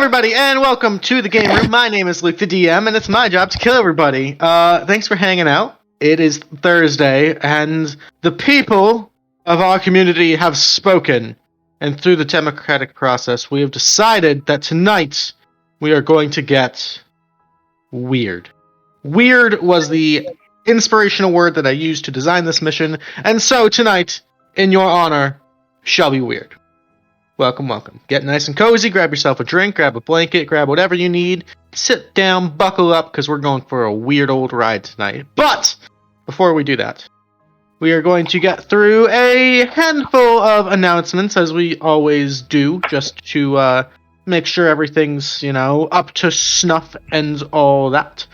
everybody, and welcome to the game room. My name is LukeTheDM, and it's my job to kill everybody. Thanks for hanging out. It is Thursday, and the people of our community have spoken. And through the democratic process, we have decided that tonight we are going to get weird. Weird was the inspirational word that I used to design this mission, and so tonight, in your honor, shall be weird. Welcome, welcome. Get nice and cozy, grab yourself a drink, grab a blanket, grab whatever you need, sit down, buckle up, because we're going for a weird old ride tonight. But, before we do that, we are going to get through a handful of announcements, as we always do, just to make sure everything's, up to snuff and all that.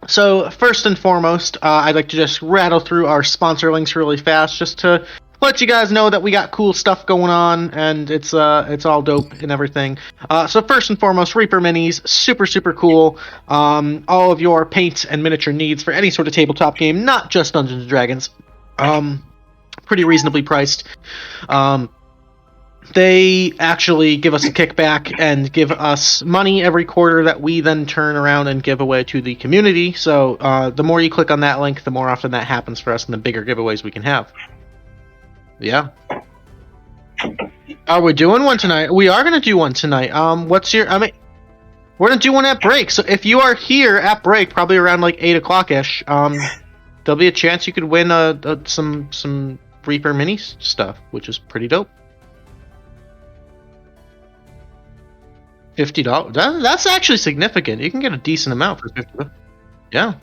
So, first and foremost, I'd like to just rattle through our sponsor links really fast, just to let you guys know that we got cool stuff going on, and it's all dope and everything. So first and foremost, Reaper Minis, super cool. All of your paint and miniature needs for any sort of tabletop game, not just Dungeons & Dragons. Pretty reasonably priced. They actually give us a kickback and give us money every quarter that we then turn around and give away to the community. So the more you click on that link, the more often that happens for us and the bigger giveaways we can have. Yeah. Are we doing one tonight? We are going to do one tonight. We're going to do one at break. So if you are here at break, probably around like 8 o'clock-ish, there'll be a chance you could win some Reaper Mini stuff, which is pretty dope. $50. That's actually significant. You can get a decent amount for $50. Yeah.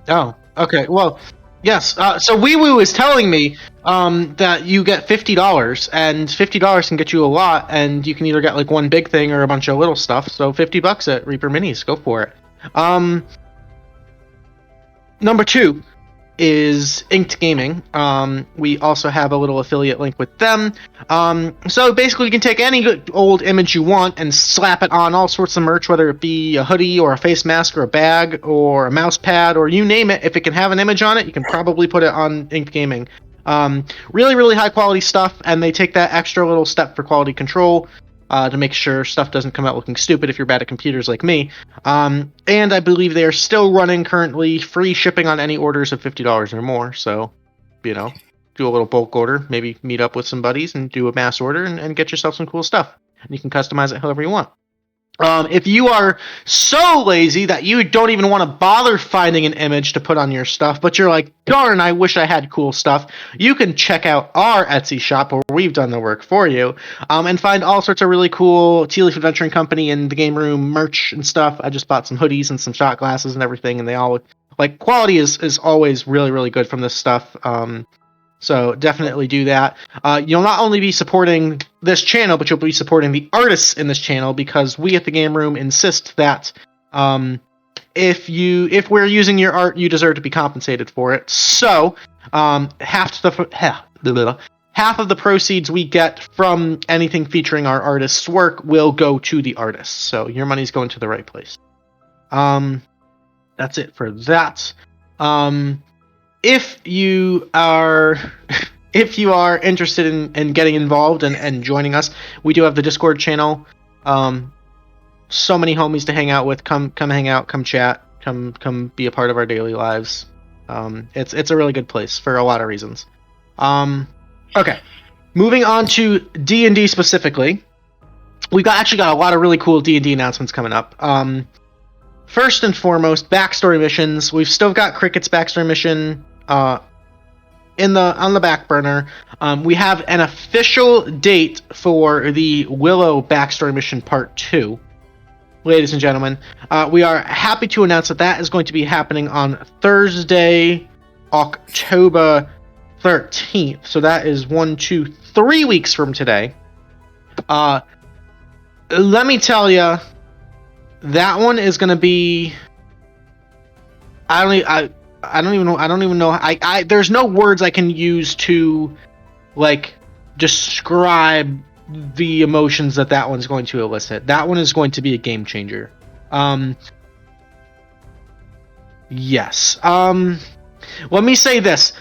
Oh, okay. Well, yes. So Wee Woo is telling me that you get $50, and $50 can get you a lot, and you can either get like one big thing or a bunch of little stuff. So $50 at Reaper Minis. Go for it. Number 2 is Inked Gaming. We also have a little affiliate link with them. So basically you can take any good old image you want and slap it on all sorts of merch, whether it be a hoodie or a face mask or a bag or a mouse pad or you name it. If it can have an image on it, you can probably put it on Inked Gaming. Really high quality stuff, and they take that extra little step for quality control to make sure stuff doesn't come out looking stupid if you're bad at computers like me. And I believe they are still running currently free shipping on any orders of $50 or more. So, do a little bulk order, maybe meet up with some buddies and do a mass order and get yourself some cool stuff. And you can customize it however you want. If you are so lazy that you don't even want to bother finding an image to put on your stuff, but you're like, darn, I wish I had cool stuff, you can check out our Etsy shop where we've done the work for you, and find all sorts of really cool Tealeaf Adventuring Company and the game room merch and stuff. I just bought some hoodies and some shot glasses and everything, and they all, quality is always really good from this stuff. So definitely do that. You'll not only be supporting this channel, but you'll be supporting the artists in this channel, because we at the Game Room insist that if we're using your art, you deserve to be compensated for it. So half of the proceeds we get from anything featuring our artists' work will go to the artists. So your money's going to the right place. That's it for that. If you are interested in getting involved and joining us, we do have the Discord channel. So many homies to hang out with. Come hang out, come chat, come be a part of our daily lives. It's a really good place for a lot of reasons. Okay, moving on to D&D specifically. We've actually got a lot of really cool D&D announcements coming up. First and foremost, backstory missions. We've still got Cricket's backstory mission on the back burner. We have an official date for the Willow backstory mission part 2. Ladies and gentlemen, we are happy to announce that is going to be happening on Thursday, October 13th. So that is 3 weeks from today. Let me tell you, that one is going to be... I don't even know. There's no words I can use to, describe the emotions that one's going to elicit. That one is going to be a game changer. Yes. Let me say this.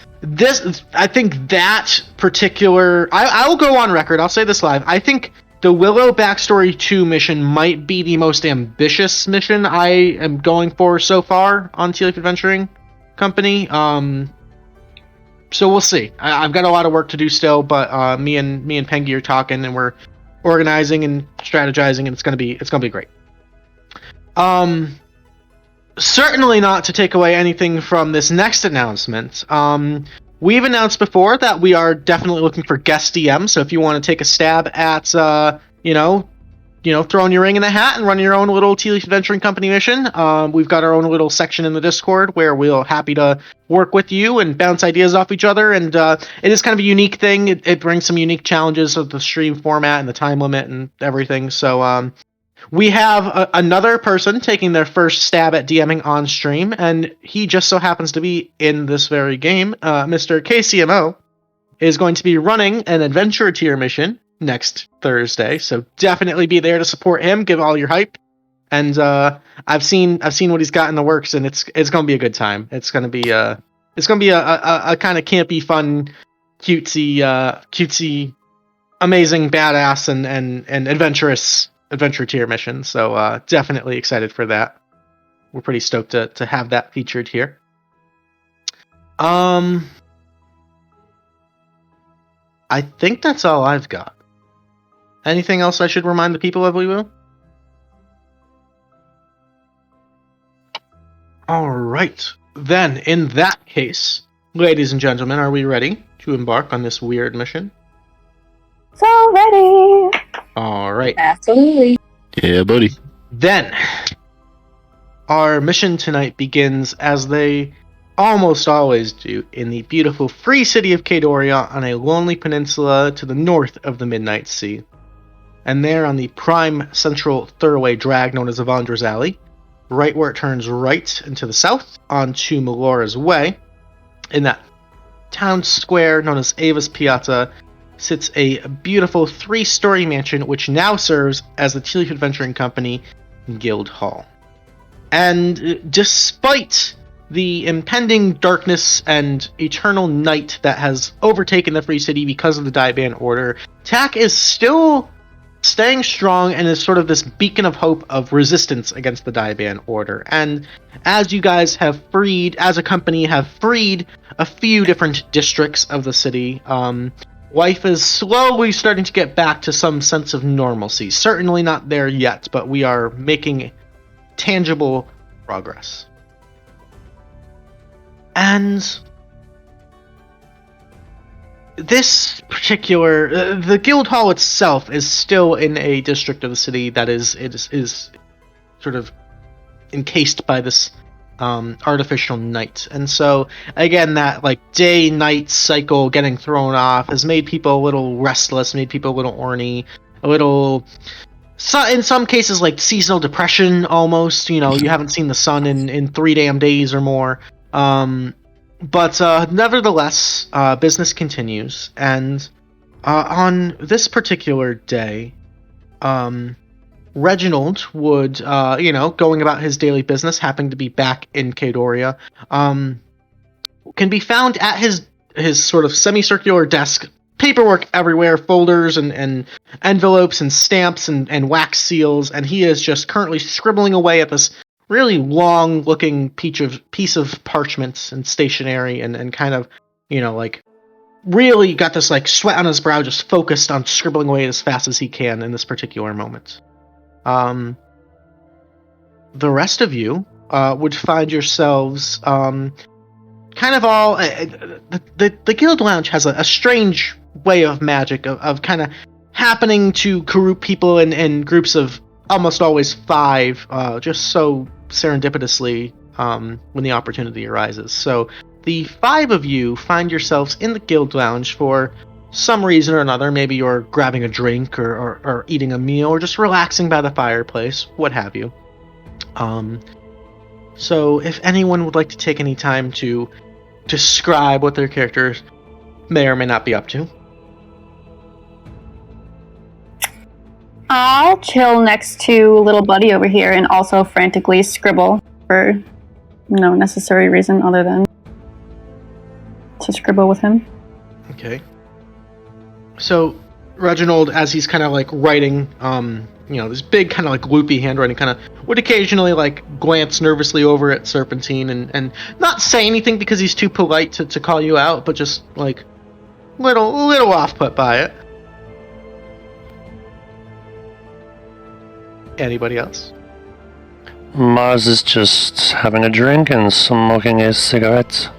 I think that particular... I will go on record. I'll say this live. I think the Willow Backstory 2 mission might be the most ambitious mission I am going for so far on Tealeaf Adventuring Company. So we'll see. I've got a lot of work to do still, but me and Pengy are talking, and we're organizing and strategizing, and it's gonna be great. Certainly not to take away anything from this next announcement. We've announced before that we are definitely looking for guest DMs. So if you want to take a stab at, throwing your ring in the hat and running your own little Tealeaf Adventuring Company mission, we've got our own little section in the Discord where we're happy to work with you and bounce ideas off each other. And it is kind of a unique thing. It brings some unique challenges of the stream format and the time limit and everything. So we have another person taking their first stab at DMing on stream, and he just so happens to be in this very game. Mr. KCMO is going to be running an adventure tier mission next Thursday, so definitely be there to support him. Give all your hype, and I've seen what he's got in the works, and it's going to be a good time. It's going to be a kind of campy, fun, cutesy, amazing, badass, and adventurous adventure tier mission, so definitely excited for that. We're pretty stoked to have that featured here. I think that's all I've got. Anything else I should remind the people of, Will? Alright, then in that case, ladies and gentlemen, are we ready to embark on this weird mission? So ready! Alright. Absolutely. Yeah, buddy. Then, our mission tonight begins as they almost always do in the beautiful free city of Kadoria on a lonely peninsula to the north of the Midnight Sea. And there on the prime central thoroughway drag known as Avandra's Alley, right where it turns right into the south onto Melora's Way, in that town square known as Ava's Piazza, sits a beautiful 3-story mansion which now serves as the Tealeaf Adventuring Company Guild Hall. And despite the impending darkness and eternal night that has overtaken the Free City because of the Dieban Order, TAC is still staying strong and is sort of this beacon of hope of resistance against the Dieban Order. And as you guys have freed, as a company, have freed a few different districts of the city, life is slowly starting to get back to some sense of normalcy. Certainly not there yet, but we are making tangible progress. And this particular... the Guild Hall itself is still in a district of the city that is sort of encased by this artificial night. And so, again, that day-night cycle getting thrown off has made people a little restless, made people a little orny, a little... in some cases, seasonal depression, almost. You haven't seen the sun in 3 damn days or more. But nevertheless, business continues, and on this particular day, Reginald would, going about his daily business, happening to be back in Kadoria, can be found at his sort of semicircular desk, paperwork everywhere, folders and envelopes and stamps and wax seals, and he is just currently scribbling away at this really long-looking piece of parchment and stationery, and kind of, really got this sweat on his brow, just focused on scribbling away as fast as he can in this particular moment. The rest of you would find yourselves kind of all... the Guild Lounge has a strange way of magic, of kind of happening to group people in groups of almost always 5, just so serendipitously when the opportunity arises. So the 5 of you find yourselves in the Guild Lounge for some reason or another. Maybe you're grabbing a drink or eating a meal or just relaxing by the fireplace, what have you. So if anyone would like to take any time to describe what their characters may or may not be up to. I'll chill next to little buddy over here and also frantically scribble for no necessary reason other than to scribble with him. Okay. So, Reginald, as he's kind of like writing, this big kind of like loopy handwriting, kind of would occasionally like glance nervously over at Serpentine and not say anything because he's too polite to call you out, but just like little off put by it. Anybody else? Mars is just having a drink and smoking a cigarette.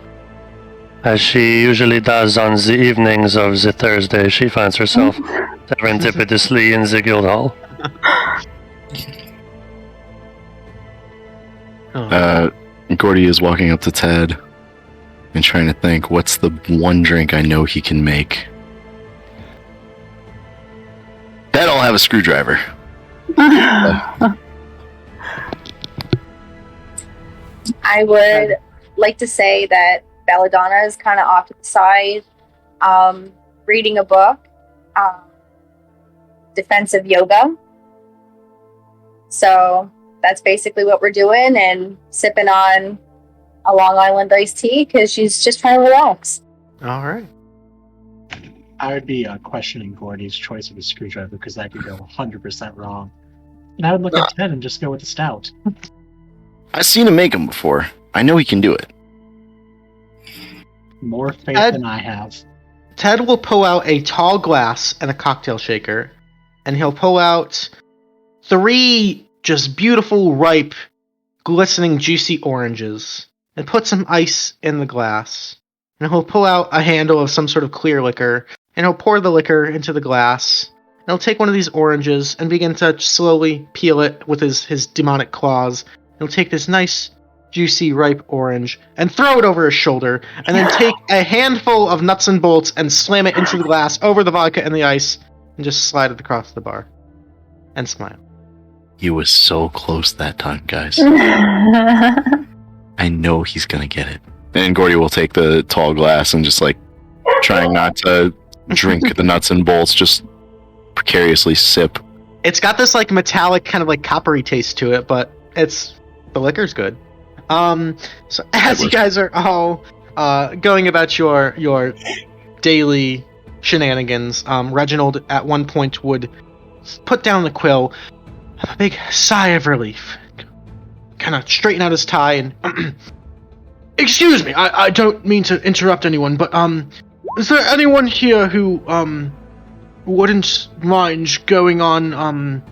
As she usually does on the evenings of the Thursday, she finds herself serendipitously in the guild hall. Gordy is walking up to Ted and trying to think, what's the one drink I know he can make? Ted, I'll have a screwdriver. I would like to say that Belladonna is kind of off to the side, reading a book, defensive yoga. So that's basically what we're doing, and sipping on a Long Island iced tea because she's just trying to relax. All right. I would be questioning Gordy's choice of a screwdriver because that could go 100% wrong. And I would look at Ted and just go with the stout. I've seen him make them before. I know he can do it. More faith Ted- than I have. Ted will pull out a tall glass and a cocktail shaker, and he'll pull out 3 just beautiful, ripe, glistening, juicy oranges, and put some ice in the glass. And he'll pull out a handle of some sort of clear liquor, and he'll pour the liquor into the glass. And he'll take one of these oranges and begin to slowly peel it with his demonic claws. He'll take this nice, juicy, ripe orange and throw it over his shoulder, and then take a handful of nuts and bolts and slam it into the glass over the vodka and the ice, and just slide it across the bar. And smile. He was so close that time, guys. I know he's gonna get it. And Gordy will take the tall glass and just like trying not to drink the nuts and bolts, just precariously sip. It's got this like metallic kind of like coppery taste to it, but the liquor's good. So as you guys are all going about your daily shenanigans, Reginald at one point would put down the quill, have a big sigh of relief, kind of straighten out his tie, and excuse me, I don't mean to interrupt anyone, but is there anyone here who wouldn't mind going on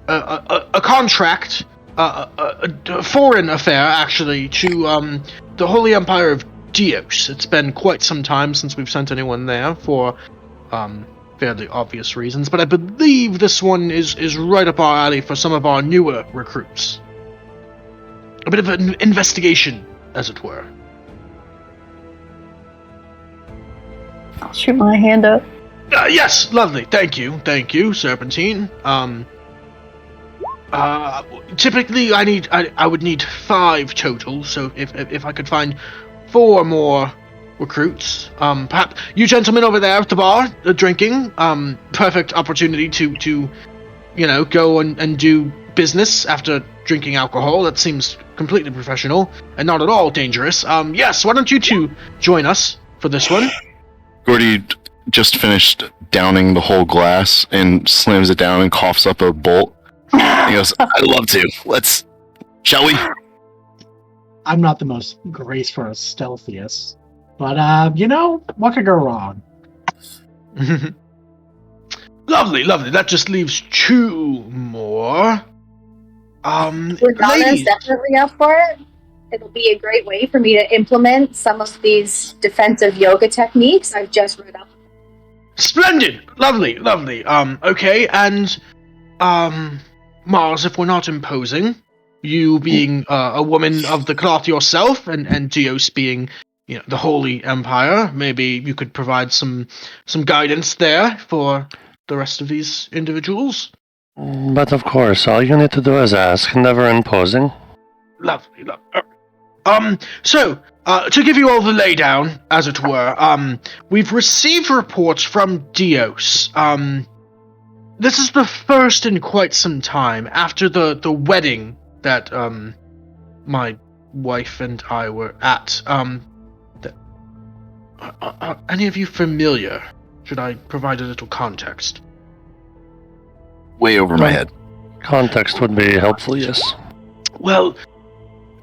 a contract, a foreign affair actually, to the Holy Empire of Dios? It's been quite some time since we've sent anyone there for fairly obvious reasons, but I believe this one is right up our alley for some of our newer recruits. A bit of an investigation, as it were. I'll shoot my hand up. Yes, lovely. Thank you, Serpentine. Typically I would need 5 total, so if I could find 4 more recruits, perhaps you gentlemen over there at the bar drinking, perfect opportunity to go and do business after drinking alcohol. That seems completely professional and not at all dangerous. Yes, why don't you 2 join us for this one? Gordy just finished downing the whole glass and slams it down and coughs up a bolt. He goes, I'd love to. Shall we? I'm not the most graceful or stealthiest, but what could go wrong? Lovely. That just leaves 2 more. Donna's Ladies. definitely up for it. It'll be a great way for me to implement some of these defensive yoga techniques I've just read up. Splendid! Lovely. Okay, and Mars, if we're not imposing, you being a woman of the cloth yourself, and Dios being, the Holy Empire, maybe you could provide some guidance there for the rest of these individuals. But of course, all you need to do is ask, never imposing. Lovely. So, to give you all the laydown, as it were, we've received reports from Dios. This is the first in quite some time after the wedding that, my wife and I were at. Are any of you familiar? Should I provide a little context? Way over my head. Context would be helpful, yes. Well,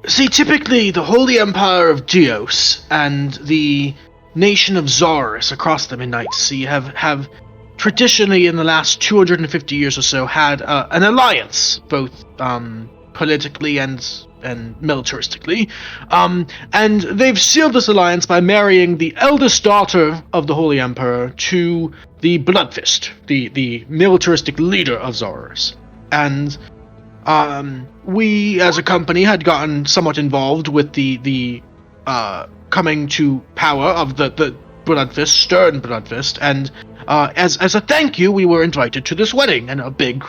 see, typically the Holy Empire of Dios and the nation of Zorus across the Midnight Sea have traditionally, in the last 250 years or so, had an alliance, both politically and militaristically. And they've sealed this alliance by marrying the eldest daughter of the Holy Emperor to the Bloodfist, the militaristic leader of Zorus. And we, as a company, had gotten somewhat involved with the coming to power of the Bloodfist, Stern Bloodfist, and as a thank you, we were invited to this wedding and a big,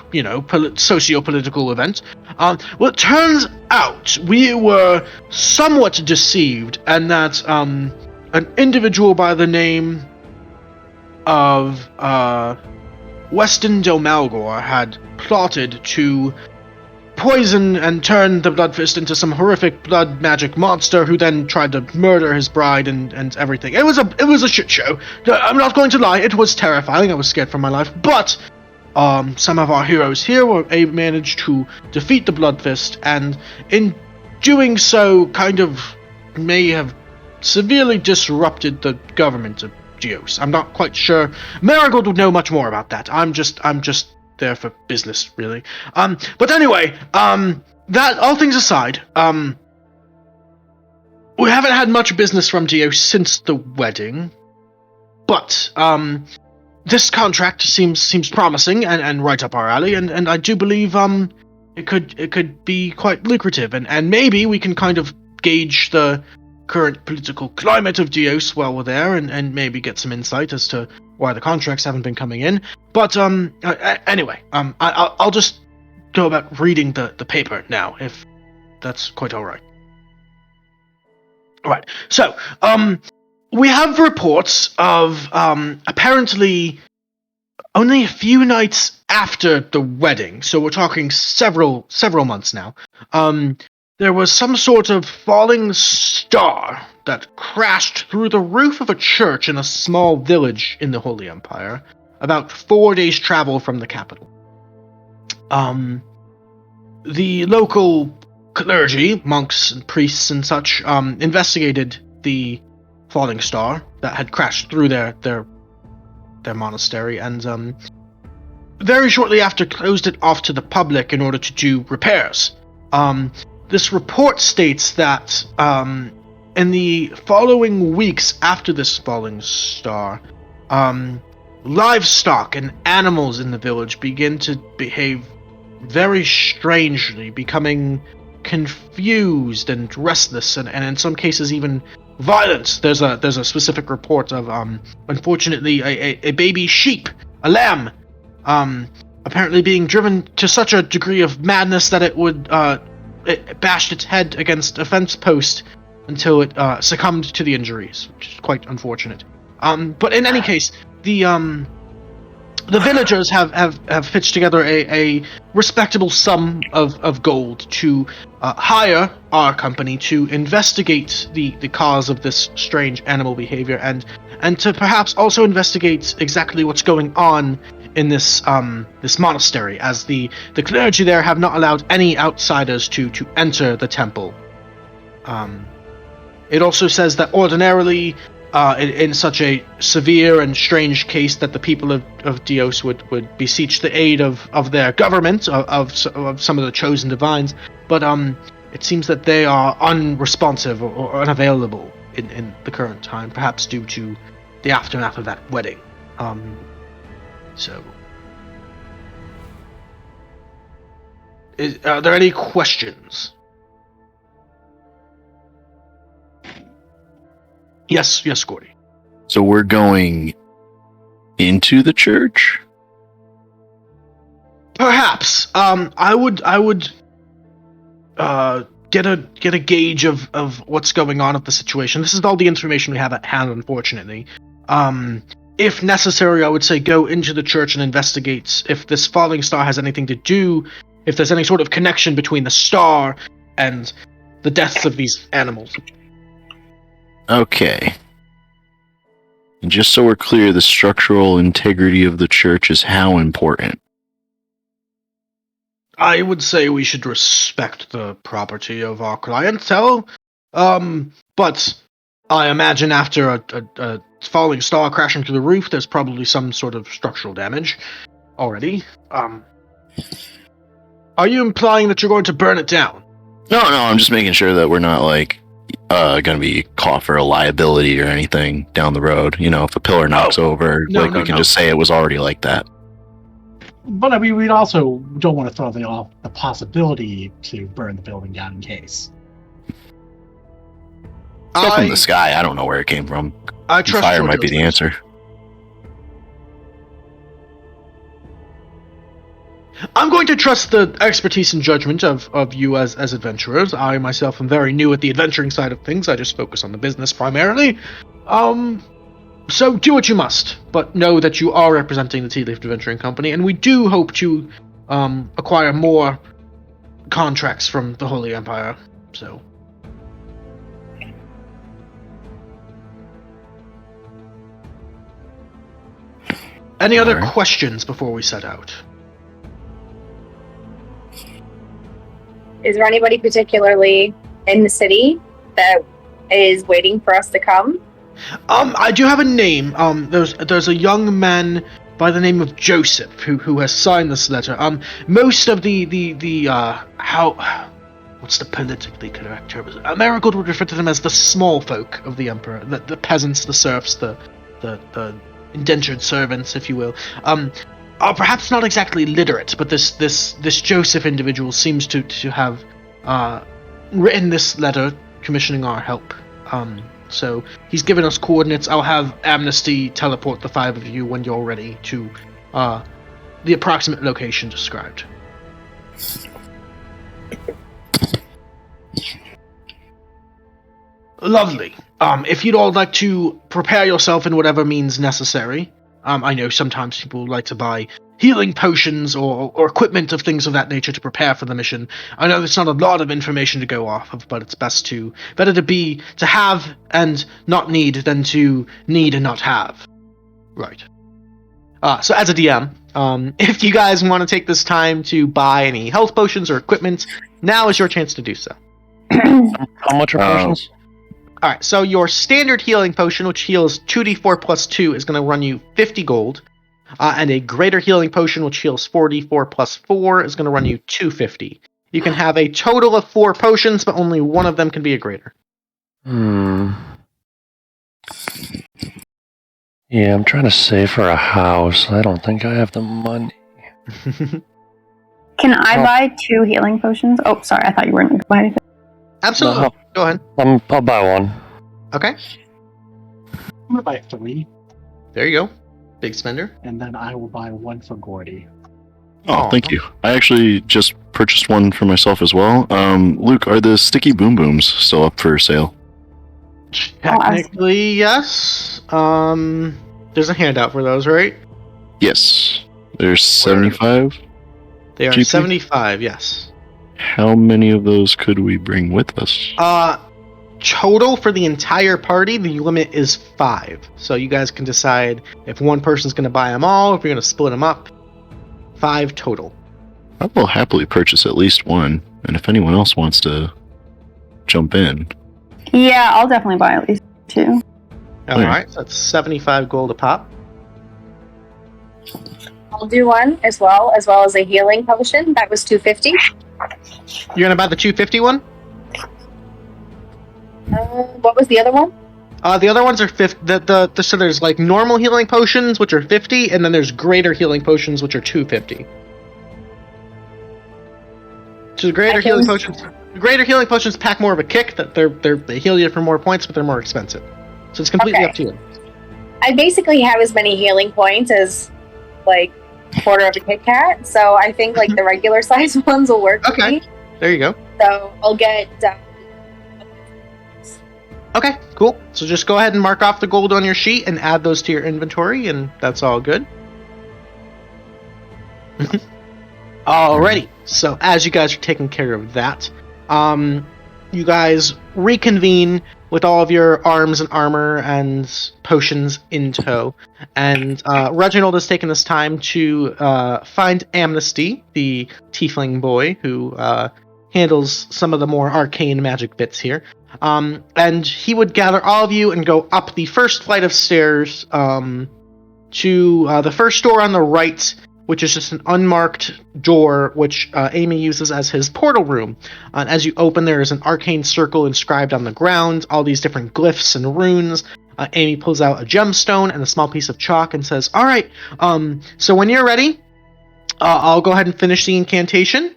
socio-political event. Well, it turns out we were somewhat deceived, and that an individual by the name of Weston Del Malgor had plotted to poison and turn the Bloodfist into some horrific blood magic monster who then tried to murder his bride and everything. It was a shit show. I'm not going to lie, it was terrifying. I was scared for my life, but some of our heroes here managed to defeat the Bloodfist, and in doing so kind of may have severely disrupted the government of Dios. I'm not quite sure. Marigold would know much more about that. I'm just there for business, really. But anyway, that all things aside, we haven't had much business from Dios since the wedding, but this contract seems promising and right up our alley, and I do believe it could be quite lucrative, and maybe we can kind of gauge the current political climate of Dios while we're there, and maybe get some insight as to why the contracts haven't been coming in. But anyway, I'll just go about reading the paper now, if that's quite all right. All right. So we have reports of apparently only a few nights after the wedding, so we're talking several months now. There was some sort of falling star that crashed through the roof of a church in a small village in the Holy Empire, about 4 days' travel from the capital. The local clergy, monks and priests and such, investigated the falling star that had crashed through their monastery, and very shortly after closed it off to the public in order to do repairs. This report states that in the following weeks after this falling star, livestock and animals in the village begin to behave very strangely, becoming confused and restless, and in some cases even violent. There's a specific report of unfortunately a baby sheep, a lamb, apparently being driven to such a degree of madness that it bashed its head against a fence post until it succumbed to the injuries, which is quite unfortunate. But in any case, the villagers have pitched together a respectable sum of gold to hire our company to investigate the cause of this strange animal behavior, and to perhaps also investigate exactly what's going on in this monastery, as the clergy there have not allowed any outsiders to enter the temple. It also says that ordinarily, in such a severe and strange case, that the people of Dios would beseech the aid of their government, of some of the chosen divines, but it seems that they are unresponsive or unavailable in the current time, perhaps due to the aftermath of that wedding. So, are there any questions? Yes, Gordy. So we're going into the church? Perhaps. I would get a gauge of what's going on of the situation. This is all the information we have at hand, unfortunately. If necessary, I would say go into the church and investigate if this falling star has anything to do, if there's any sort of connection between the star and the deaths of these animals. Okay. And just so we're clear, the structural integrity of the church is how important? I would say we should respect the property of our clientele. But I imagine after a falling star crashing through the roof, there's probably some sort of structural damage already. Are you implying that you're going to burn it down? No, I'm just making sure that we're not, like, going to be caught for a liability or anything down the road. You know, if a pillar knocks over, we can just say it was already like that. But I mean, we also don't want to throw off the possibility to burn the building down in case. It's up in the sky. I don't know where it came from. I trust fire your might be the judgment. answer. I'm going to trust the expertise and judgment of you as adventurers. I myself am very new at the adventuring side of things. I just focus on the business primarily. So do what you must, but know that you are representing the Tealeaf Adventuring Company, and we do hope to acquire more contracts from the Holy Empire. So. Any other questions before we set out? Is there anybody particularly in the city that is waiting for us to come? I do have a name. There's a young man by the name of Joseph who has signed this letter. Most of what's the politically correct term? Marigold would refer to them as the small folk of the Emperor, the peasants, the serfs, the indentured servants, if you will. Are perhaps not exactly literate, but this Joseph individual seems to have written this letter commissioning our help. So he's given us coordinates. I'll have Amnesty teleport the 5 of you when you're ready to the approximate location described. Lovely. If you'd all like to prepare yourself in whatever means necessary, I know sometimes people like to buy healing potions or equipment of things of that nature to prepare for the mission. I know there's not a lot of information to go off of, but it's better to have and not need than to need and not have. Right. So as a DM, if you guys want to take this time to buy any health potions or equipment, now is your chance to do so. How much are potions? Alright, so your standard healing potion, which heals 2d4 plus 2, is going to run you 50 gold. And a greater healing potion, which heals 4d4 plus 4, is going to run you 250. You can have a total of 4 potions, but only one of them can be a greater. Yeah, I'm trying to save for a house. I don't think I have the money. Can I buy 2 healing potions? Oh, sorry, I thought you weren't going to buy anything. Absolutely. No. Go ahead. I'll buy one. Okay. I'm going to buy 3. There you go. Big spender. And then I will buy 1 for Gordy. Oh, thank you. I actually just purchased one for myself as well. Luke, are the sticky boom booms still up for sale? Technically, yes. There's a handout for those, right? Yes. There's 75? They are GP? 75, yes. How many of those could we bring with us? Total for the entire party, the limit is 5. So you guys can decide if one person's going to buy them all, if you're going to split them up. 5 total. I will happily purchase at least one, and if anyone else wants to jump in. Yeah, I'll definitely buy at least 2. Alright, so that's 75 gold a pop. I'll do one as well as a healing potion. That was 250. You're going to buy the 250 one? What was the other one? The other ones are 50. So there's like normal healing potions, which are 50, and then there's greater healing potions, which are 250. So the greater healing potions pack more of a kick. That they heal you for more points, but they're more expensive. So it's completely up to you. I basically have as many healing points as like quarter of a Kit Kat, so I think like the regular size ones will work for me. There you go. So I'll get. Okay, cool. So just go ahead and mark off the gold on your sheet and add those to your inventory, and that's all good. Alrighty. So as you guys are taking care of that, you guys reconvene with all of your arms and armor and potions in tow. And Reginald has taken this time to find Amnesty, the tiefling boy who handles some of the more arcane magic bits here. And he would gather all of you and go up the first flight of stairs to the first door on the right, which is just an unmarked door, which Amy uses as his portal room. As you open, there is an arcane circle inscribed on the ground, all these different glyphs and runes. Amy pulls out a gemstone and a small piece of chalk and says, all right, so when you're ready, I'll go ahead and finish the incantation.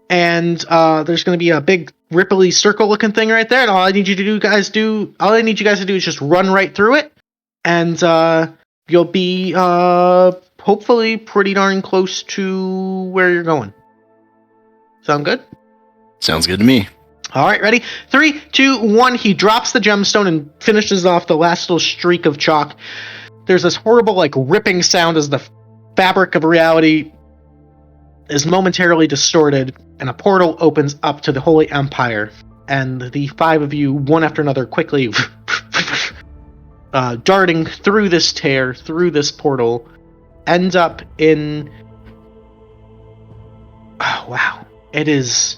And there's going to be a big ripply circle-looking thing right there, and all I need you guys to do is just run right through it, and you'll be hopefully pretty darn close to where you're going. Sound good? Sounds good to me. All right, ready? 3, 2, 1. He drops the gemstone and finishes off the last little streak of chalk. There's this horrible, ripping sound as the fabric of reality is momentarily distorted, and a portal opens up to the Holy Empire, and the 5 of you, one after another, quickly darting through this tear, through this portal, end up in... Oh, wow. It is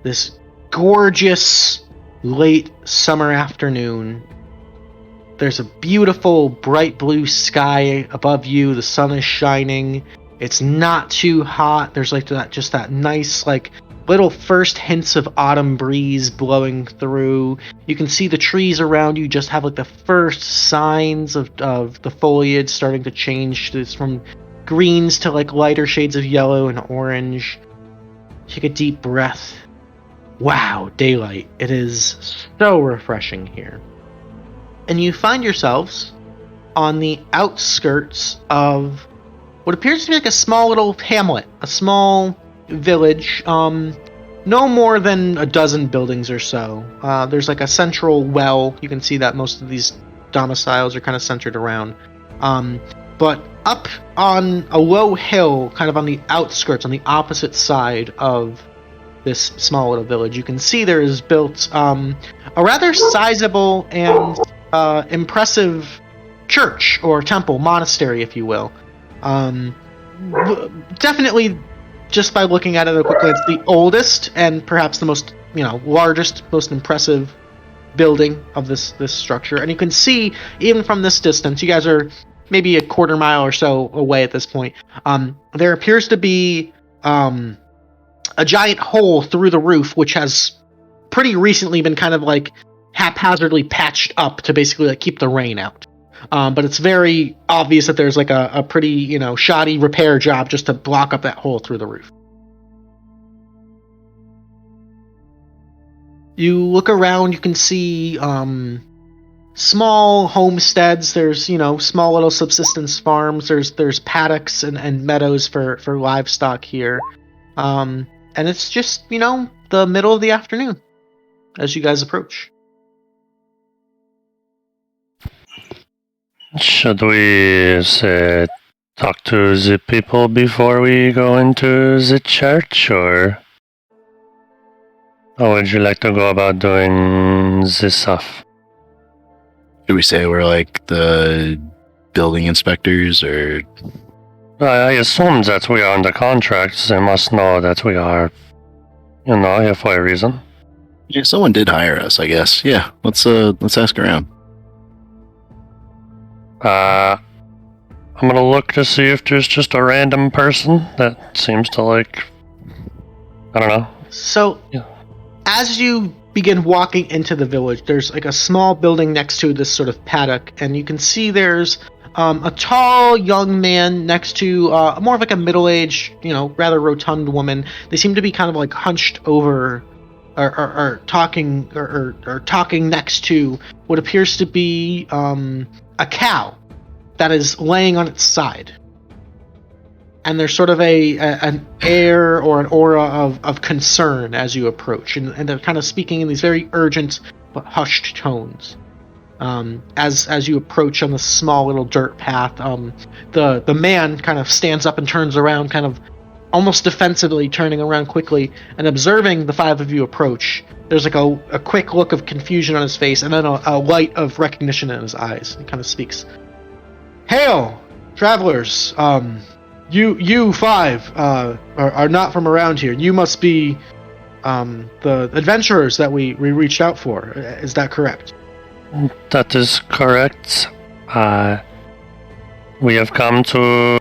this gorgeous late summer afternoon. There's a beautiful bright blue sky above you. The sun is shining. It's not too hot. There's that nice little first hints of autumn breeze blowing through. You can see the trees around you just have the first signs of the foliage starting to change from greens to lighter shades of yellow and orange. Take a deep breath. Wow, daylight. It is so refreshing here. And you find yourselves on the outskirts of what appears to be a small little hamlet, a small village, no more than a dozen buildings or so. There's a central well. You can see that most of these domiciles are kind of centered around. But up on a low hill, kind of on the outskirts, on the opposite side of this small little village, you can see there is built a rather sizable and impressive church or temple, monastery, if you will. Definitely, just by looking at it at a quick glance, the oldest and perhaps the most, largest, most impressive building of this structure. And you can see, even from this distance, you guys are maybe a quarter mile or so away at this point, there appears to be a giant hole through the roof, which has pretty recently been kind of haphazardly patched up to basically keep the rain out. But it's very obvious that there's a pretty, shoddy repair job just to block up that hole through the roof. You look around, you can see small homesteads. There's, small little subsistence farms. There's paddocks and meadows for livestock here. And it's just, the middle of the afternoon as you guys approach. Should we, say, talk to the people before we go into the church, or how would you like to go about doing this stuff? Should we say we're the building inspectors, or... I assume that we are under contract. They must know that we are, here for a reason. Yeah, someone did hire us, I guess. Yeah, let's ask around. I'm gonna look to see if there's just a random person that seems to I don't know. So, yeah. As you begin walking into the village, there's a small building next to this sort of paddock, and you can see there's a tall young man next to more of a middle-aged, rather rotund woman. They seem to be kind of hunched over or talking or talking next to what appears to be a cow that is laying on its side. And there's sort of an air or an aura of concern as you approach, and they're kind of speaking in these very urgent but hushed tones. As you approach on this small little dirt path, the man kind of stands up and turns around, kind of almost defensively, turning around quickly and observing the 5 of you approach. there's like a quick look of confusion on his face, and then a light of recognition in his eyes. He kind of speaks. Hail, travelers! You five are not from around here. You must be the adventurers that we reached out for. Is that correct? That is correct. We have come to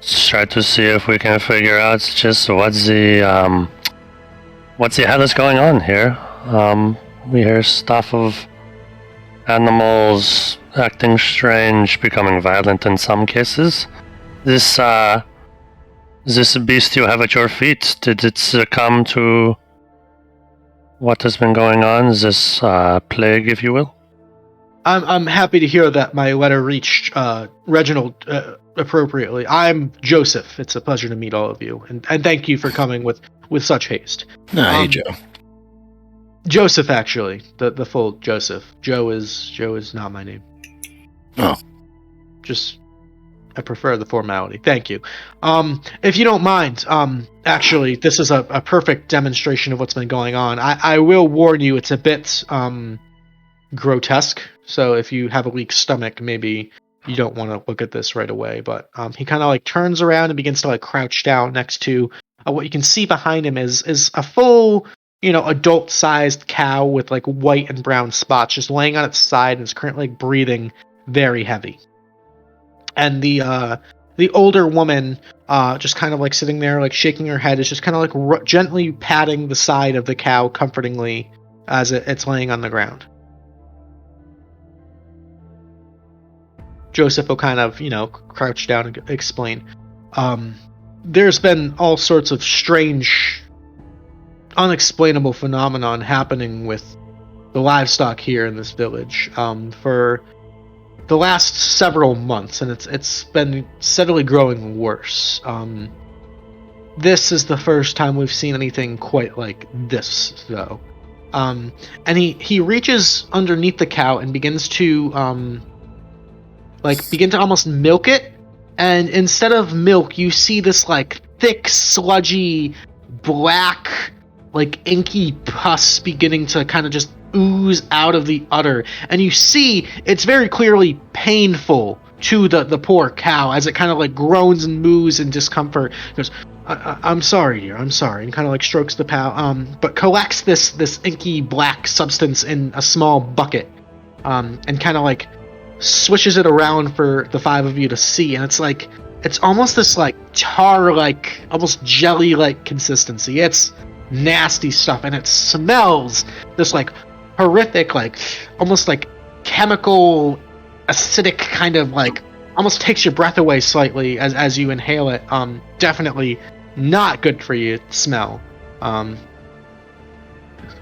try to see if we can figure out just what the hell is going on here. We hear stuff of animals acting strange, becoming violent in some cases. This beast you have at your feet, did it succumb to what has been going on? This plague, if you will? I'm happy to hear that my letter reached Reginald appropriately. I'm Joseph. It's a pleasure to meet all of you, and thank you for coming with such haste. Hey, Joe. Joseph, actually, the full Joseph. Joe is not my name. Oh. I prefer the formality. Thank you. If you don't mind, actually, this is a perfect demonstration of what's been going on. I will warn you, it's a bit grotesque. So if you have a weak stomach, maybe you don't want to look at this right away. But he kind of like turns around and begins to like crouch down next to what you can see behind him is a full, adult-sized cow with like white and brown spots just laying on its side and is currently like, breathing very heavy. And the older woman, just kind of like sitting there, like shaking her head, is just kind of like gently patting the side of the cow comfortingly as it's laying on the ground. Joseph will kind of, crouch down and explain. There's been all sorts of strange, unexplainable phenomenon happening with the livestock here in this village for the last several months, and it's been steadily growing worse. This is the first time we've seen anything quite like this, though. And he reaches underneath the cow and begins to begin to almost milk it, and instead of milk, you see this like thick, sludgy, black, like inky pus beginning to kind of just ooze out of the udder, and you see it's very clearly painful to the poor cow as it kind of like groans and moos in discomfort. It goes, I'm sorry, dear, I'm sorry, and kind of like strokes the cow, but collects this inky black substance in a small bucket, and kind of like swishes it around for the five of you to see, and it's almost this like tar, like almost jelly like consistency. It's nasty stuff, and it smells this like horrific, like almost like chemical acidic kind of like almost takes your breath away slightly as you inhale it. Definitely not good for you smell.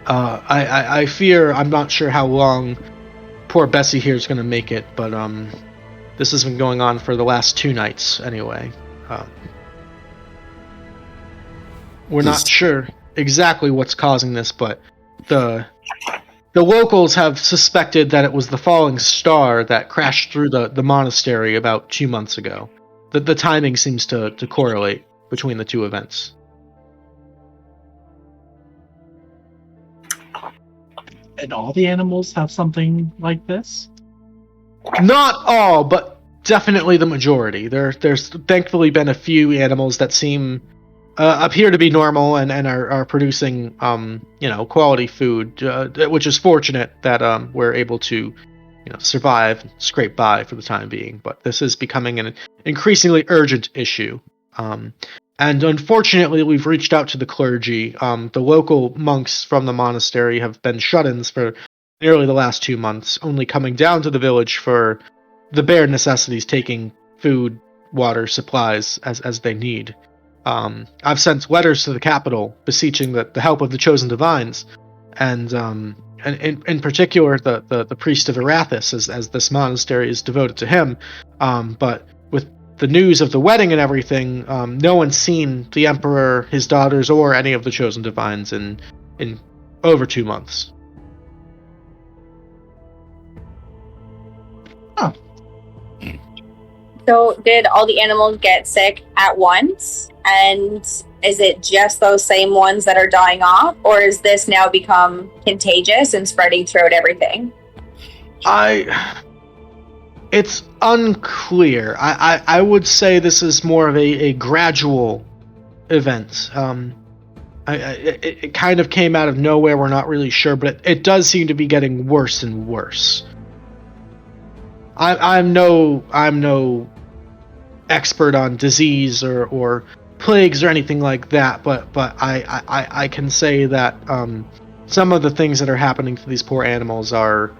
I fear, I'm not sure how long poor Bessie here is going to make it, but this has been going on for the last 2 nights anyway. We're not sure exactly what's causing this, but the locals have suspected that it was the falling star that crashed through the monastery about 2 months ago. The timing seems to correlate between the two events. And all the animals have something like this? Not all, but definitely the majority. There's thankfully been a few animals that appear to be normal and are producing quality food, which is fortunate that we're able to survive, scrape by for the time being. But this is becoming an increasingly urgent issue. And unfortunately, we've reached out to the clergy. The local monks from the monastery have been shut-ins for nearly the last 2 months, only coming down to the village for the bare necessities, taking food, water, supplies as they need. I've sent letters to the capital beseeching the help of the chosen divines, and in particular the priest of Arathis, as this monastery is devoted to him. But with the news of the wedding and everything, no one's seen the emperor, his daughters, or any of the chosen divines in over 2 months. Oh. So did all the animals get sick at once? And is it just those same ones that are dying off, or is this now become contagious and spreading throughout everything? It's unclear. I would say this is more of a gradual event. It kind of came out of nowhere. We're not really sure, but it does seem to be getting worse and worse. I'm no expert on disease or plagues or anything like that, but I can say that some of the things that are happening to these poor animals are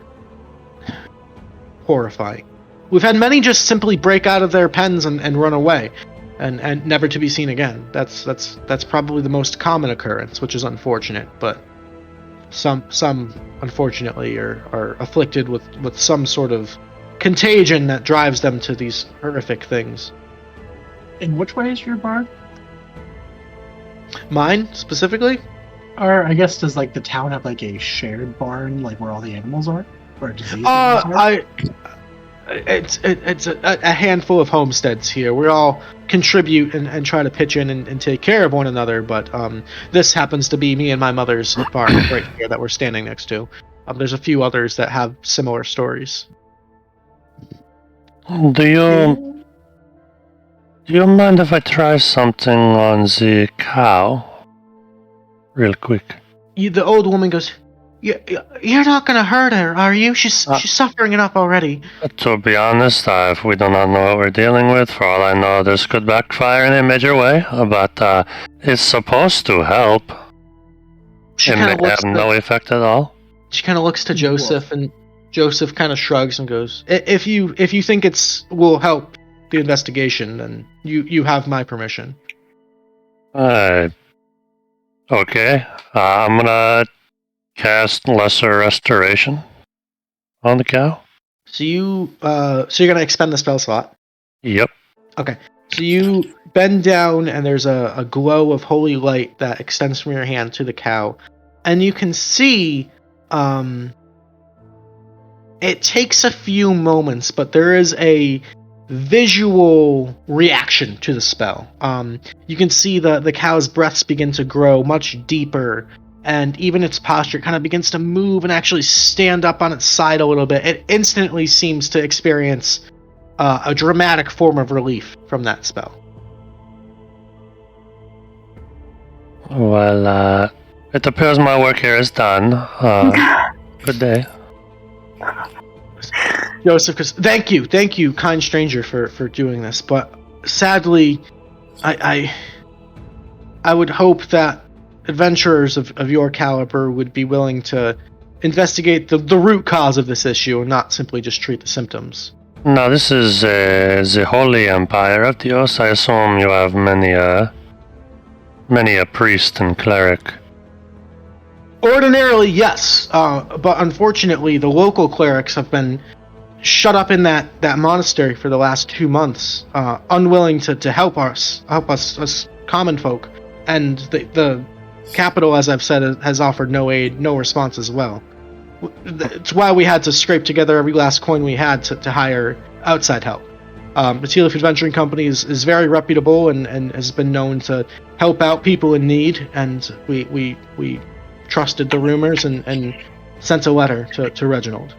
horrifying. We've had many just simply break out of their pens and run away, and never to be seen again. That's probably the most common occurrence, which is unfortunate. But some unfortunately are afflicted with some sort of contagion that drives them to these horrific things. In which way is your barn? Mine specifically? Or I guess does like the town have like a shared barn, like where all the animals are, or a disease? Are? It's a handful of homesteads here. We all contribute and try to pitch in and take care of one another. But this happens to be me and my mother's barn right here that we're standing next to. There's a few others that have similar stories. Do you mind if I try something on the cow? Real quick. The old woman goes, You're not going to hurt her, are you? She's suffering enough already. To be honest, if we do not know what we're dealing with, for all I know, this could backfire in a major way, but it's supposed to help. It may have no effect at all. She kind of looks to Joseph, and Joseph kind of shrugs and goes, If you think will help the investigation, then you have my permission. Okay. I'm gonna cast Lesser Restoration on the cow. So you're gonna expend the spell slot? Yep. Okay. So you bend down, and there's a glow of holy light that extends from your hand to the cow, and you can see. It takes a few moments, but there is a visual reaction to the spell. You can see the cow's breaths begin to grow much deeper, and even its posture kind of begins to move and actually stand up on its side a little bit. It instantly seems to experience a dramatic form of relief from that spell. Well, it appears my work here is done. Good day. Joseph goes, thank you, kind stranger, for doing this. But sadly, I would hope that adventurers of your caliber would be willing to investigate the root cause of this issue and not simply just treat the symptoms. Now, this is the Holy Empire of Dios. I assume you have many a priest and cleric. Ordinarily, yes, but unfortunately, the local clerics have been shut up in that monastery for the last 2 months, unwilling to help us common folk, and the capital, as I've said, has offered no aid, no response as well. It's why we had to scrape together every last coin we had to hire outside help. The Tealeaf Adventuring Company is very reputable and has been known to help out people in need, and we trusted the rumors and sent a letter to Reginald.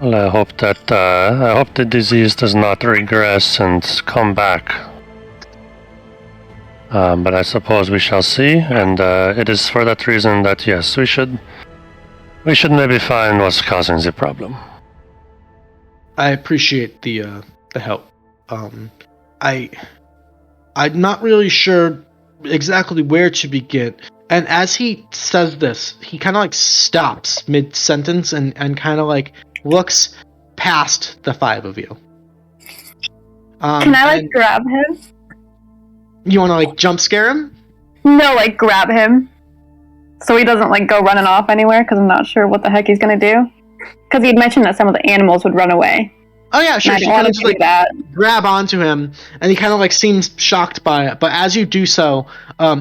Well, I hope the disease does not regress and come back. But I suppose we shall see, and it is for that reason that yes, we should maybe find what's causing the problem. I appreciate the help. I'm not really sure exactly where to begin. And as he says this, he kind of stops mid-sentence and kind of looks past the five of you. Can I grab him? You want to jump scare him? No, grab him. So he doesn't go running off anywhere, because I'm not sure what the heck he's going to do. Because he'd mentioned that some of the animals would run away. Oh yeah, sure. You kind of just grab onto him, and he kind of seems shocked by it. But as you do so,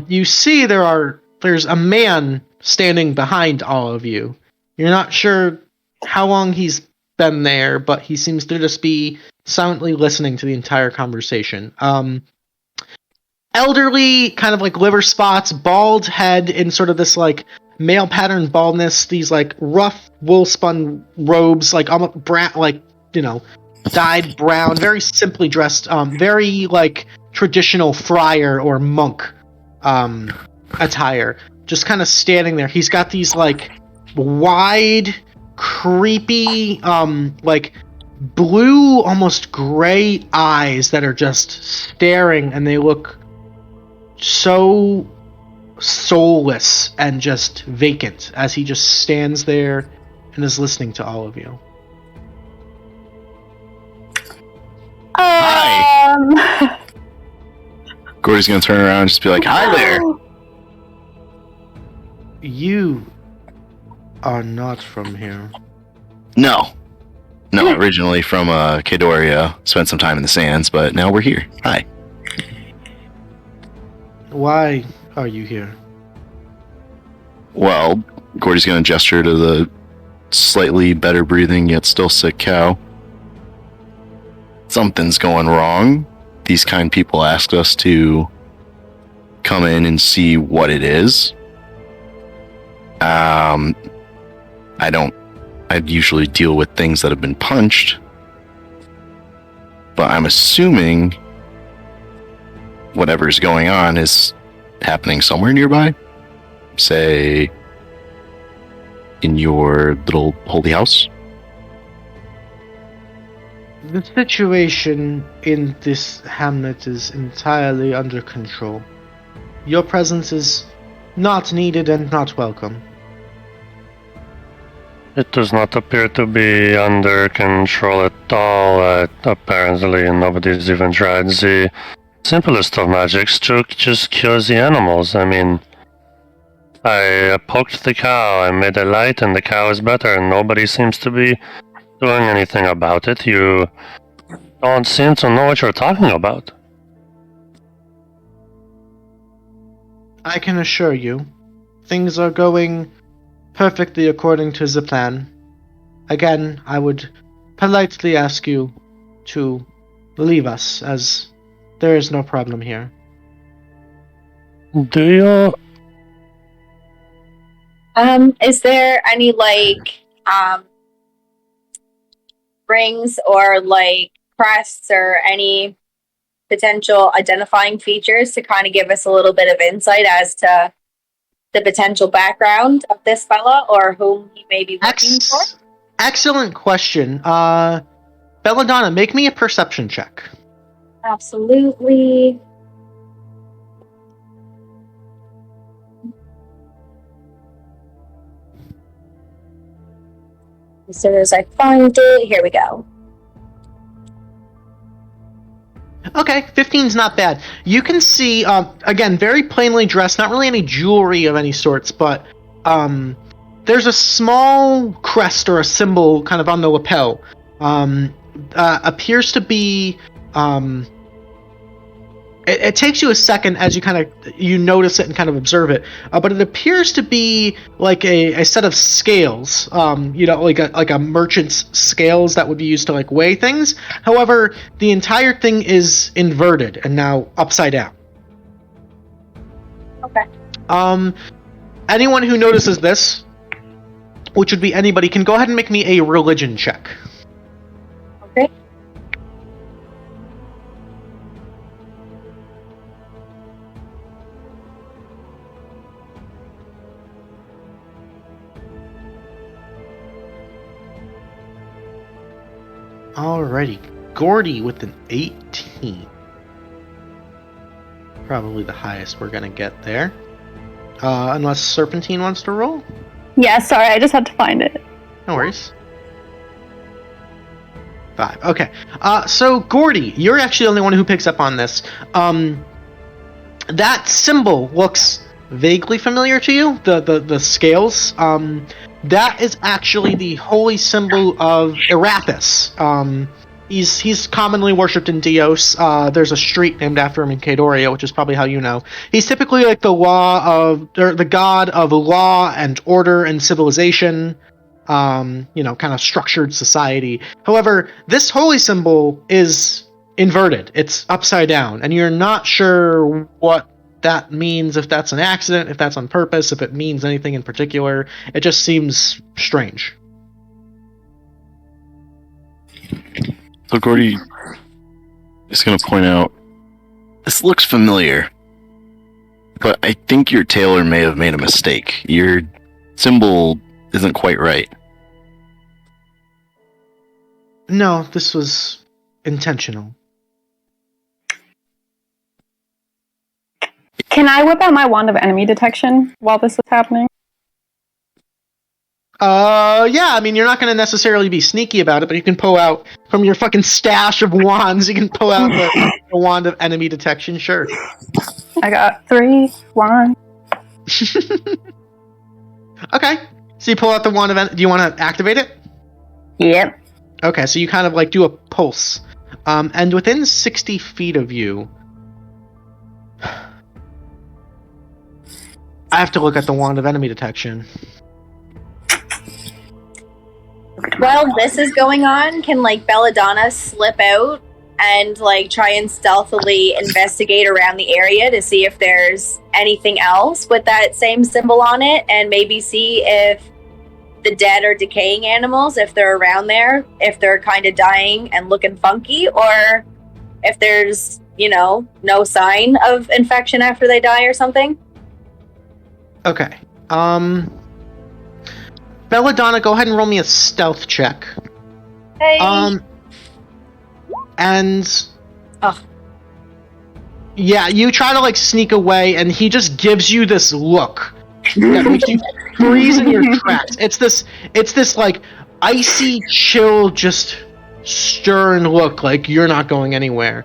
you see there's a man standing behind all of you. You're not sure how long he's been there, but he seems to just be silently listening to the entire conversation. elderly, kind of like liver spots, bald head in sort of this like male pattern baldness, these like rough wool spun robes, like almost like, you know, dyed brown, very simply dressed, very like traditional friar or monk attire, just kind of standing there. He's got these like wide, creepy, like blue, almost gray eyes that are just staring, and they look so soulless and just vacant as he just stands there and is listening to all of you. Hi. Gordy's gonna turn around and just be like, "Hi there." You are not from here. No, originally from Kadoria. Spent some time in the sands, but now we're here. Hi. Why are you here? Well, Gordy's gonna gesture to the slightly better breathing yet still sick cow. Something's going wrong. These kind people asked us to come in and see what it is. I'd usually deal with things that have been punched, but I'm assuming whatever's going on is happening somewhere nearby. Say, in your little holy house. The situation in this hamlet is entirely under control. Your presence is not needed and not welcome. It does not appear to be under control at all. Apparently, nobody's even tried the simplest of magics to just cure the animals. I mean, I poked the cow, I made a light, and the cow is better, and nobody seems to be doing anything about it. You don't seem to know what you're talking about. I can assure you, things are going perfectly according to the plan. Again, I would politely ask you to leave us, as there is no problem here. Do you... Is there any, like, rings or, like, crests or any potential identifying features to kind of give us a little bit of insight as to the potential background of this fella or whom he may be working for? Excellent question. Belladonna, make me a perception check. Absolutely. As soon as I find it, here we go. Okay, 15's not bad. You can see, again, very plainly dressed, not really any jewelry of any sorts, but there's a small crest or a symbol kind of on the lapel. Appears to be... It takes you a second as you notice it and kind of observe it, but it appears to be like a set of scales, like a merchant's scales that would be used to like weigh things. However, the entire thing is inverted and now upside down. Okay. Anyone who notices this, which would be anybody, can go ahead and make me a religion check. Okay. Alrighty, Gordy with an 18. Probably the highest we're gonna get there. Unless Serpentine wants to roll? Yeah, sorry, I just had to find it. No worries. 5. Okay. So Gordy, you're actually the only one who picks up on this. That symbol looks vaguely familiar to you. The scales. That is actually the holy symbol of Erapis. He's commonly worshipped in Dios. There's a street named after him in Kadoria, which is probably how you know. He's typically like the god of law and order and civilization. Kind of structured society. However, this holy symbol is inverted. It's upside down, and you're not sure what that means, if that's an accident, if that's on purpose, if it means anything in particular. It just seems strange. So Gordy is going to point out, this looks familiar, but I think your tailor may have made a mistake. Your symbol isn't quite right. No, this was intentional. Can I whip out my wand of enemy detection while this is happening? Yeah, I mean, you're not going to necessarily be sneaky about it, but you can pull out from your fucking stash of wands, you can pull out the wand of enemy detection, sure. I got 3 wands. Okay, so you pull out the wand of do you want to activate it? Yep. Okay, so you kind of like do a pulse. And within 60 feet of you, I have to look at the wand of enemy detection. While this is going on, can like Belladonna slip out and like try and stealthily investigate around the area to see if there's anything else with that same symbol on it, and maybe see if the dead or decaying animals, if they're around there, if they're kind of dying and looking funky, or if there's, you know, no sign of infection after they die or something? Okay. Belladonna, go ahead and roll me a stealth check. Hey. And Ugh. yeah, you try to like sneak away, and he just gives you this look that makes you freeze in your tracks. It's this like icy, chill, just stern look, like you're not going anywhere.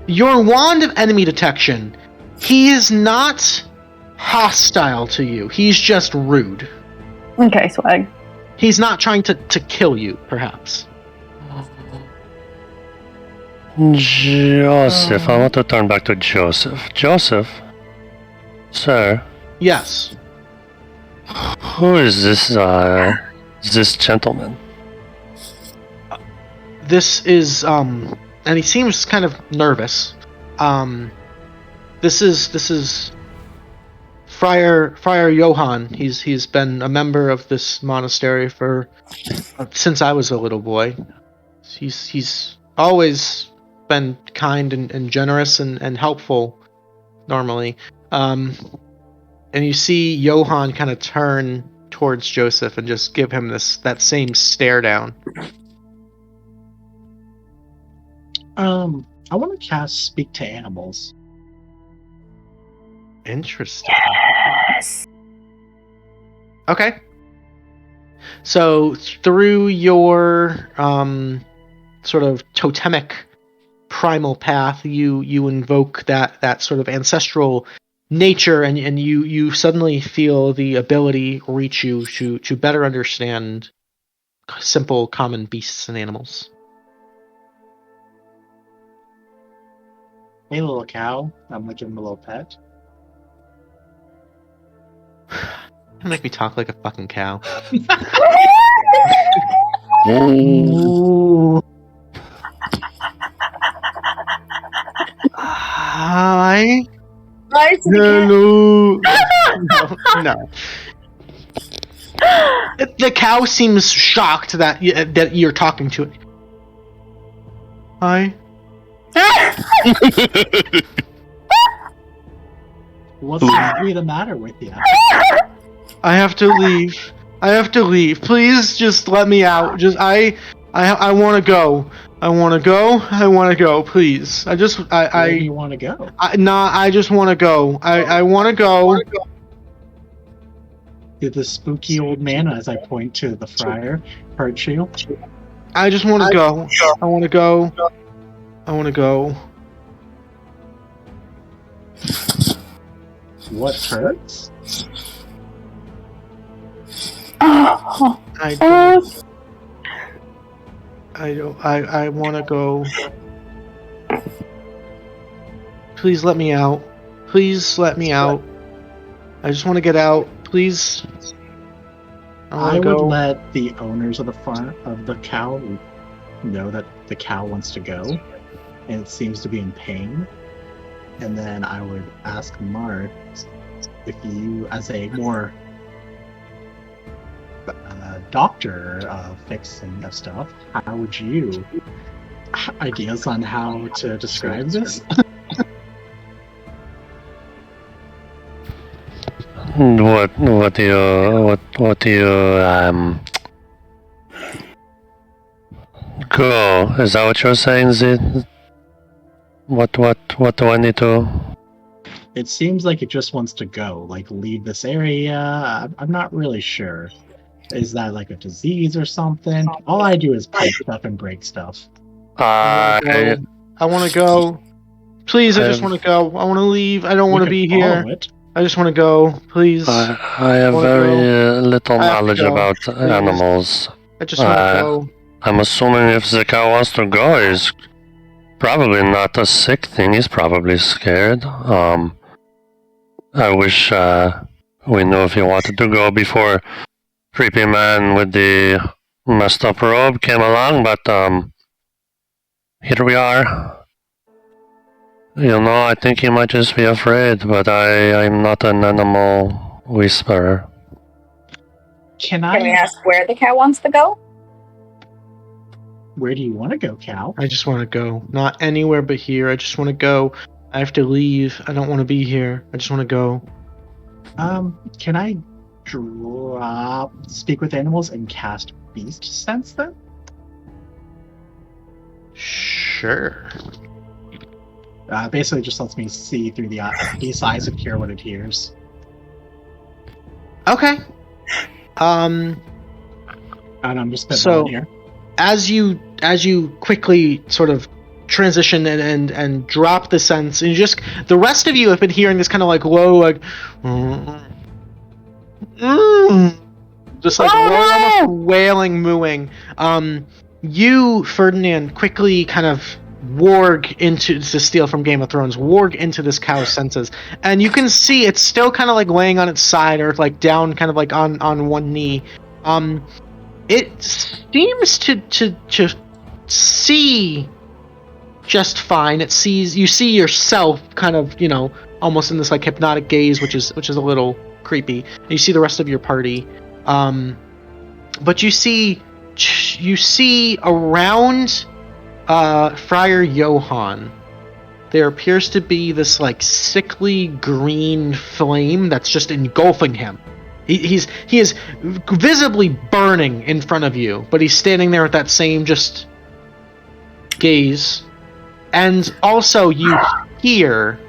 Your wand of enemy detection, he is not hostile to you. He's just rude. Okay, swag. He's not trying to kill you, perhaps. Joseph, I want to turn back to Joseph. Joseph? Sir, Yes. who is this gentleman? This is and he seems kind of nervous. This is Friar Johann. He's been a member of this monastery for since I was a little boy. He's always been kind and generous and helpful normally. And you see Johann kind of turn towards Joseph and just give him that same stare down. I want to cast Speak to Animals. Interesting. Okay. So through your sort of totemic primal path, you invoke that sort of ancestral nature, and you suddenly feel the ability reach you to better understand simple common beasts and animals. Hey, little cow. I'm gonna give him a little pet. Don't make me talk like a fucking cow. Ooh. Hi. Why is it again? Hello. No. The cow seems shocked that you're talking to it. Hi. What's really the matter with you? I have to leave. Please just let me out. I want to go. I want to go. Please. Where do you want to go? I just want to go. I want to go. Did the spooky old man, as I point to the friar, hurt you? I just want to go. I want to go. I want to go. What hurts? Oh. I want to go. Please let me out. Please let me out. I just want to get out. Please. I would let the owners of the farm of the cow know that the cow wants to go. and it seems to be in pain. And then I would ask Mart if you, as a more doctor fixing of stuff, how would you ideas on how to describe this? What do you go? Is that what you're saying, Zid? What do I need to? It seems like it just wants to go, like leave this area. I'm not really sure. Is that like a disease or something? All I do is pick stuff and break stuff. I want to go. Please, I just want to go. I want to leave. I don't want to be here. I just want to go. Please. I have very little knowledge about animals. I just want to go. I'm assuming if the cow wants to go, he's probably not a sick thing. He's probably scared. I wish we knew if he wanted to go before creepy man with the messed up robe came along, but here we are. You know, I think he might just be afraid, but I'm not an animal whisperer. Can we ask where the cow wants to go? Where do you want to go, cow? I just want to go. Not anywhere but here. I just want to go. I have to leave. I don't want to be here. I just want to go. Can I drop Speak with Animals and cast Beast Sense then? Sure. Basically just lets me see through the beast's eyes and hear what it hears. Okay. And I'm just so here. As you quickly sort of transition and drop the sense, and the rest of you have been hearing this kind of like low, like just like low, almost wailing mooing. You, Ferdinand, quickly kind of warg into, to steal from Game of Thrones, warg into this cow's senses, and you can see it's still kind of like laying on its side or like down, kind of like on one knee. It seems to see just fine. You see yourself kind of, you know, almost in this like hypnotic gaze, which is a little creepy. And you see the rest of your party, but you see around Friar Johann, there appears to be this like sickly green flame that's just engulfing him. He is visibly burning in front of you, but he's standing there with that same just gaze. And also you hear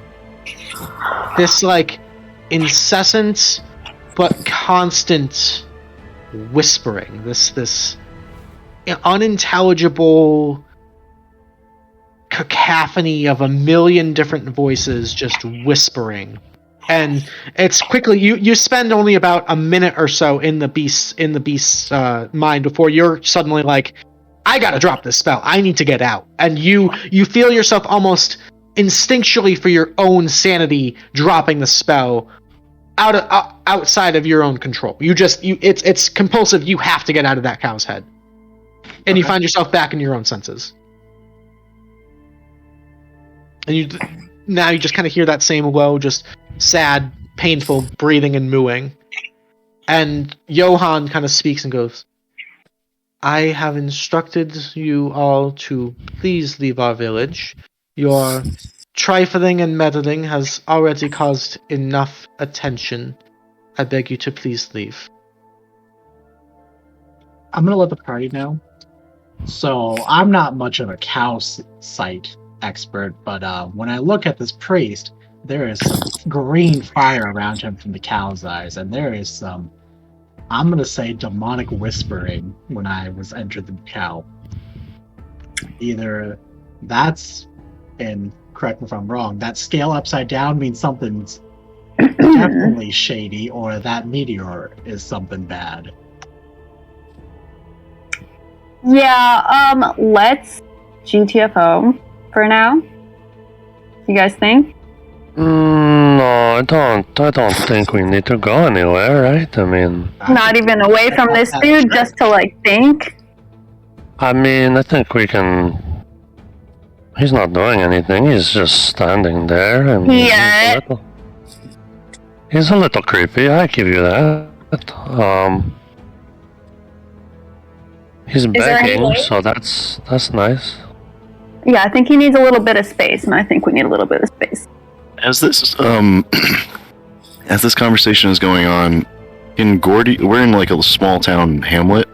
this like incessant but constant whispering, this unintelligible cacophony of a million different voices just whispering. And it's quickly you spend only about a minute or so in the beast's mind before you're suddenly like, I gotta drop this spell. I need to get out. And you feel yourself almost instinctually, for your own sanity, dropping the spell outside of your own control. It's compulsive. You have to get out of that cow's head, and you find yourself back in your own senses. And now you just kind of hear that same low, just sad, painful breathing and mooing. And Johann kind of speaks and goes, I have instructed you all to please leave our village. Your trifling and meddling has already caused enough attention. I beg you to please leave. I'm going to let the party know. So, I'm not much of a cow sight expert, but when I look at this priest, there is some green fire around him from the cow's eyes, and there is some, I'm going to say, demonic whispering when I was entered the cow. Either that's, and correct me if I'm wrong, that scale upside down means something's definitely shady, or that meteor is something bad. Yeah, let's GTFO for now. You guys think? No, I don't think we need to go anywhere, right? I mean, not even away from this dude, just to like think. I mean, I think we can He's not doing anything. He's just standing there, and Yeah. he's a little creepy. I give you that. He's there any begging, way- so that's nice. Yeah, I think he needs a little bit of space, and I think we need a little bit of space. As this as this conversation is going on, in Gordy, we're in like a small town hamlet.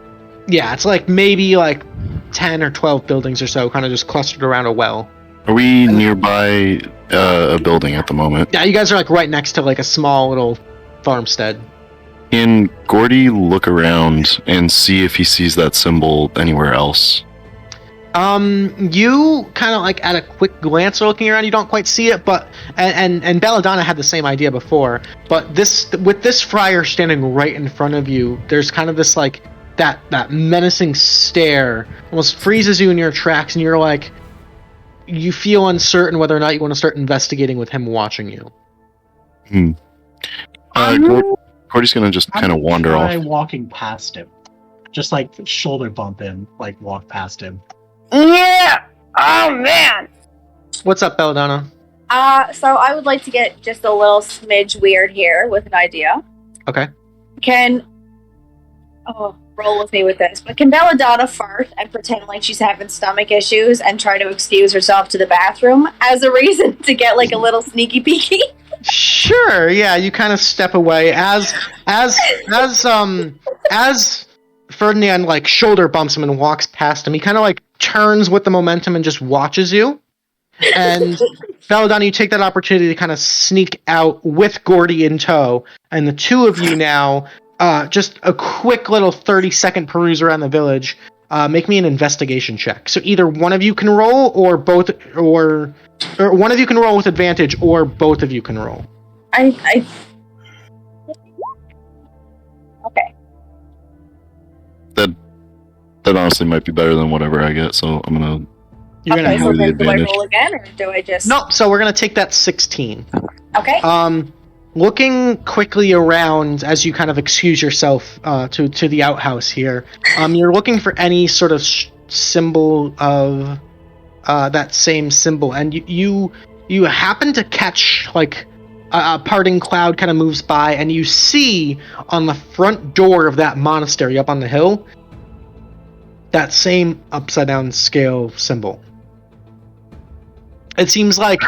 Yeah, it's like maybe like 10 or 12 buildings or so, kind of just clustered around a well. Are we nearby a building at the moment? Yeah, you guys are like right next to like a small little farmstead. Can Gordy look around and see if he sees that symbol anywhere else? You kind of like at a quick glance are looking around, you don't quite see it, but and Belladonna had the same idea before, but with this friar standing right in front of you, there's kind of this like that menacing stare almost freezes you in your tracks, and you're like, you feel uncertain whether or not you want to start investigating with him watching you. Gordy's gonna just kind of wander try off. walking past him, just like shoulder bump him, like walk past him. Yeah! Oh, man! What's up, Belladonna? So I would like to get just a little smidge weird here with an idea. Okay. Roll with me with this. But can Belladonna fart and pretend like she's having stomach issues and try to excuse herself to the bathroom as a reason to get like a little sneaky peeky? Sure. Yeah, you kind of step away as Ferdinand like shoulder bumps him and walks past him. He kind of like turns with the momentum and just watches you. And Belladonna, you take that opportunity to kind of sneak out with Gordy in tow, and the two of you now, just a quick little 30-second peruse around the village. Make me an investigation check. So either one of you can roll, or both, or one of you can roll with advantage, or both of you can roll. Okay. That honestly might be better than whatever I get, so I'm gonna. You're gonna Okay, so have the then do I advantage. roll again, or do I just... Nope. So we're gonna take that 16. Okay. Looking quickly around as you kind of excuse yourself to the outhouse here, you're looking for any sort of symbol of that same symbol, and you happen to catch like a parting cloud kind of moves by, and you see on the front door of that monastery up on the hill that same upside down scale symbol. It seems like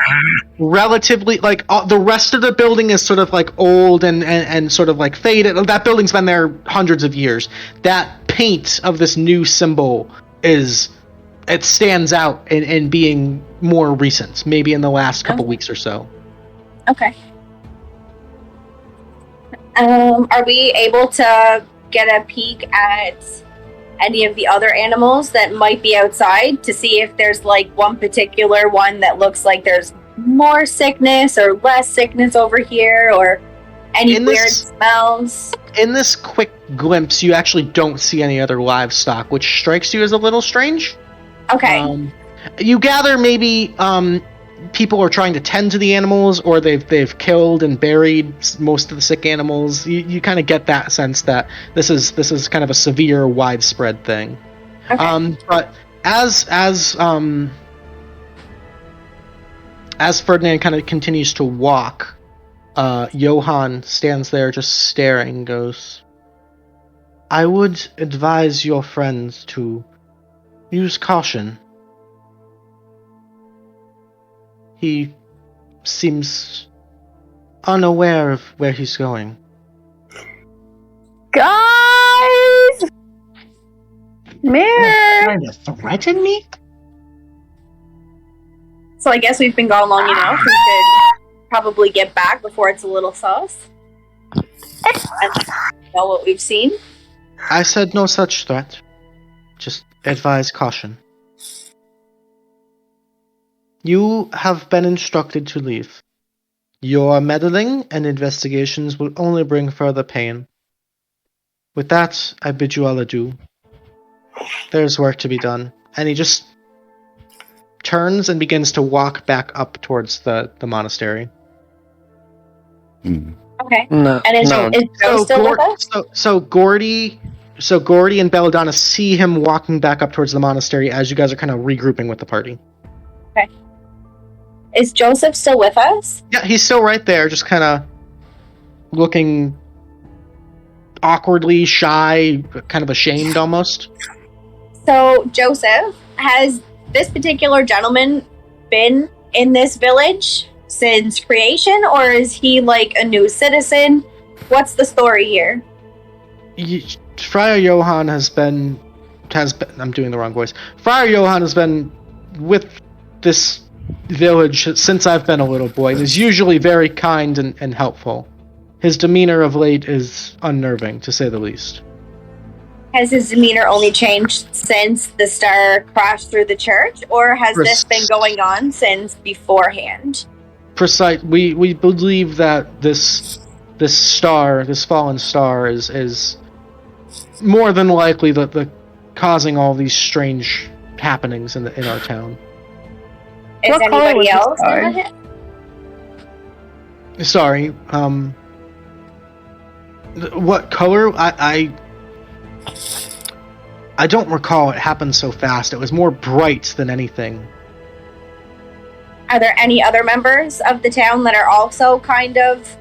relatively like the rest of the building is sort of like old and sort of like faded. That building's been there hundreds of years. That paint of this new symbol it stands out in being more recent, maybe in the last couple weeks or so. Okay. Are we able to get a peek at any of the other animals that might be outside to see if there's like one particular one that looks like there's more sickness or less sickness over here, or any weird smells? In this quick glimpse, you actually don't see any other livestock, which strikes you as a little strange. Okay. You gather maybe people are trying to tend to the animals, or they've killed and buried most of the sick animals. You kind of get that sense that this is kind of a severe, widespread thing. Okay. But as Ferdinand kind of continues to walk, Johann stands there just staring and goes, "I would advise your friends to use caution. He seems unaware of where he's going." Guys! Mirror! Trying to threaten me? So I guess we've been gone long enough. We should probably get back before it's a little sus. And know what we've seen. I said no such threat. Just advise caution. You have been instructed to leave. Your meddling and investigations will only bring further pain. With that, I bid you all adieu. There's work to be done. And he just turns and begins to walk back up towards the monastery. Okay. No, And is Joe still with us? So Gordy and Belladonna see him walking back up towards the monastery as you guys are kind of regrouping with the party. Okay. Is Joseph still with us? Yeah, he's still right there, just kind of looking awkwardly shy, kind of ashamed almost. So, Joseph, has this particular gentleman been in this village since creation, or is he like a new citizen? What's the story here? Friar Johann has been. I'm doing the wrong voice. Friar Johann has been with this village since I've been a little boy. He's usually very kind and helpful. His demeanor of late is unnerving, to say the least. Has his demeanor only changed since the star crashed through the church, or has this been going on since beforehand? Precise. We believe that this fallen star, is more than likely the causing all these strange happenings in our town. Is What color was anybody the else star? in the Sorry. What color? I don't recall. It happened so fast. It was more bright than anything. Are there any other members of the town that are also kind of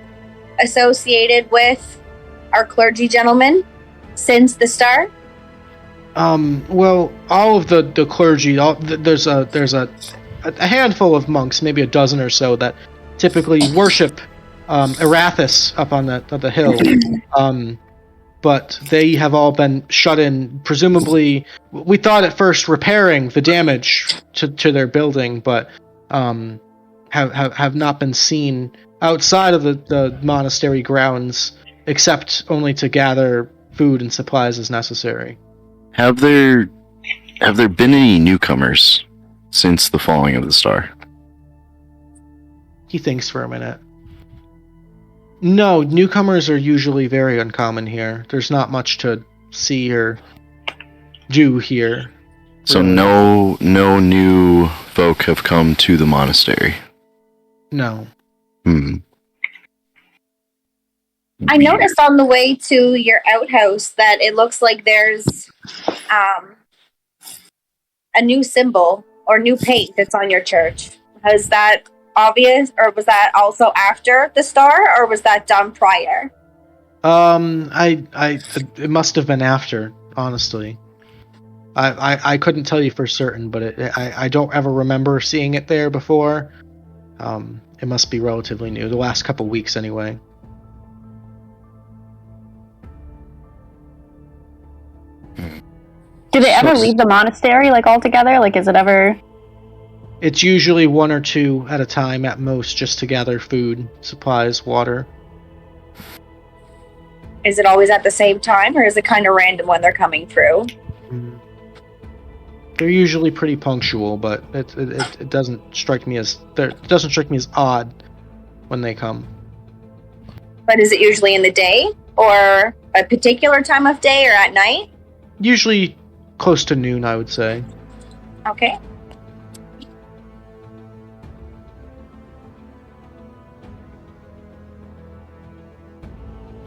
associated with our clergy gentlemen since the start? Well, all of the clergy, there's a handful of monks, maybe a dozen or so, that typically worship Erathis up on the hill. But they have all been shut in. Presumably, we thought at first repairing the damage to their building, but have not been seen outside of the monastery grounds, except only to gather food and supplies as necessary. Have there been any newcomers since the falling of the star? He thinks for a minute. No, newcomers are usually very uncommon here. There's not much to see or do here. So really. no new folk have come to the monastery. No. I noticed on the way to your outhouse that it looks like there's a new symbol or new paint that's on your church. Is that obvious, or was that also after the star, or was that done prior? It must have been after, honestly. I couldn't tell you for certain, but I don't ever remember seeing it there before. It must be relatively new, the last couple weeks anyway. Do they ever leave the monastery, like, altogether? Like, is it ever... It's usually one or two at a time at most, just to gather food, supplies, water. Is it always at the same time, or is it kind of random when they're coming through? They're usually pretty punctual, but it doesn't strike me as odd when they come. But is it usually in the day, or a particular time of day, or at night? Usually close to noon, I would say. Okay.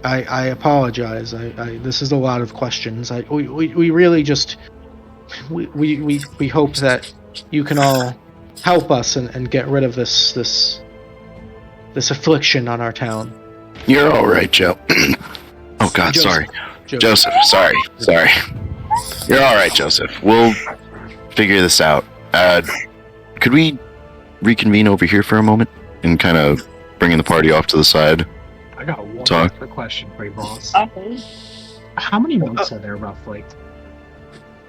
I apologize. This is a lot of questions. We really just we hope that you can all help us and get rid of this affliction on our town. You're all right, Joe. Oh God, Joseph. sorry, Joseph. Sorry. You're all right, Joseph. We'll figure this out. Could we reconvene over here for a moment and kind of bringing the party off to the side? I got one Talk. extra question for you, boss. Okay. How many monks are there roughly?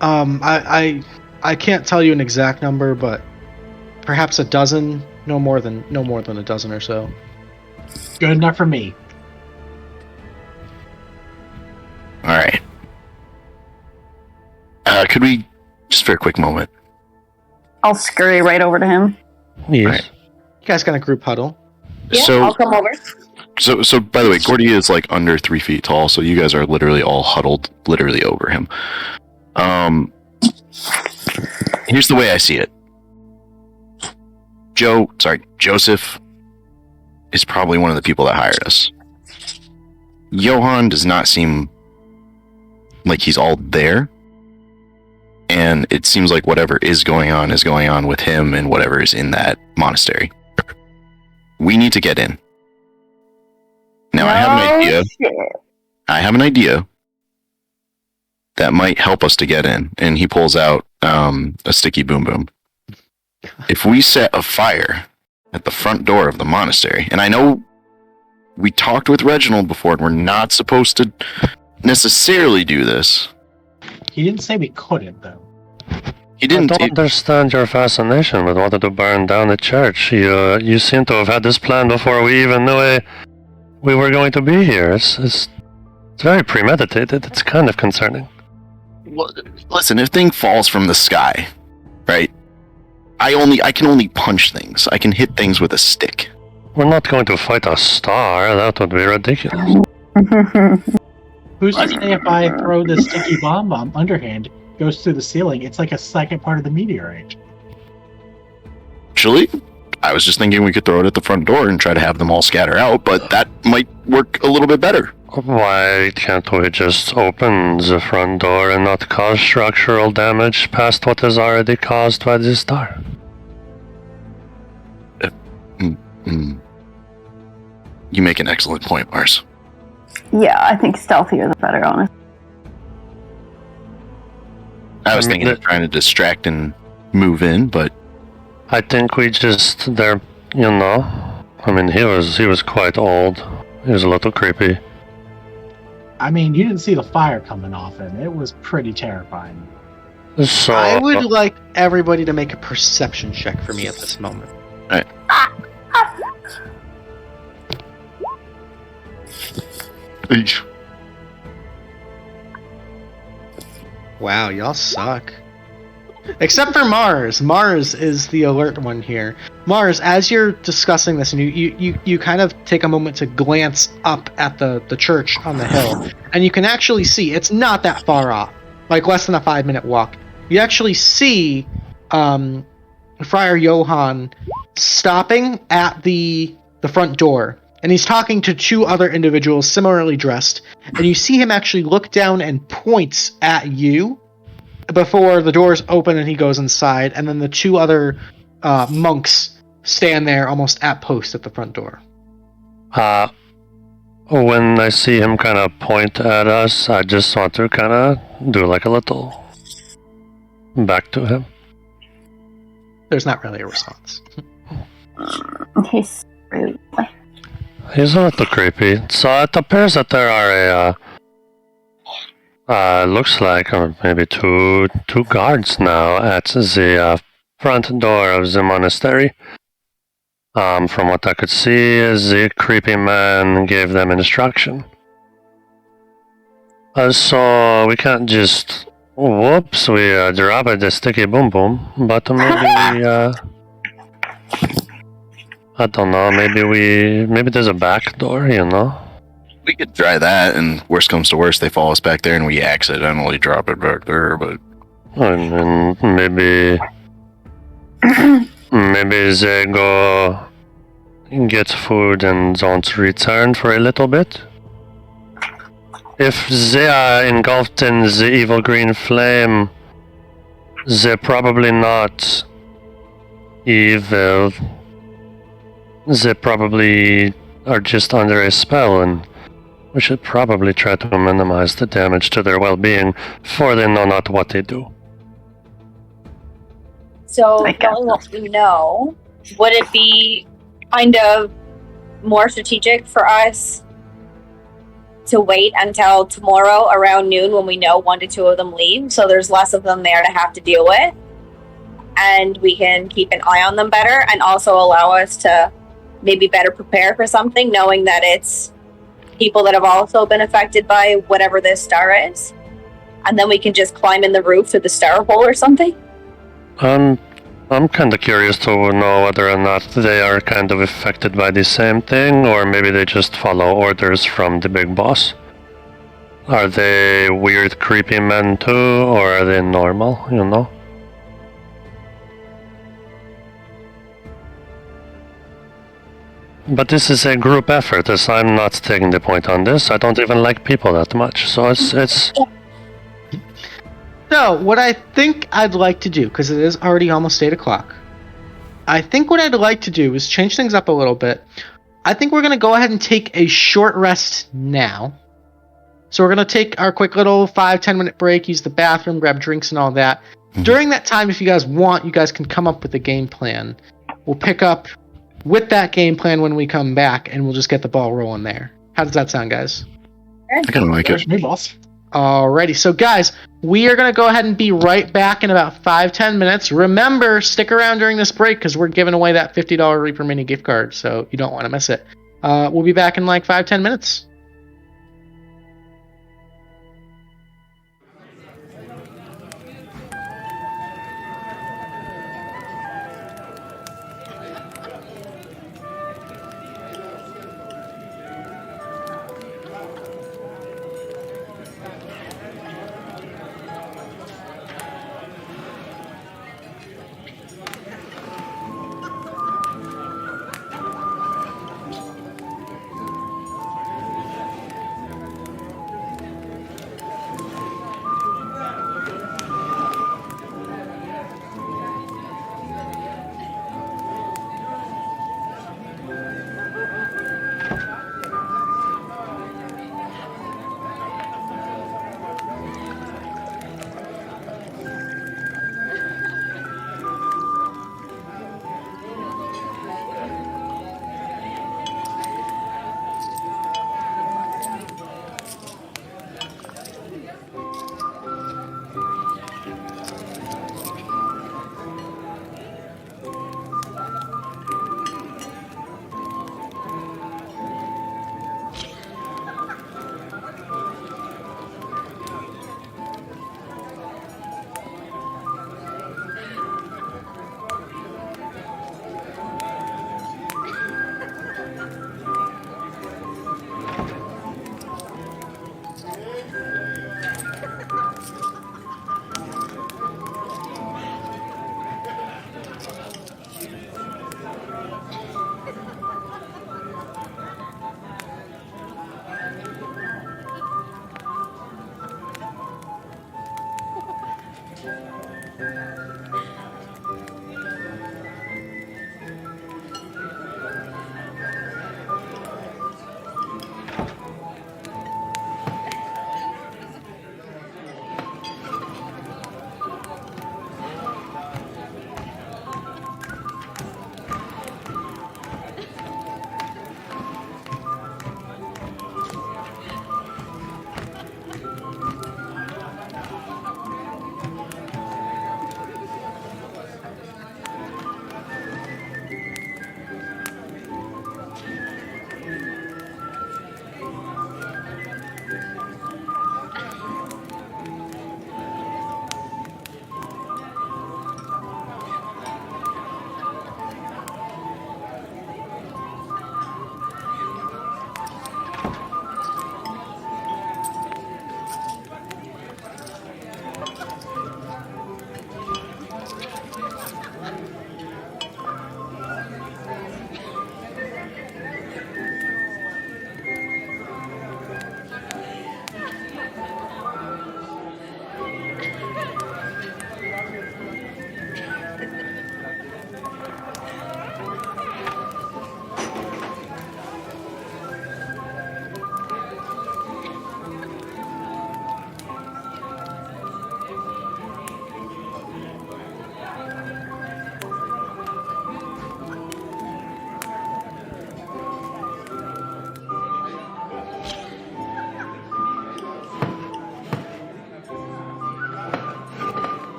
I can't tell you an exact number, but perhaps a dozen. No more than a dozen or so. Good enough for me. All right. Could we just for a quick moment? I'll scurry right over to him. Yes. Right. You guys got a group huddle. Yeah, So- I'll come over. So by the way, Gordy is like under 3 feet tall, so you guys are literally all huddled literally over him. Here's the way I see it. Joseph is probably one of the people that hired us. Johann does not seem like he's all there. and it seems like whatever is going on with him and whatever is in that monastery. We need to get in. Now, I have an idea that might help us to get in. And he pulls out a sticky boom boom. If we set a fire at the front door of the monastery, and I know we talked with Reginald before, and we're not supposed to necessarily do this. He didn't say we couldn't, though. He didn't. I don't understand your fascination with wanting to burn down the church. You seem to have had this plan before we even knew we were going to be here. It's very premeditated. It's kind of concerning. Listen, if thing falls from the sky, right? I can only punch things. I can hit things with a stick. We're not going to fight a star. That would be ridiculous. Who's to say if I throw this sticky bomb underhand, goes through the ceiling, it's like a second part of the meteorite. Actually, I was just thinking we could throw it at the front door and try to have them all scatter out, but that might work a little bit better. Why can't we just open the front door and not cause structural damage past what is already caused by the star? You make an excellent point, Mars. Yeah, I think stealthier the better, honestly. I was thinking of trying to distract and move in, but I think we just I mean, he was quite old. He was a little creepy. I mean, you didn't see the fire coming off him. It was pretty terrifying. So I would like everybody to make a perception check for me at this moment. Alright. Wow, y'all suck. Except for Mars. Mars is the alert one here. Mars, as you're discussing this, and you kind of take a moment to glance up at the church on the hill, and you can actually see it's not that far off, like less than a 5-minute walk. You actually see Friar Johann stopping at the front door, and he's talking to two other individuals similarly dressed, and you see him actually look down and points at you before the doors open and he goes inside, and then the two other monks stand there almost at post at the front door. When I see him kind of point at us, I just want to kind of do like a little back to him. There's not really a response. He's rude. He's a little creepy. So it appears that there are looks like maybe two guards now at the front door of the monastery. From what I could see, the creepy man gave them instruction. So we can't just whoops, we drop the sticky boom boom, but maybe I don't know, maybe there's a back door, we could try that, and worst comes to worst, they follow us back there and we accidentally drop it back there, but... And maybe they go get food and don't return for a little bit. If they are engulfed in the evil green flame, they're probably not evil. They probably are just under a spell, and we should probably try to minimize the damage to their well-being, for they know not what they do. So, knowing what we know, would it be kind of more strategic for us to wait until tomorrow around noon when we know 1 to 2 of them leave, so there's less of them there to have to deal with, and we can keep an eye on them better, and also allow us to maybe better prepare for something, knowing that it's people that have also been affected by whatever this star is, and then we can just climb in the roof through the star hole or something? I'm kind of curious to know whether or not they are kind of affected by the same thing, or maybe they just follow orders from the big boss. Are they weird, creepy men too, or are they normal, But this is a group effort, as I'm not taking the point on this. I don't even like people that much, so it's... So, what I think I'd like to do, because it is already almost 8 o'clock, I think what I'd like to do is change things up a little bit. I think we're going to go ahead and take a short rest now. So we're going to take our quick little 5-10 minute break, use the bathroom, grab drinks and all that. Mhm. During that time, if you guys want, you guys can come up with a game plan. We'll pick up with that game plan when we come back, and we'll just get the ball rolling there. How does that sound, guys? I kind of like Works it. for me, boss. Alrighty, so guys, we are going to go ahead and be right back in about 5-10 minutes. Remember, stick around during this break because we're giving away that $50 Reaper Mini gift card, so you don't want to miss it. We'll be back in like 5-10 minutes.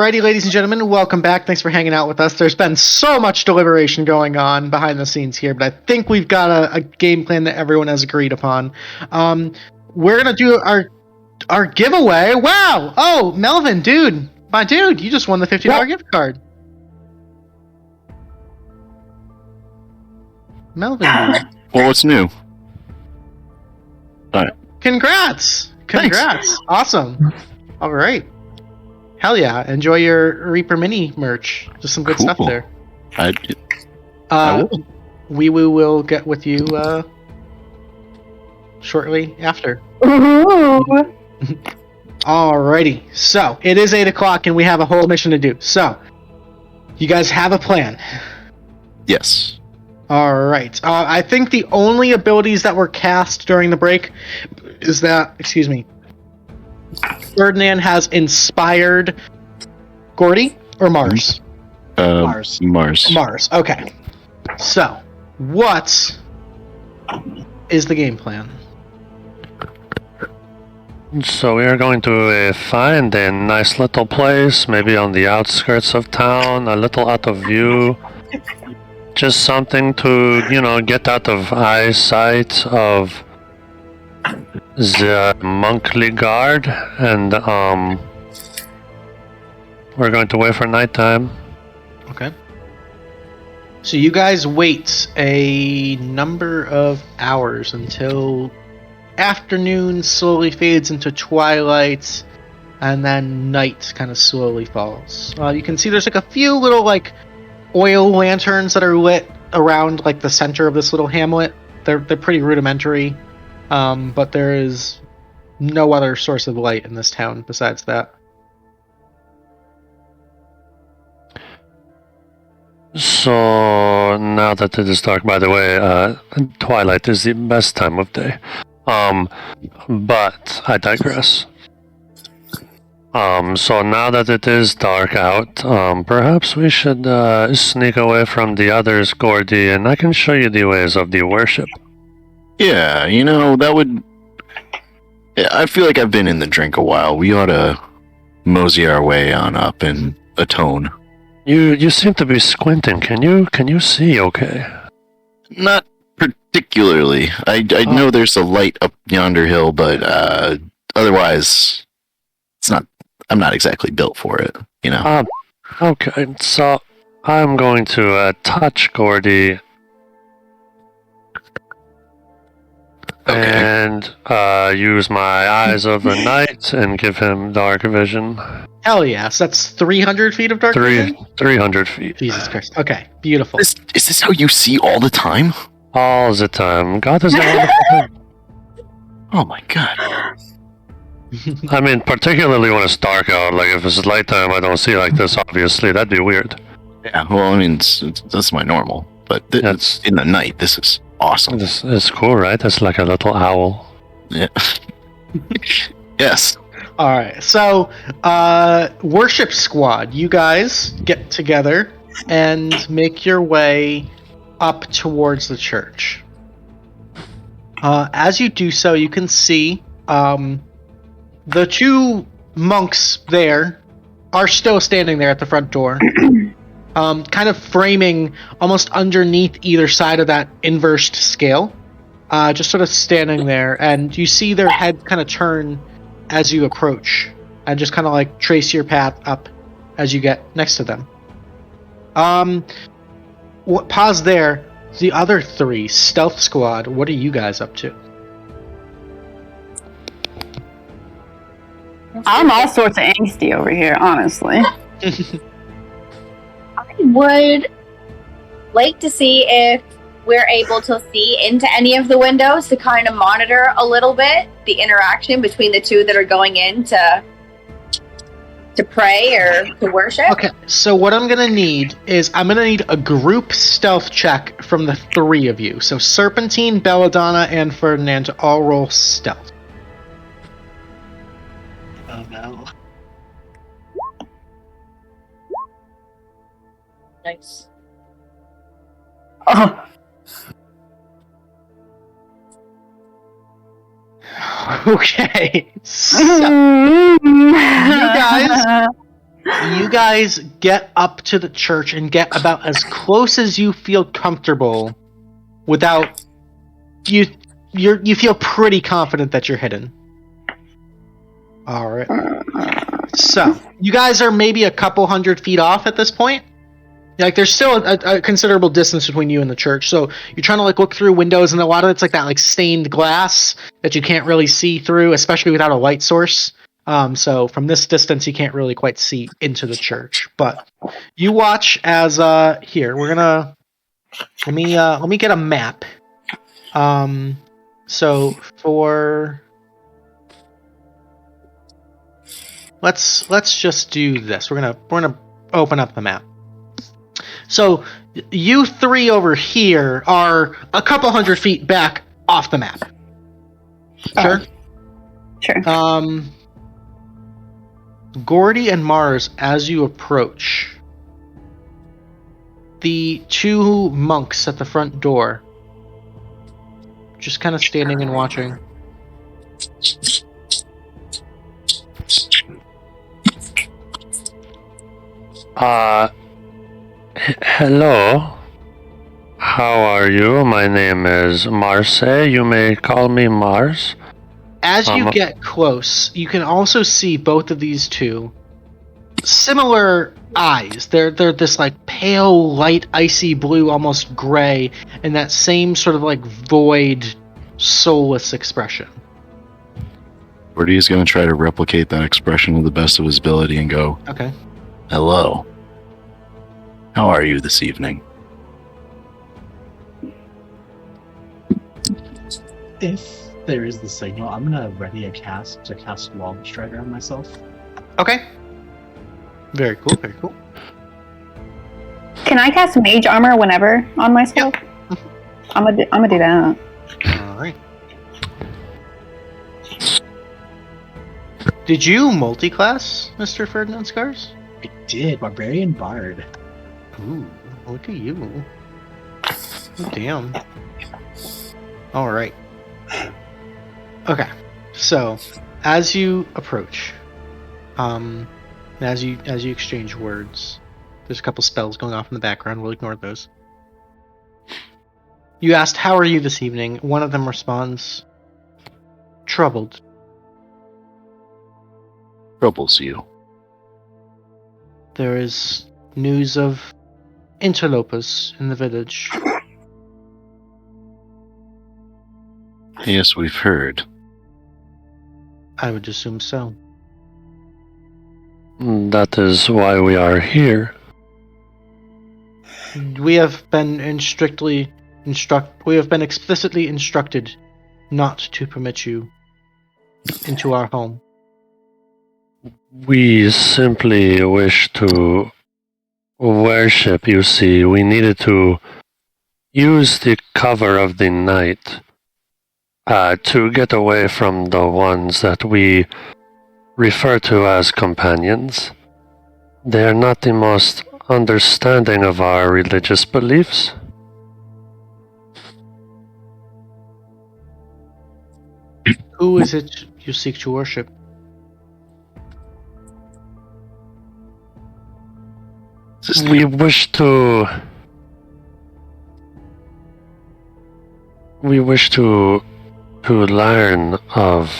Alrighty, ladies and gentlemen, welcome back. Thanks for hanging out with us. There's been so much deliberation going on behind the scenes here, but I think we've got a game plan that everyone has agreed upon. We're gonna do our giveaway. Wow! Oh, Melvin, dude, my dude, you just won the $50 gift card. Melvin, dude. Well, what's new? All right. Congrats! Awesome. All right. Hell yeah! Enjoy your Reaper Mini merch. Just some good stuff there. I will. We will get with you shortly after. Ooh. Alrighty. So it is 8 o'clock, and we have a whole mission to do. So, you guys have a plan? Yes. All right. I think the only abilities that were cast during the break is that, excuse me, Ferdinand has inspired Gordy or Mars? Mars. Mars. Okay. So, what is the game plan? So we are going to find a nice little place, maybe on the outskirts of town, a little out of view. Just something to, get out of eyesight of the monkly guard, and we're going to wait for nighttime. Okay. So you guys wait a number of hours until afternoon slowly fades into twilight, and then night kind of slowly falls. You can see there's like a few little like oil lanterns that are lit around like the center of this little hamlet. They're pretty rudimentary, but there is no other source of light in this town besides that. So now that it is dark, by the way, twilight is the best time of day. But I digress. So now that it is dark out, perhaps we should sneak away from the others, Gordy, and I can show you the ways of the worship. Yeah, that would... I feel like I've been in the drink a while. We ought to mosey our way on up and atone. You seem to be squinting. Can you see okay? Not particularly. I know there's a light up yonder hill, but otherwise, it's not. I'm not exactly built for it, Okay, so I'm going to touch Gordy. Okay. And use my eyes of the night and give him dark vision. Hell yeah! So that's 300 feet of dark vision? 300 feet. Jesus Christ. Okay, beautiful. Is this how you see all the time? All the time. God is a wonderful thing. Oh my god. I mean, particularly when it's dark out. Like, if it's nighttime, I don't see like this, obviously. That'd be weird. Yeah, well, I mean, that's my normal. But it's in the night. This is awesome. It's cool, right? It's like a little owl. Yeah. Yes. Alright, so, worship squad, you guys get together and make your way up towards the church. As you do so, you can see, the two monks there are still standing there at the front door, kind of framing almost underneath either side of that inversed scale, just sort of standing there, and you see their head kind of turn as you approach, and just kind of like trace your path up as you get next to them. Pause there. The other three, Stealth Squad, what are you guys up to? I'm all sorts of angsty over here, honestly. I would like to see if we're able to see into any of the windows to kind of monitor a little bit the interaction between the two that are going in to pray or to worship. Okay, so what I'm gonna need is I'm gonna need a group stealth check from the three of you. So Serpentine, Belladonna, and Ferdinand to all roll stealth. Oh no. Nice. Oh, Okay, so you guys You guys get up to the church and get about as close as you feel comfortable without you feel pretty confident that you're hidden. All right. So, you guys are maybe a couple 100 feet off at this point. Like, there's still a considerable distance between you and the church. So, you're trying to like look through windows, and a lot of it's like that like stained glass that you can't really see through, especially without a light source. So from this distance, you can't really quite see into the church. But you watch as here we're gonna let me get a map. So for let's just do this. We're gonna open up the map. So you three over here are a couple 100 feet back off the map. Sure. Sure. Gordy and Mars, as you approach, the two monks at the front door, just kind of standing and watching. Hello. How are you? My name is Marse. You may call me Mars. As you get close, you can also see both of these two. Similar eyes. They're this like pale, light, icy blue, almost gray, and that same sort of like void, soulless expression. Gordy is going to try to replicate that expression to the best of his ability and go, Okay. "Hello. How are you this evening?" If there is the signal, I'm gonna ready a cast to cast Wall Strider on myself. Okay. Very cool, very cool. Can I cast Mage Armor whenever on myself? Yep. I'm gonna do that. Alright. Did you multi-class, Mr. Ferdinand Scars? I did, Barbarian Bard. Ooh, look at you. Oh, damn. Alright. Okay. So, as you approach, as you exchange words, there's a couple spells going off in the background. We'll ignore those. You asked, "How are you this evening?" One of them responds, "Troubled." Troubles you. There is news of interlopers in the village. Yes, we've heard. I would assume so. That is why we are here. We have been explicitly instructed not to permit you into our home. We simply wish to worship, you see. We needed to use the cover of the night to get away from the ones that we refer to as companions. They are not the most understanding of our religious beliefs. Who is it you seek to worship? We wish to learn of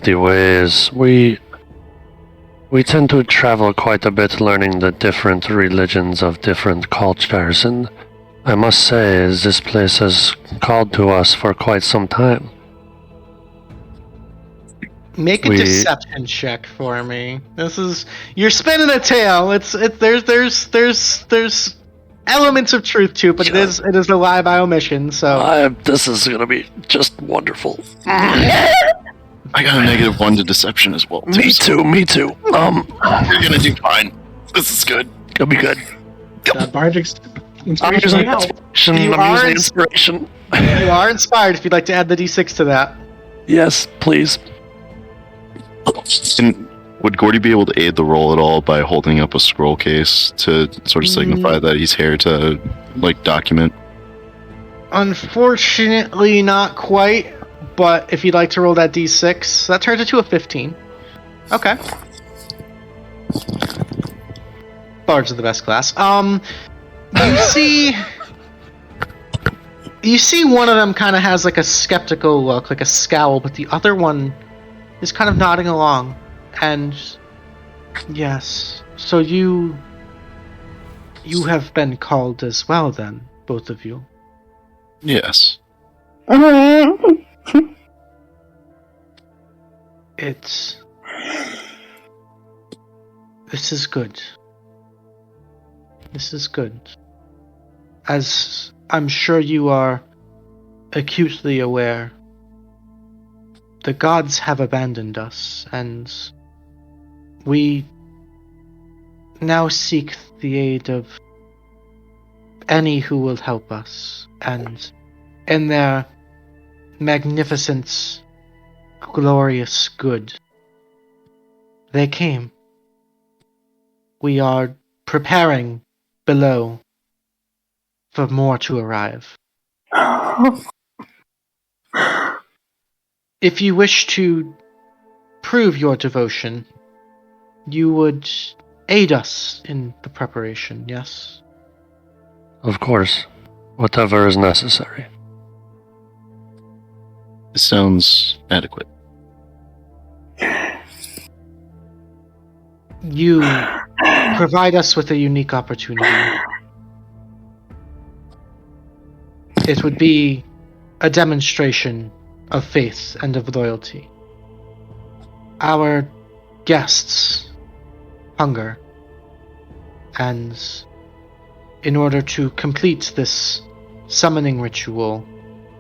the ways. We tend to travel quite a bit learning the different religions of different cultures, and I must say this place has called to us for quite some time. Make a deception check for me. You're spinning a tale. There's elements of truth to it, but it is a lie by omission. So this is gonna be just wonderful. I got a -1 to deception as well. Me too. You're gonna do fine. This is good. It'll be good. Bardic's I'm using inspiration. You I'm are using ins- inspiration. you are inspired. If you'd like to add the d6 to that. Yes, please. And would Gordy be able to aid the roll at all by holding up a scroll case to sort of signify that he's here to, like, document? Unfortunately, not quite. But if you'd like to roll that d6, that turns into a 15. Okay. Bards are the best class. You see one of them kind of has like a skeptical look, like a scowl, but the other one is kind of nodding along. And yes, so you have been called as well then, both of you. Yes. This is good. This is good. As I'm sure you are acutely aware, the gods have abandoned us, and we now seek the aid of any who will help us, and in their magnificent, glorious good, they came. We are preparing below for more to arrive. If you wish to prove your devotion, you would aid us in the preparation, yes? Of course. Whatever is necessary. This sounds adequate. You provide us with a unique opportunity. It would be a demonstration of faith and of loyalty. Our guests hunger, and in order to complete this summoning ritual,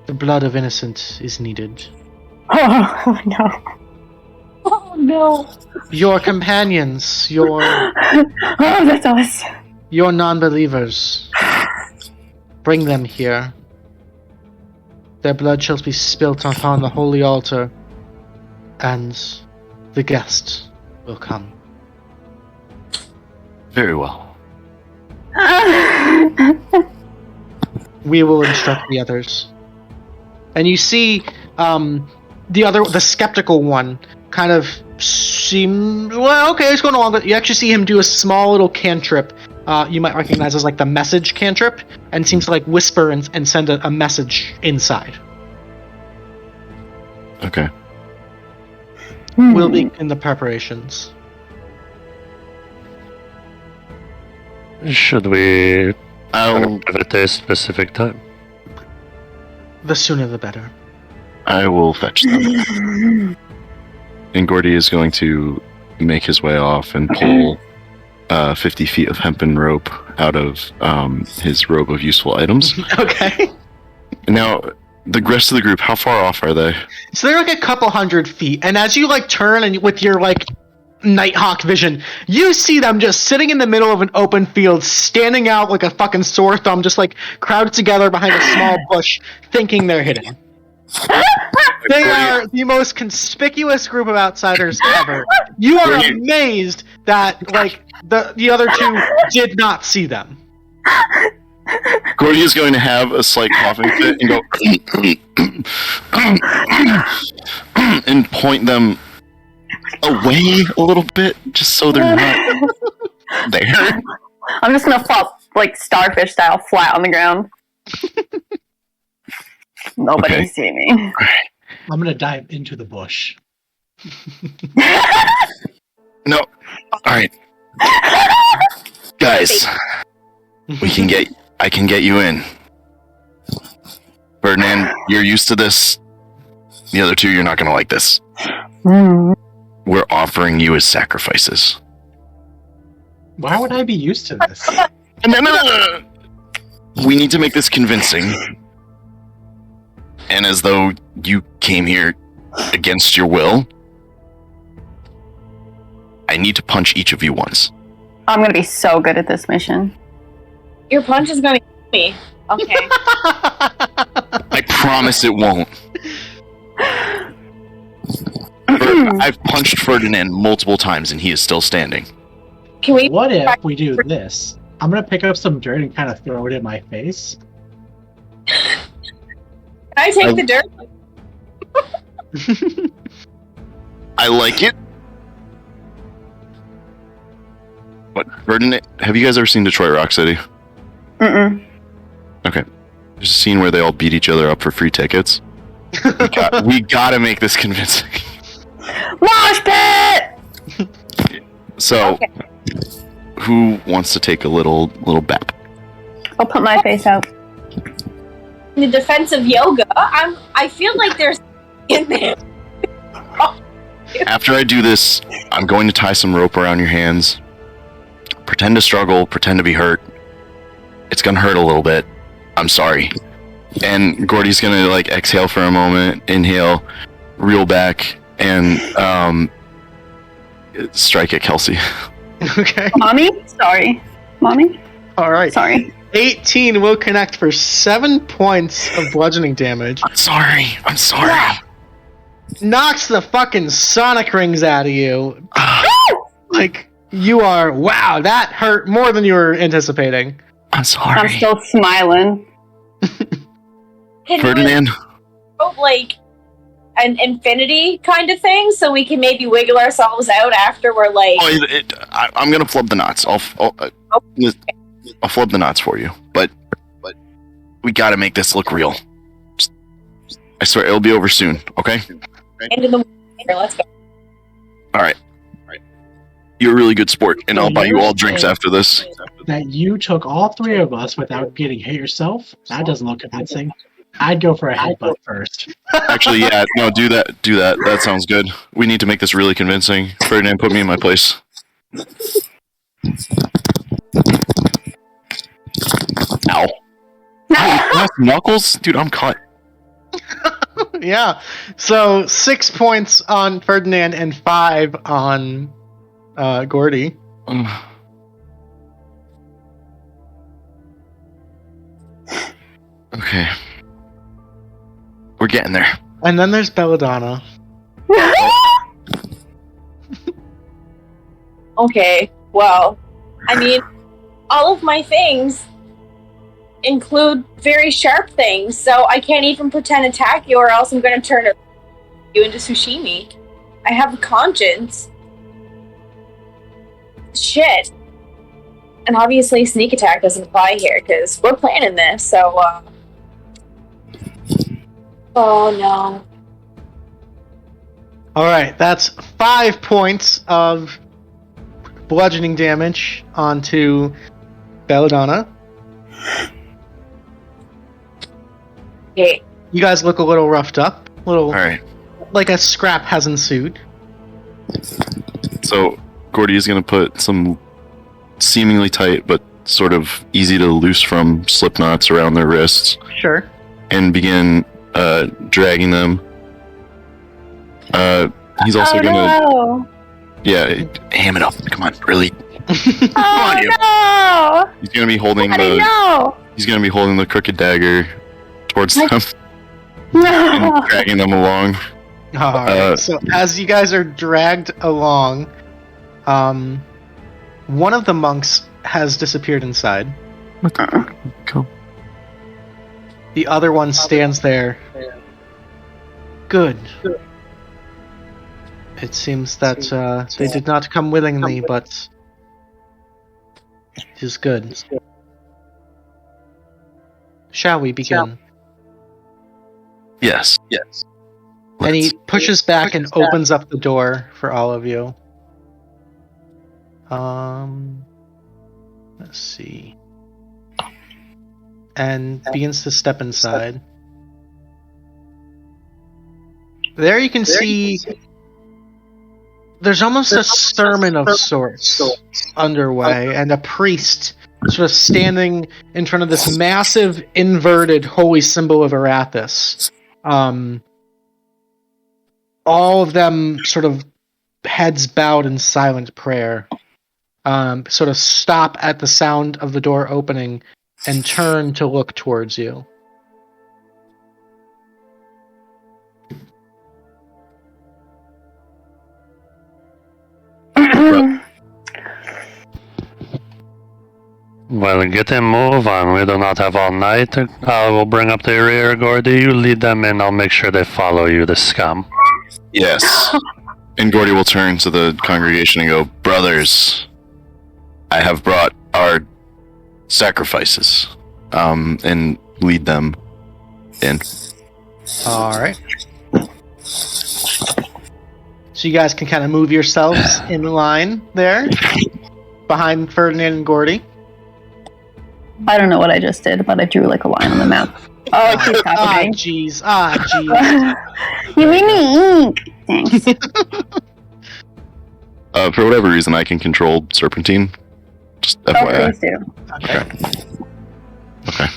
the blood of innocent is needed. Oh no. Oh no. Your companions, Oh, that's us. your non-believers, bring them here. Their blood shall be spilt upon the holy altar, and the guest will come. Very well. We will instruct the others. And you see the skeptical one kind of seem, well, okay, it's going along, but you actually see him do a small little cantrip you might recognize as like the message cantrip, and seems to like whisper and send a message inside. Okay. We'll be in the preparations. Should we I'll give it a specific time? The sooner the better. I will fetch them. And Gordy is going to make his way off and pull 50 feet of hempen rope out of his robe of useful items. Okay. Now, the rest of the group, how far off are they? So they're like a couple 100 feet, and as you like turn and with your like Nighthawk vision, you see them just sitting in the middle of an open field, standing out like a fucking sore thumb, just like crowded together behind a small bush, thinking they're hidden. They are the most conspicuous group of outsiders ever. You are amazed that like the other two did not see them. Gordy is going to have a slight coughing fit and go and point them away a little bit, just so they're not there. I'm just gonna flop, like starfish style, flat on the ground. Nobody Okay. see me. I'm gonna dive into the bush. No. Alright. Guys, I can get you in. Ferdinand, you're used to this. The other two, you're not gonna like this. We're offering you as sacrifices. Why would I be used to this? No. We need to make this convincing. And as though you came here against your will, I need to punch each of you once. I'm gonna be so good at this mission. Your punch is gonna kill me. Okay. I promise it won't. I've punched Ferdinand multiple times and he is still standing. Can we? What if we do this? I'm gonna pick up some dirt and kind of throw it in my face. Can I take the dirt? I like it. What, Ferdinand? Have you guys ever seen Detroit Rock City? Mm-mm. Okay. There's a scene where they all beat each other up for free tickets. We gotta make this convincing. Mosh pit! So, Okay. who wants to take a little bap? I'll put my face out. In the defense of yoga, I feel like there's in there. After I do this, I'm going to tie some rope around your hands. Pretend to struggle, pretend to be hurt. It's gonna hurt a little bit. I'm sorry. And Gordy's gonna like exhale for a moment, inhale, reel back, and strike at Kelsey. Okay. Mommy? Sorry. Mommy? All right. Sorry. 18 will connect for 7 points of bludgeoning damage. I'm sorry. Knocks the fucking sonic rings out of you. Like, you are, wow, that hurt more than you were anticipating. I'm sorry. I'm still smiling. Can Ferdinand? we like an infinity kind of thing, so we can maybe wiggle ourselves out after we're like. I'm gonna flub the knots. I'll flub the knots for you, but we gotta make this look real. I swear it'll be over soon. Okay. Into the let's go. All right. You're a really good sport, and I'll buy you all drinks after this. That you took all three of us without getting hit yourself? That doesn't look convincing. I'd go for a headbutt first. Actually, yeah, no, do that. That sounds good. We need to make this really convincing. Ferdinand, put me in my place. Ow. Knuckles? Dude, I'm cut. Yeah. So 6 points on Ferdinand and 5 on Gordy. Okay. We're getting there. And then there's Belladonna. Okay, well, I mean, all of my things include very sharp things, so I can't even pretend to attack you, or else I'm going to turn you into sushimi. I have a conscience. Shit. And obviously, sneak attack doesn't apply here, because we're planning this, so, Oh, no. Alright, that's 5 points of bludgeoning damage onto Belladonna. Okay. You guys look a little roughed up. All right. Like a scrap has ensued. So, Gordy is going to put some seemingly tight, but sort of easy to loose from slip knots around their wrists Sure. and begin dragging them. He's also Oh, going to... no. Yeah, ham it up. Come on, really. Oh, you. no. He's gonna be holding Daddy, the. no. He's gonna be holding the crooked dagger towards them No. and dragging them along. Alright, so as you guys are dragged along, one of the monks has disappeared inside. Cool. The other one stands there. Good. It seems that they did not come willingly, but it is good. Shall we begin? Yes. And he pushes back and opens up the door for all of you. Let's see. And begins to step inside. There you can see there's almost a sermon of sorts underway, and a priest sort of standing in front of this massive inverted holy symbol of Arathis. All of them sort of heads bowed in silent prayer, sort of stop at the sound of the door opening and turn to look towards you. Well, get a move on. We do not have all night. I will bring up the rear, Gordy. You lead them in. I'll make sure they follow you, the scum. Yes. And Gordy will turn to the congregation and go, "Brothers, I have brought our sacrifices, and lead them in. All right. So you guys can kind of move yourselves in line there, behind Ferdinand and Gordy. I don't know what I just did, but I drew like a line on the map. Oh, it keeps happening. Jeez. You made me ink. Thanks. For whatever reason, I can control Serpentine. Just Oh, FYI. please do. Okay. Okay.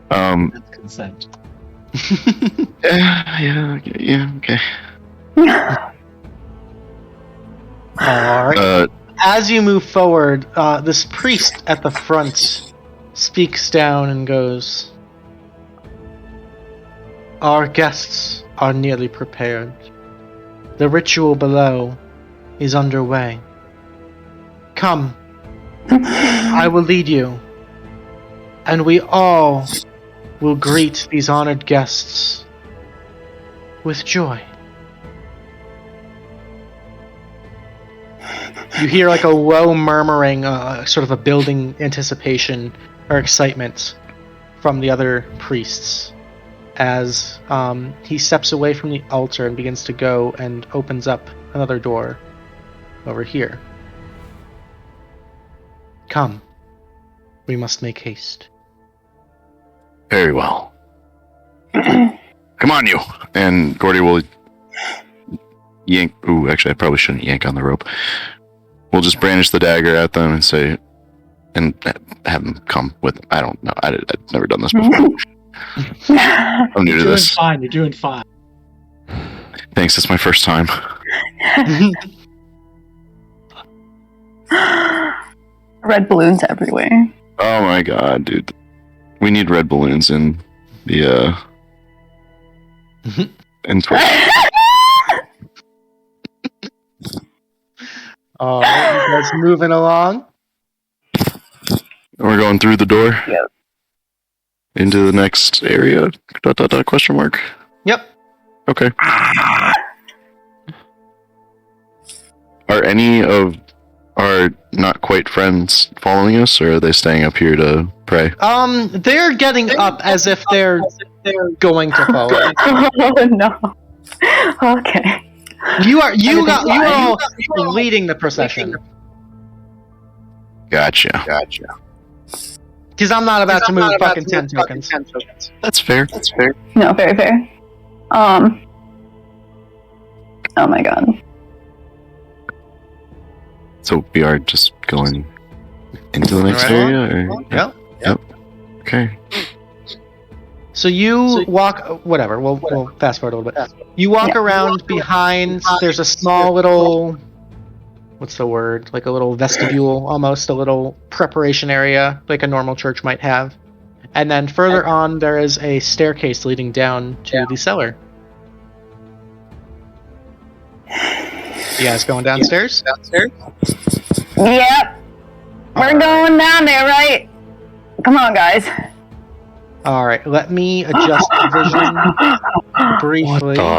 That's consent. Yeah, okay. All right. As you move forward, this priest at the front speaks down and goes, "Our guests are nearly prepared. The ritual below is underway. Come, I will lead you, and we all will greet these honored guests with joy." You hear like a low murmuring, sort of a building anticipation or excitement from the other priests as he steps away from the altar and begins to go and opens up another door over here. "Come, we must make haste." Very well. Come on, you! And Gordy will yank. Ooh, actually, I probably shouldn't yank on the rope. We'll just brandish the dagger at them and say, and have them come with. I don't know. I've never done this before. I'm new to this. You're doing fine. Thanks. It's my first time. Red balloons everywhere. Oh my god, dude! We need red balloons in the in All right, you guys moving along? We're going through the door. Yep. Into the next area. ... Question mark. Yep. Okay. Are any of our not quite friends following us, or are they staying up here to pray? They're getting up as if they're going to follow. Oh no. Okay. You are all leading the procession. Gotcha. Because I'm not about to move fucking 10 tokens. That's fair. No, very fair. Oh my god. So we are just going into the next Right area? Or? Yep. Okay. So you walk, whatever, we'll fast forward a little bit. You walk around behind, there's a small little, what's the word? Like a little vestibule, almost, a little preparation area, like a normal church might have. And then further on, there is a staircase leading down to the cellar. You guys going downstairs? Yep. We're going down there, right? Come on, guys. Alright, let me adjust the vision briefly. What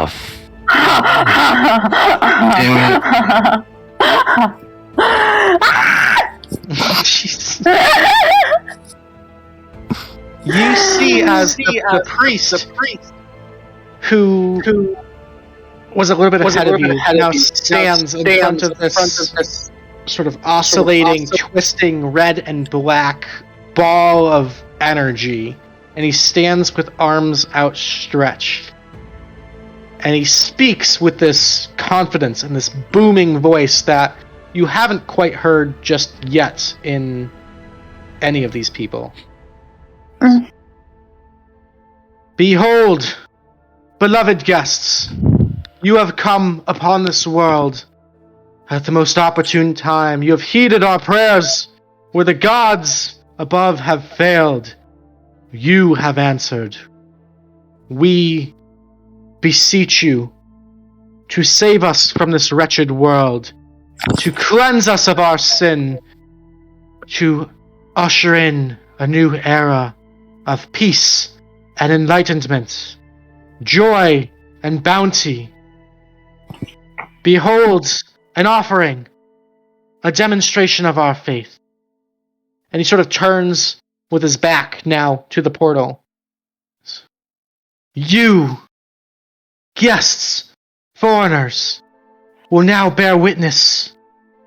Jeez. You see as the priest who was a little bit ahead of you now stands in front of this sort of oscillating, twisting red and black ball of energy. And he stands with arms outstretched. And he speaks with this confidence and this booming voice that you haven't quite heard just yet in any of these people. Behold, beloved guests, you have come upon this world at the most opportune time. You have heeded our prayers where the gods above have failed. You have answered. We beseech you to save us from this wretched world, to cleanse us of our sin, to usher in a new era of peace and enlightenment, joy and bounty. Behold, an offering. a demonstration of our faith. And he sort of turns with his back now to the portal. You, guests, foreigners, will now bear witness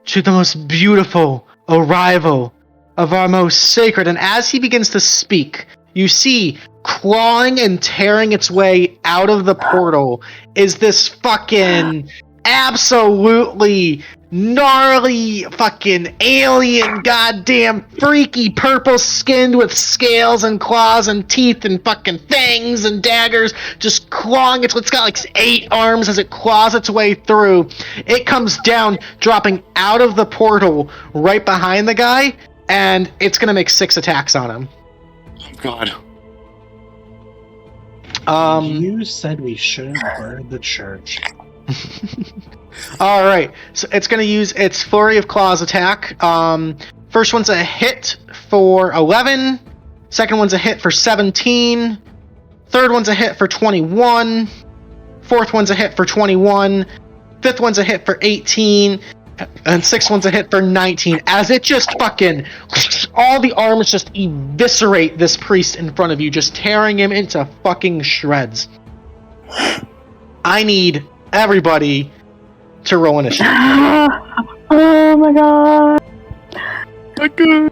to the most beautiful arrival of our most sacred. And as he begins to speak, you see clawing and tearing its way out of the portal is this fucking absolutely gnarly fucking alien, goddamn freaky purple skinned with scales and claws and teeth and fucking fangs and daggers, just clawing. It's got like 8 arms as it claws its way through. It comes down, dropping out of the portal right behind the guy, and it's gonna make 6 attacks on him. Oh God. You said we shouldn't burn the church. Alright, so it's going to use its Flurry of Claws attack. First one's a hit for 11. Second one's a hit for 17. Third one's a hit for 21. Fourth one's a hit for 21. Fifth one's a hit for 18. And sixth one's a hit for 19. As it just fucking... all the arms just eviscerate this priest in front of you, just tearing him into fucking shreds. I need everybody to roll initiative. Oh my god. Can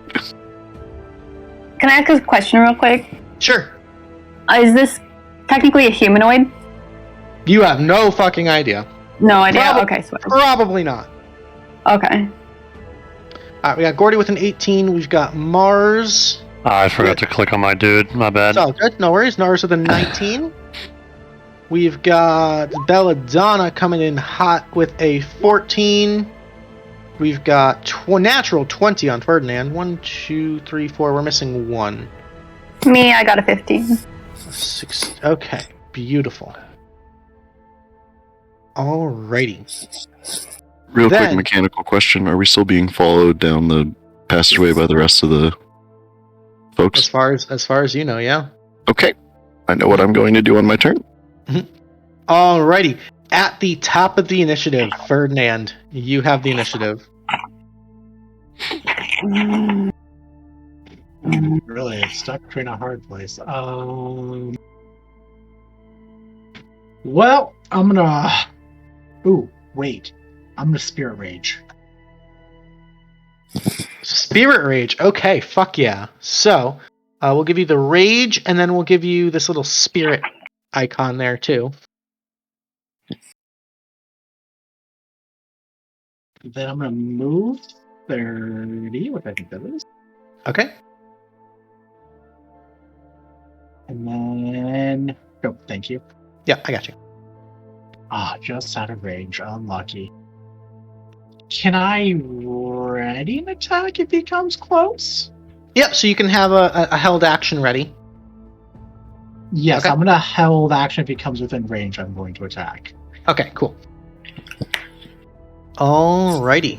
I ask a question real quick? Sure. Is this technically a humanoid? You have no fucking idea. No idea? Okay, so... Probably not. Okay. Alright, we got Gordy with an 18. We've got Mars. I forgot to click on my dude. My bad. It's all good. No worries. Mars with a 19. We've got Belladonna coming in hot with a 14. We've got natural 20 on Ferdinand. 1, 2, 3, 4. We're missing 1. Me, I got a 15. 6. Okay. Beautiful. Alrighty. Real quick mechanical question. Are we still being followed down the passageway by the rest of the folks? As far as you know, yeah. Okay. I know what I'm going to do on my turn. Alrighty. At the top of the initiative, Ferdinand, you have the initiative. Really, it's stuck between a hard place. Well, I'm gonna... Ooh, wait. I'm gonna Spirit Rage. Spirit Rage. Okay, fuck yeah. So, we'll give you the Rage, and then we'll give you this little Spirit icon there, too. Then I'm gonna move 30, what I think that is. Okay. And then... Oh, thank you. Yeah, I got you. Just out of range. Unlucky. Can I ready an attack if he comes close? Yep, so you can have a held action ready. Yes, Okay. I'm gonna held action if he comes within range. I'm going to attack. Okay, cool. Alrighty.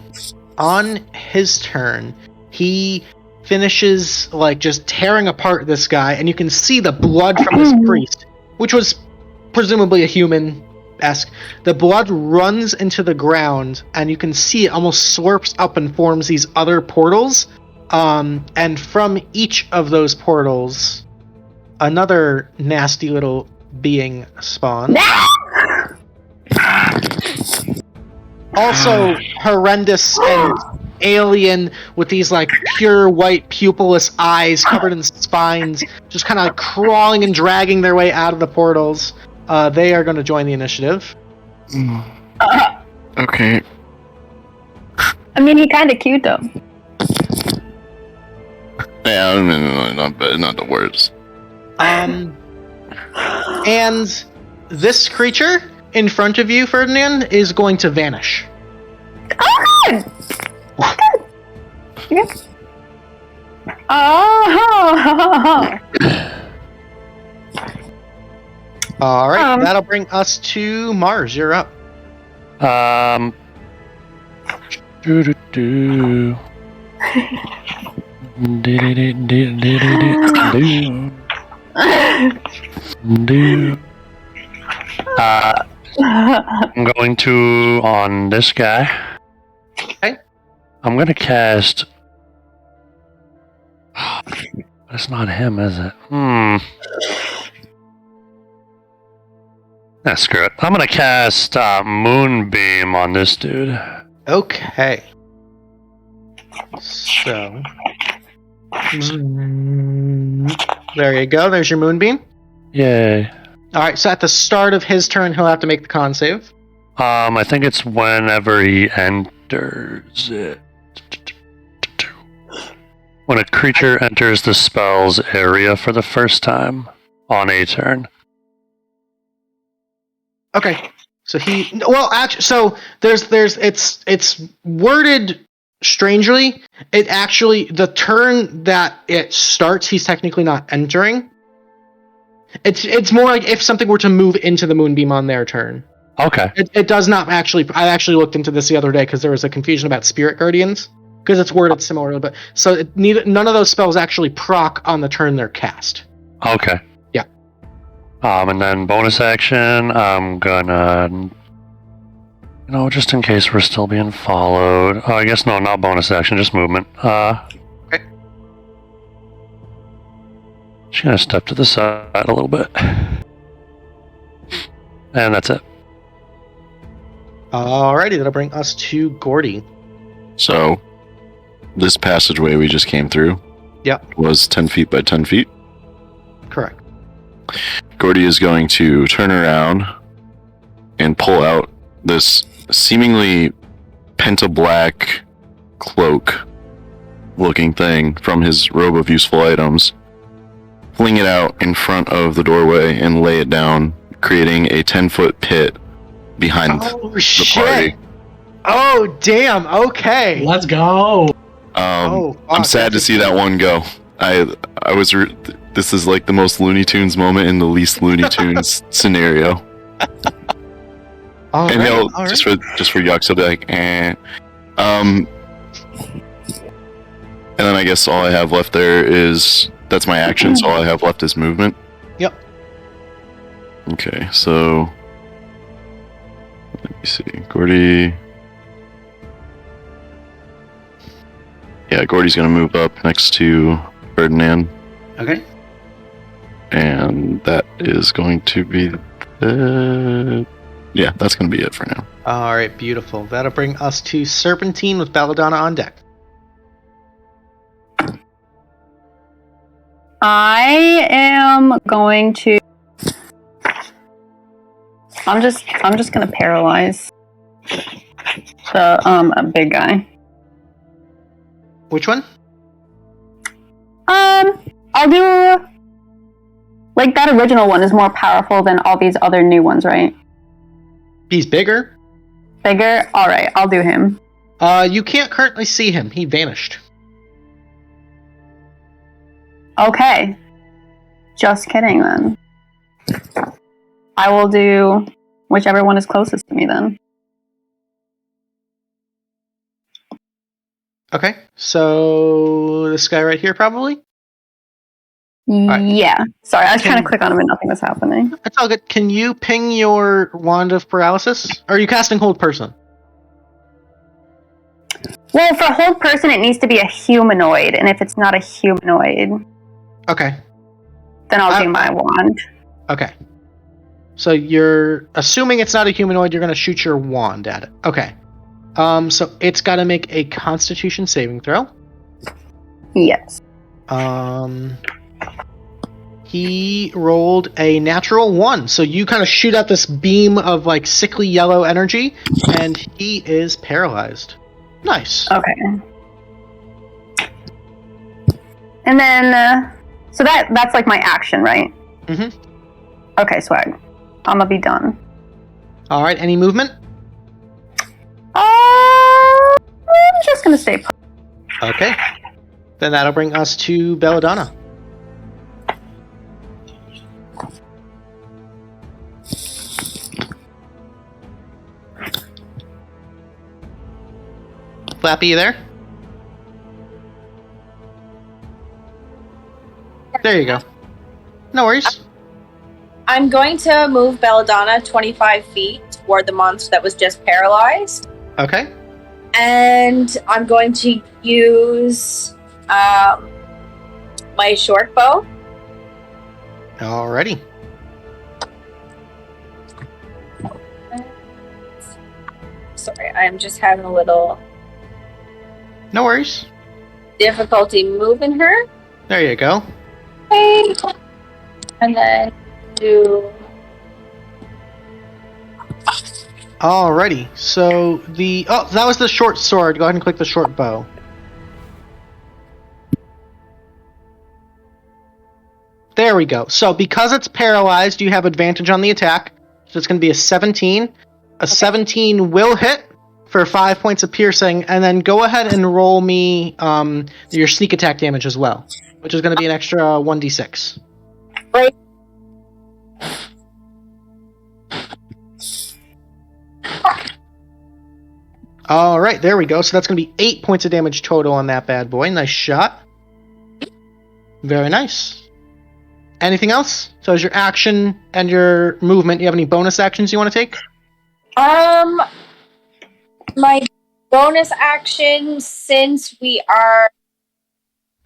On his turn, he finishes, like, just tearing apart this guy, and you can see the blood from this priest, which was presumably a human-esque. The blood runs into the ground, and you can see it almost slurps up and forms these other portals. And from each of those portals, another nasty little being spawns. Also horrendous and alien with these like pure white pupilless eyes covered in spines, just kind of like crawling and dragging their way out of the portals. They are going to join the initiative. Okay. I mean, he kind of cute though. Yeah, not the words. And this creature in front of you, Ferdinand, is going to vanish. Oh, good! Good. Oh! Alright, that'll bring us to Mars. You're up. Do. I'm going to on this guy. Okay. I'm gonna cast. It's not him, is it? Screw it. I'm gonna cast Moonbeam on this dude. Okay. So. There you go. There's your moonbeam. Yay. Alright, so at the start of his turn, he'll have to make the con save. I think it's whenever he enters it. When a creature enters the spell's area for the first time on a turn. Okay. So actually, so it's worded strangely. It actually, the turn that it starts, he's technically not entering. It's more like if something were to move into the moonbeam on their turn. Okay. It does not actually. I actually looked into this the other day because there was a confusion about spirit guardians because it's worded similarly. But so none of those spells actually proc on the turn they're cast. Okay. Yeah. And then bonus action, I'm gonna, just in case we're still being followed. Oh, I guess no, not bonus action, just movement. Okay. Just gonna step to the side a little bit, and that's it. Alrighty, that'll bring us to Gordy. So, this passageway we just came through was 10 feet by 10 feet. Correct. Gordy is going to turn around and pull out this seemingly pentablack cloak looking thing from his robe of useful items, fling it out in front of the doorway and lay it down, creating a 10-foot pit behind the party. Oh, damn. Okay. Let's go. I'm sad to see that one go. This is like the most Looney Tunes moment in the least Looney Tunes scenario. And he'll just for yucks, he'll be like, eh. And then I guess all I have left there is that's my action. So all I have left is movement. Yep. Okay, so let me see, Gordy. Yeah, Gordy's gonna move up next to Ferdinand. Okay. And that is going to be yeah, that's going to be it for now. Alright, beautiful. That'll bring us to Serpentine with Belladonna on deck. I am going to. I'm just gonna paralyze the a big guy. Which one? I'll do like that original one is more powerful than all these other new ones, right? He's bigger. Bigger? Alright, I'll do him. You can't currently see him. He vanished. Okay. Just kidding then. I will do whichever one is closest to me then. Okay, so this guy right here probably? Right. Yeah. Sorry, I was trying to click on him and nothing was happening. That's all good. Can you ping your Wand of Paralysis? Or are you casting Hold Person? Well, for Hold Person, it needs to be a humanoid, and if it's not a humanoid, okay, then I'll do my wand. Okay. So you're assuming it's not a humanoid, you're going to shoot your wand at it. Okay. So it's got to make a Constitution saving throw. Yes. He rolled a natural 1, so you kind of shoot out this beam of like sickly yellow energy, and he is paralyzed. Nice. Okay. And then, so that's like my action, right? Mm-hmm. Okay, swag. I'm gonna be done. All right. Any movement? I'm just gonna stay put. Okay. Then that'll bring us to Belladonna. Flappy, you there? There you go. No worries. I'm going to move Belladonna 25 feet toward the monster that was just paralyzed. Okay. And I'm going to use my short bow. Alrighty. Sorry, I'm just having a little No worries. difficulty moving her. There you go. Okay. And then do... Alrighty. So that was the short sword. Go ahead and click the short bow. There we go. So because it's paralyzed, you have advantage on the attack. So it's going to be a 17. A 17 will hit for 5 points of piercing, and then go ahead and roll me your sneak attack damage as well, which is going to be an extra 1d6. Right. Alright, there we go. So that's going to be 8 points of damage total on that bad boy. Nice shot. Very nice. Anything else? So as your action and your movement, you have any bonus actions you want to take? My bonus action, since we are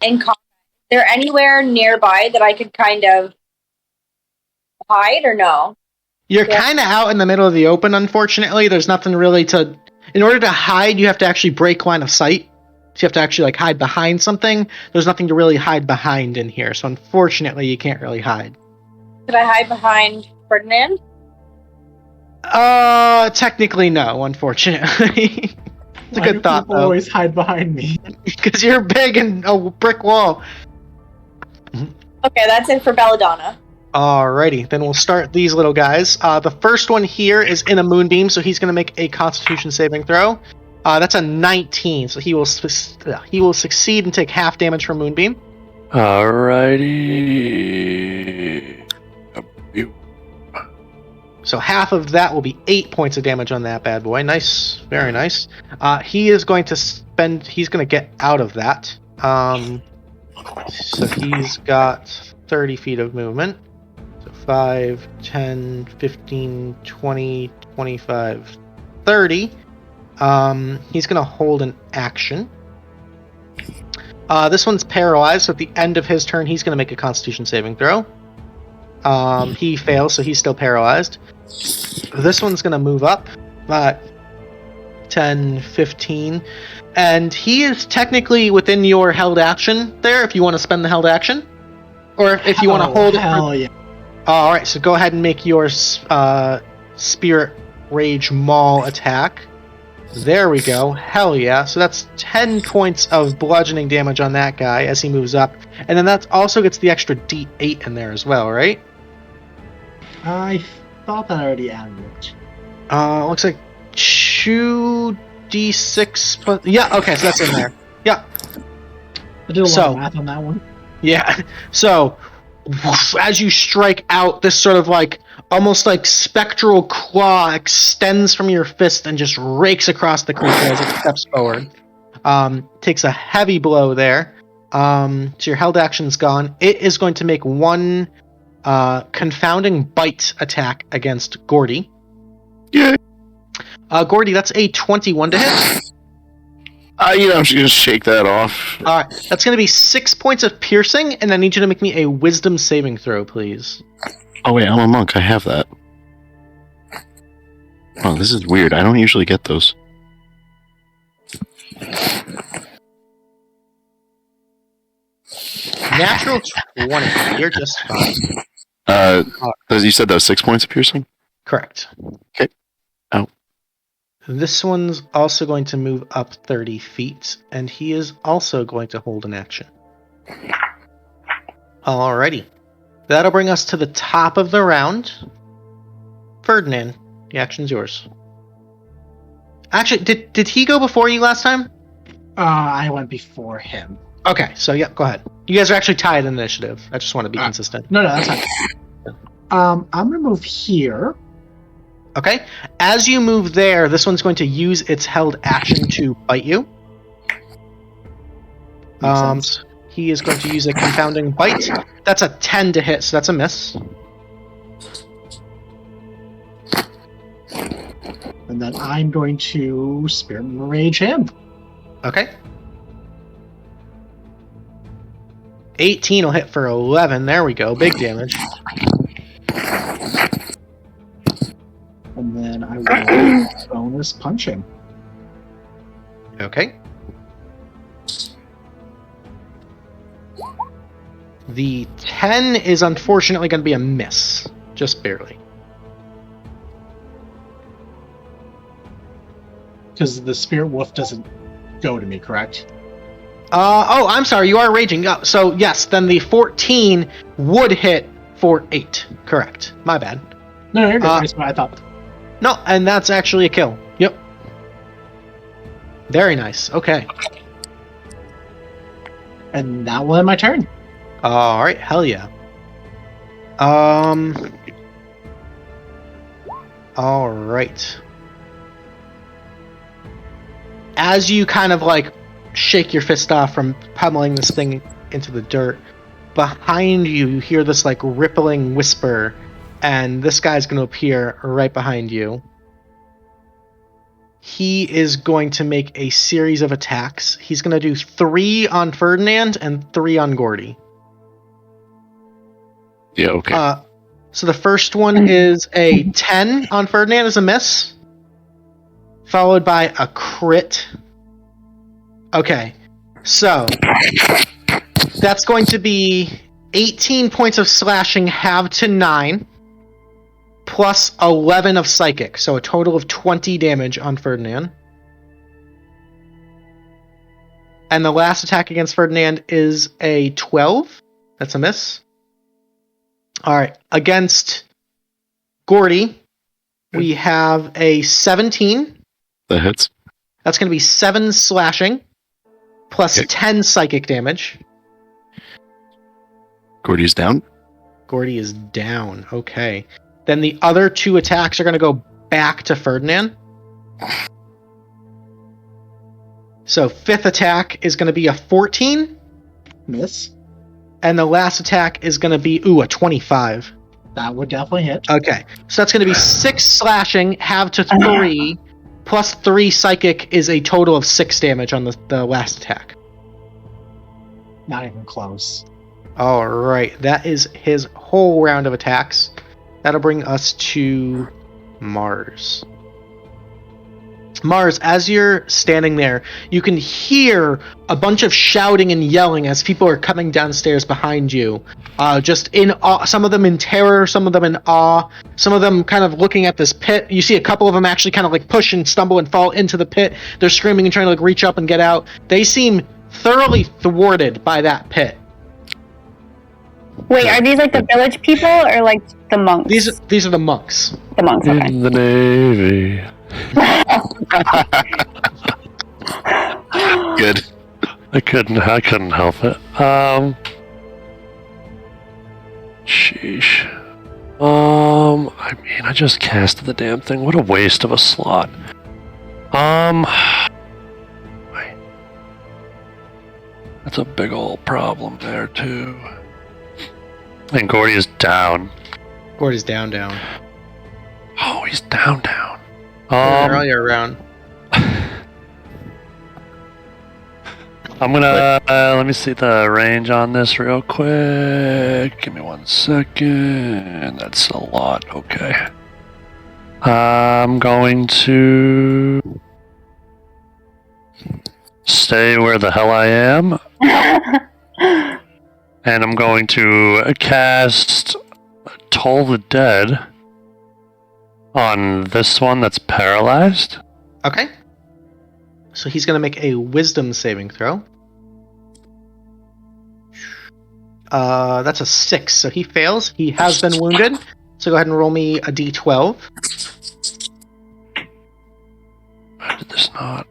in combat, is there anywhere nearby that I could kind of hide or no? You're kind of out in the middle of the open, unfortunately. There's nothing really to... In order to hide, you have to actually break line of sight. So you have to actually hide behind something. There's nothing to really hide behind in here. So unfortunately, you can't really hide. Could I hide behind Ferdinand? Technically no, unfortunately. It's a good thought, People though. always hide behind me. Because you're big and a brick wall. Okay, that's it for Belladonna. Alrighty, then we'll start these little guys. The first one here is in a moonbeam, so he's going to make a Constitution saving throw. That's a 19, so he will succeed and take half damage from moonbeam. Alrighty. So half of that will be 8 points of damage on that bad boy. Nice, very nice. He is going to he's going to get out of that. So he's got 30 feet of movement. So 5, 10, 15, 20, 25, 30. He's going to hold an action. This one's paralyzed, so at the end of his turn, he's going to make a Constitution saving throw. He fails, so he's still paralyzed. This one's going to move up. 10, 15. And he is technically within your held action there, if you want to spend the held action. Or if you want to hold it. Hell yeah. Alright, so go ahead and make your Spirit Rage Maul attack. There we go. Hell yeah. So that's 10 points of bludgeoning damage on that guy as he moves up. And then that also gets the extra D8 in there as well, right? I thought that I already added it. Looks like 2d6 plus... Yeah, okay, so that's in there. Yeah. I did a lot of math on that one. Yeah. So, as you strike out, this sort of almost like spectral claw extends from your fist and just rakes across the creature as it steps forward. Takes a heavy blow there. So your held action's gone. It is going to make one confounding bite attack against Gordy. Yeah. Gordy, that's a 21 to hit. I'm just going to shake that off. Alright, that's going to be 6 points of piercing, and I need you to make me a wisdom saving throw, please. Oh, wait, I'm a monk. I have that. Oh, this is weird. I don't usually get those. Natural 20. You're just fine. You said that was 6 points of piercing? Correct. Okay. Oh. This one's also going to move up 30 feet, and he is also going to hold an action. Alrighty. That'll bring us to the top of the round. Ferdinand, the action's yours. Actually, did he go before you last time? I went before him. Okay, so yeah, go ahead. You guys are actually tied in initiative. I just want to be consistent. No, that's fine. I'm gonna move here. Okay. As you move there, this one's going to use its held action to bite you. He is going to use a confounding bite. That's a 10 to hit, so that's a miss. And then I'm going to Spirit Rage him. Okay. 18 will hit for 11. There we go. Big damage. And then I will bonus punch him. Okay. The 10 is unfortunately going to be a miss. Just barely. Because the Spirit Wolf doesn't go to me, correct? Oh, I'm sorry. You are raging. So, yes, then the 14 would hit for 8. Correct. My bad. No, you're good. That's what I thought. No, and that's actually a kill. Yep. Very nice. Okay. And that will end my turn. All right. Hell yeah. All right. As you kind of like shake your fist off from pummeling this thing into the dirt, behind you, you hear this like rippling whisper, and this guy's going to appear right behind you. He is going to make a series of attacks. He's going to do 3 on Ferdinand and 3 on Gordy. Yeah, okay. So the first one is a 10 on Ferdinand as a miss, followed by a crit. Okay, so that's going to be 18 points of slashing halved to 9, plus 11 of psychic, so a total of 20 damage on Ferdinand. And the last attack against Ferdinand is a 12. That's a miss. Alright, against Gordy, we have a 17. That hits. That's going to be 7 slashing, plus 10 psychic damage. Gordy's down. Gordy is down. Okay. Then the other 2 attacks are going to go back to Ferdinand. So 5th attack is going to be a 14. Miss. And the last attack is going to be, a 25. That would definitely hit. Okay. So that's going to be 6 slashing, halved to 3, plus 3 psychic is a total of 6 damage on the last attack. Not even close. Alright. That is his whole round of attacks. That'll bring us to Mars. Mars, as you're standing there, you can hear a bunch of shouting and yelling as people are coming downstairs behind you. Just in awe, some of them in terror, some of them in awe, some of them kind of looking at this pit. You see a couple of them actually kind of like push and stumble and fall into the pit. They're screaming and trying to like reach up and get out. They seem thoroughly thwarted by that pit. Wait, are these like the village people or like the monks? These are the monks. The monks, okay. In the Navy. Good. I couldn't help it. Sheesh. I mean, I just casted the damn thing. What a waste of a slot. Wait. That's a big old problem there, too. And Gordy is down. Gordy's down. Oh, he's down. They're all year round. I'm gonna let me see the range on this real quick. Give me 1 second. That's a lot. Okay. I'm going to stay where the hell I am, and I'm going to cast Toll the Dead on this one that's paralyzed. Okay. So he's going to make a wisdom saving throw. That's a 6, so he fails. He has been wounded. So go ahead and roll me a d12. Why did this not?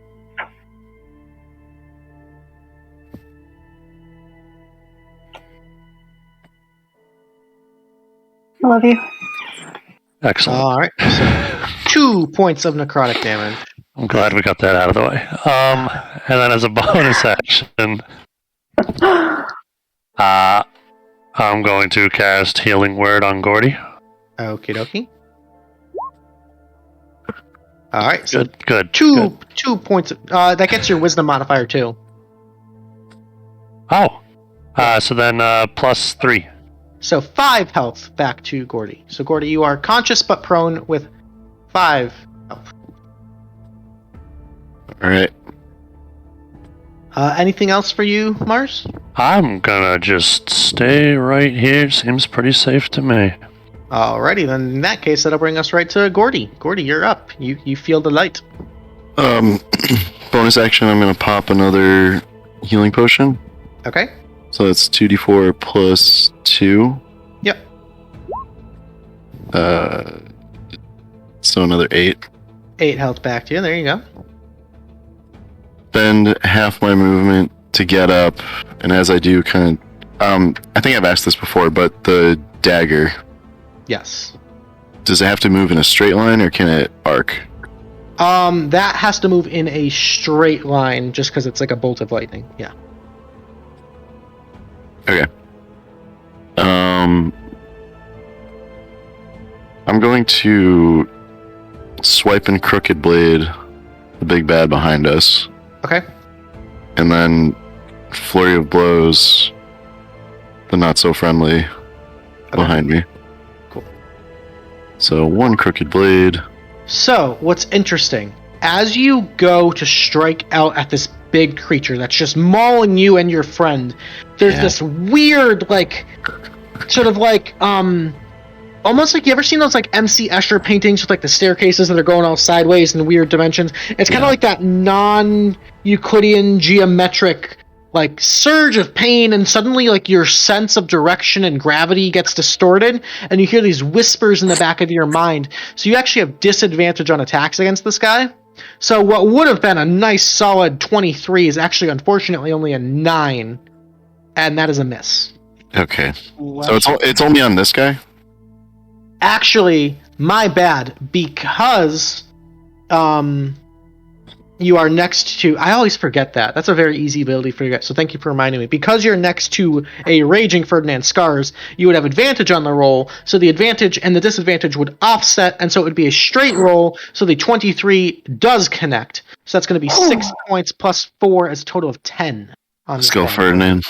I love you. Excellent. Alright, so 2 points of necrotic damage. I'm glad we got that out of the way. And then as a bonus action, I'm going to cast Healing Word on Gordy. Okie dokie. All right. So Good. two points. That gets your wisdom modifier too. Oh. So then +3. So 5 health back to Gordy. So Gordy, you are conscious but prone with 5 health. All right. Anything else for you, Mars? I'm gonna just stay right here. Seems pretty safe to me. Alrighty, then in that case, that'll bring us right to Gordy. Gordy, you're up. You feel the light. Bonus action, I'm going to pop another healing potion. Okay. So that's 2d4 plus 2. Yep. So another 8. 8 health back to you. There you go. Spend half my movement to get up, and as I do, kind of, I think I've asked this before, but the dagger, Yes. does it have to move in a straight line, or can it arc? That has to move in a straight line just because it's like a bolt of lightning. Yeah. Okay. I'm going to swipe and crooked blade the big bad behind us, Okay. and then flurry of blows the not so friendly behind me. Cool. So 1 crooked blade. So, what's interesting, as you go to strike out at this big creature that's just mauling you and your friend, there's this weird, like, sort of like, almost like, you ever seen those, like, MC Escher paintings with, like, the staircases that are going all sideways in weird dimensions? It's kind of like that non-Euclidean geometric, like, surge of pain, and suddenly, like, your sense of direction and gravity gets distorted, and you hear these whispers in the back of your mind. So you actually have disadvantage on attacks against this guy. So what would have been a nice solid 23 is actually, unfortunately, only a 9, and that is a miss. Okay. So it's only on this guy? Actually, my bad, because you are next to... I always forget that. That's a very easy ability for you guys, so thank you for reminding me. Because you're next to a Raging Ferdinand Scars, you would have advantage on the roll, so the advantage and the disadvantage would offset, and so it would be a straight roll, so the 23 does connect. So that's going to be 6 points plus 4 as a total of 10. Let's go, Ferdinand.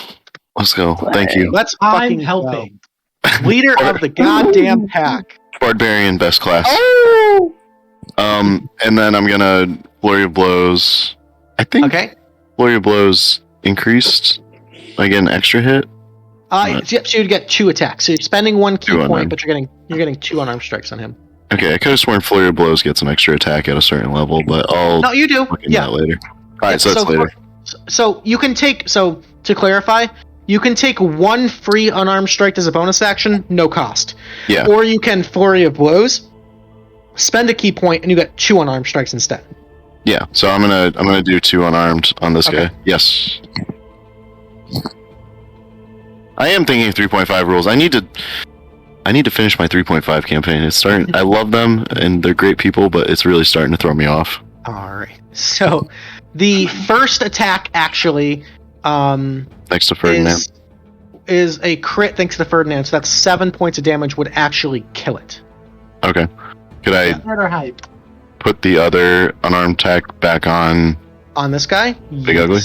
Let's go. Thank you. Let's I'm fucking helping. go. Leader of the goddamn pack. Barbarian, best class. Oh! And then I'm gonna flurry of blows. I think Okay. flurry of blows increased. I get an extra hit. Yep, so you'd get 2 attacks. So you're spending 1 key 2 on point, him. but you're getting 2 unarmed strikes on him. Okay, I could have sworn flurry of blows gets an extra attack at a certain level, but I'll No, you do. look into Yeah. that later. All right, Yeah, so that's later. So you can take. So to clarify, you can take 1 free unarmed strike as a bonus action, no cost. Yeah. Or you can flurry of blows, spend a key point, and you get 2 unarmed strikes instead. Yeah, so I'm gonna do 2 unarmed on this Okay. guy. Yes. I am thinking 3.5 rules. I need to finish my 3.5 campaign. It's starting. I love them and they're great people, but it's really starting to throw me off. All right. So the first attack actually Next to Ferdinand. is a crit thanks to Ferdinand. So that's 7 points of damage would actually kill it. Okay. Could I Murder hype. put the other unarmed attack back on On this guy? Big Ugly?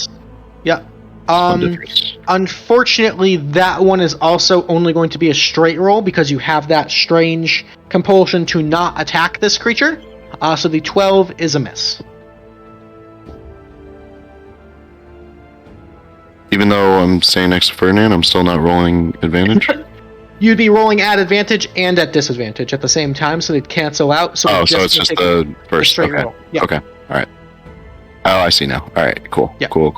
Yeah. One difference? Unfortunately, that one is also only going to be a straight roll because you have that strange compulsion to not attack this creature. So the 12 is a miss. Even though I'm staying next to Ferdinand, I'm still not rolling advantage? You'd be rolling at advantage and at disadvantage at the same time, so they'd cancel out. So Oh, we're so it's just take the a first. straight Okay. roll. Yeah. Okay. All right. Oh, I see now. All right. Cool. Yeah. Cool.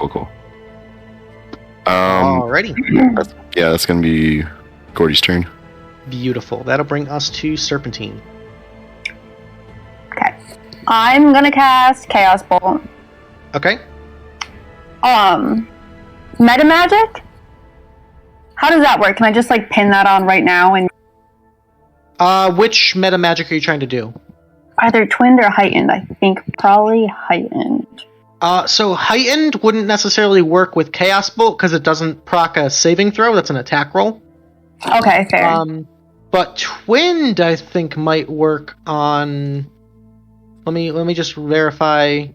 Alrighty. Yeah, that's gonna be Gordy's turn. Beautiful. That'll bring us to Serpentine. Okay. I'm gonna cast Chaos Bolt. Okay. Meta magic? How does that work? Can I just like pin that on right now and Which meta magic are you trying to do? either twinned or heightened? I think probably heightened. So heightened wouldn't necessarily work with Chaos Bolt because it doesn't proc a saving throw. That's an attack roll. Okay, fair. But twinned, I think, might work on Let me just verify.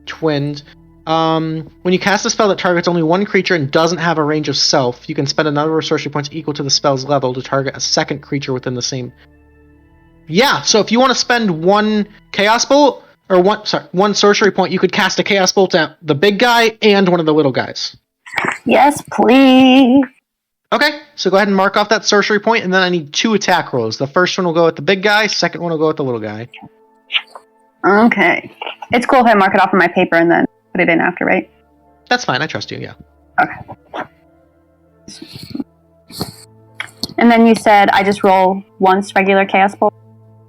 Twinned. When you cast a spell that targets only one creature and doesn't have a range of self, you can spend a number of sorcery points equal to the spell's level to target a second creature within the same. Yeah, so if you want to spend one chaos bolt or one sorcery point, you could cast a chaos bolt at the big guy and one of the little guys. Yes, please. Okay, so go ahead and mark off that sorcery point, and then I need 2 attack rolls. The first one will go at the big guy, second one will go at the little guy. Okay. It's cool if I mark it off on my paper and then put it in after, right? That's fine, I trust you, yeah. Okay. And then you said I just roll once regular chaos bolt?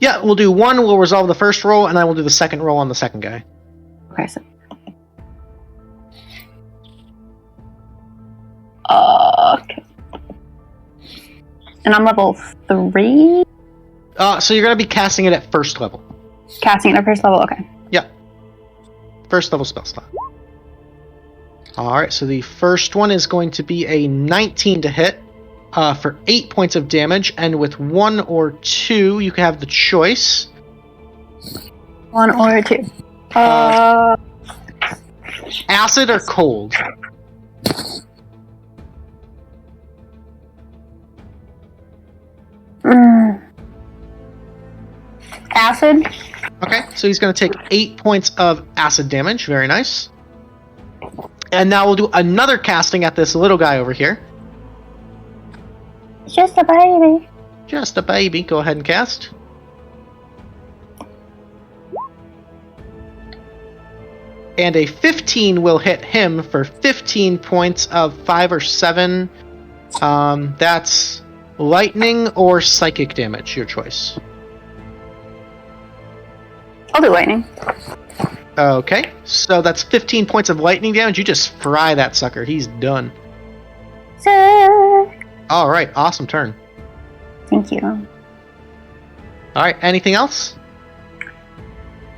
Yeah, we'll do one, we'll resolve the first roll, and then we'll do the second roll on the second guy. Okay, so... Okay. And I'm level 3? So you're going to be casting it at first level. Casting it at first level? Okay. Yeah. First level spell slot. Alright, so the first one is going to be a 19 to hit for 8 points of damage, and with 1 or 2, you can have the choice. 1 or 2. Acid or cold? Acid? Okay, so he's going to take 8 points of acid damage. Very nice. And now we'll do another casting at this little guy over here. It's just a baby. Just a baby. Go ahead and cast. And a 15 will hit him for 15 points of 5 or 7. That's lightning or psychic damage, your choice. I'll do lightning. Okay, so that's 15 points of lightning damage. You just fry that sucker. He's done. Sick. Alright, awesome turn. Thank you. Alright, anything else?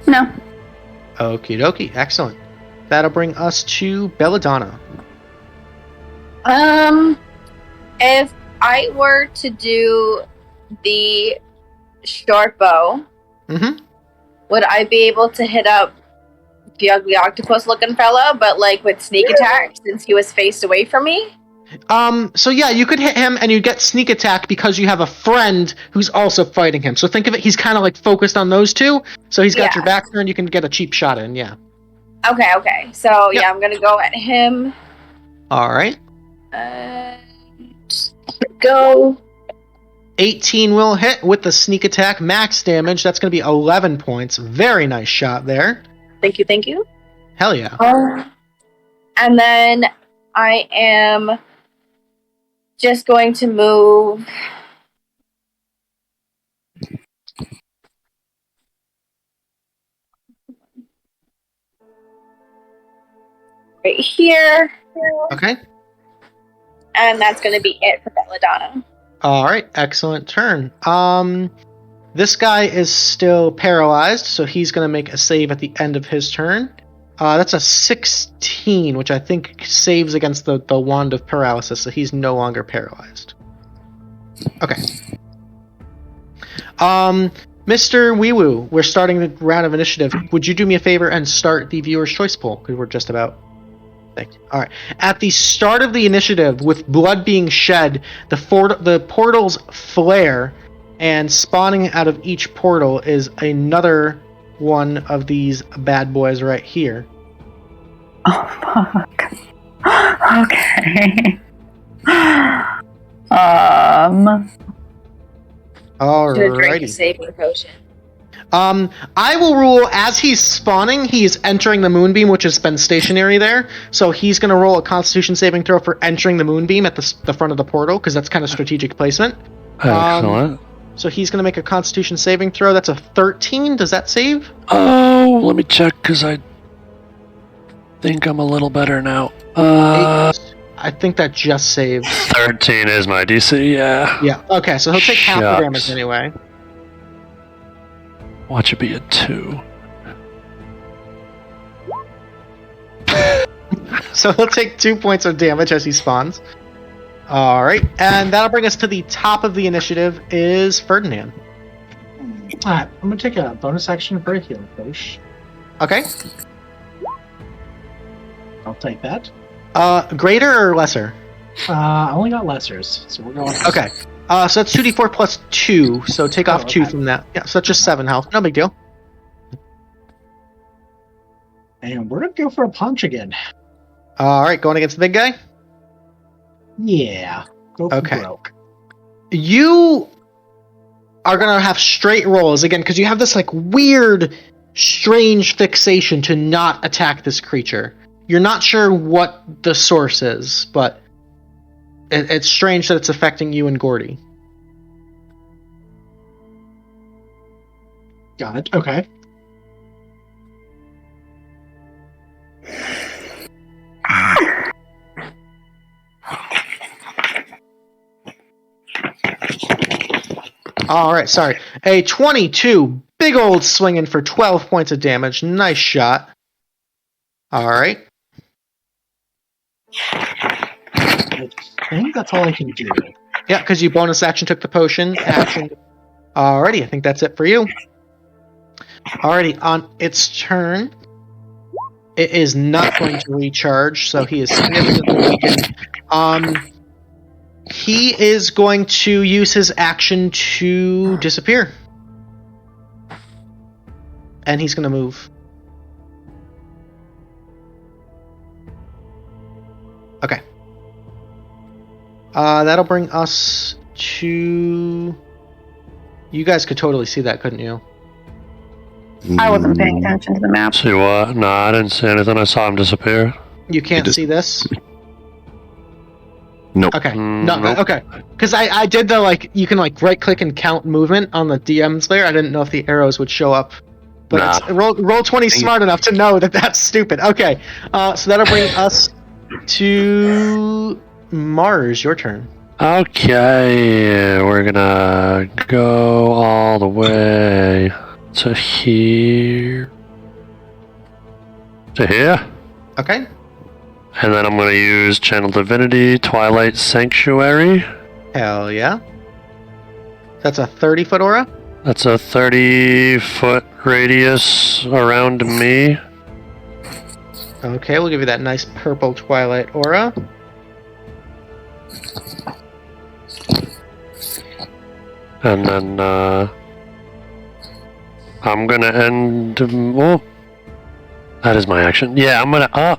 No. Okie dokie, excellent. That'll bring us to Belladonna. If I were to do the short bow, would I be able to hit up the ugly octopus looking fella, but like with sneak attack since he was faced away from me? So yeah, you could hit him and you get sneak attack because you have a friend who's also fighting him. So think of it, he's kind of like focused on those two. So he's got your back turned, you can get a cheap shot in, yeah. Okay. So yeah, I'm gonna go at him. Alright. Go. 18 will hit with the sneak attack, max damage. That's going to be 11 points. Very nice shot there. Thank you. Hell yeah. And then I am just going to move right here. Okay. And that's going to be it for Belladonna. Alright, excellent turn. This guy is still paralyzed, so he's going to make a save at the end of his turn. That's a 16, which I think saves against the wand of paralysis, so he's no longer paralyzed. Okay. Mr. Weewoo, we're starting the round of initiative. Would you do me a favor and start the viewer's choice poll? Because we're just about... Thank you. Alright. At the start of the initiative, with blood being shed, the portals flare, and spawning out of each portal is another one of these bad boys right here. Oh, fuck. Okay. Should have drank a Alrighty. saving potion. I will rule as he's spawning, he's entering the moonbeam, which has been stationary there. So he's going to roll a Constitution saving throw for entering the moonbeam at the front of the portal, because that's kind of strategic placement. Excellent. So he's going to make a Constitution saving throw. That's a 13. Does that save? Oh, let me check, because I think I'm a little better now. I think that just saves. 13 is my DC, yeah. Yeah. Okay, so he'll take half the damage Shucks. anyway. Watch it be a 2. So he'll take 2 points of damage as he spawns. Alright, and that'll bring us to the top of the initiative is Ferdinand. Alright, I'm gonna take a bonus action for a healing push. Okay. I'll take that. Greater or lesser? I only got lessers, so we're going. Okay. So that's 2d4 plus 2, so take off 2 okay. from that. Yeah, so that's just 7 health. No big deal. And we're gonna go for a punch again. Alright, going against the big guy? Yeah. Go for Okay. broke. You are going to have straight rolls, again, because you have this, like, weird, strange fixation to not attack this creature. You're not sure what the source is, but it's strange that it's affecting you and Gordy. Got it. Okay. Alright, sorry. A 22, big old swinging for 12 points of damage. Nice shot. Alright. I think that's all I can do. Yeah, because you bonus action took the potion. Action. Alrighty, I think that's it for you. Alrighty, on its turn, it is not going to recharge, so he is significantly weakened. He is going to use his action to disappear. And he's going to move. Okay. That'll bring us to... You guys could totally see that, couldn't you? I wasn't paying attention to the map. See what? No, I didn't see anything. I saw him disappear. You can't see this? Nope. Okay. Nope. Okay. Because I did the, like, you can, like, right-click and count movement on the DM's layer. I didn't know if the arrows would show up. But Nah. it's, roll 20 smart enough to know that that's stupid. Okay. So that'll bring us to Mars. Your turn. Okay, we're gonna go all the way to here. To here? Okay. And then I'm gonna use Channel Divinity, Twilight Sanctuary. Hell yeah. That's a 30-foot aura? That's a 30-foot radius around me. Okay, we'll give you that nice purple Twilight aura. And then, I'm gonna end... Oh, that is my action. Yeah, I'm gonna...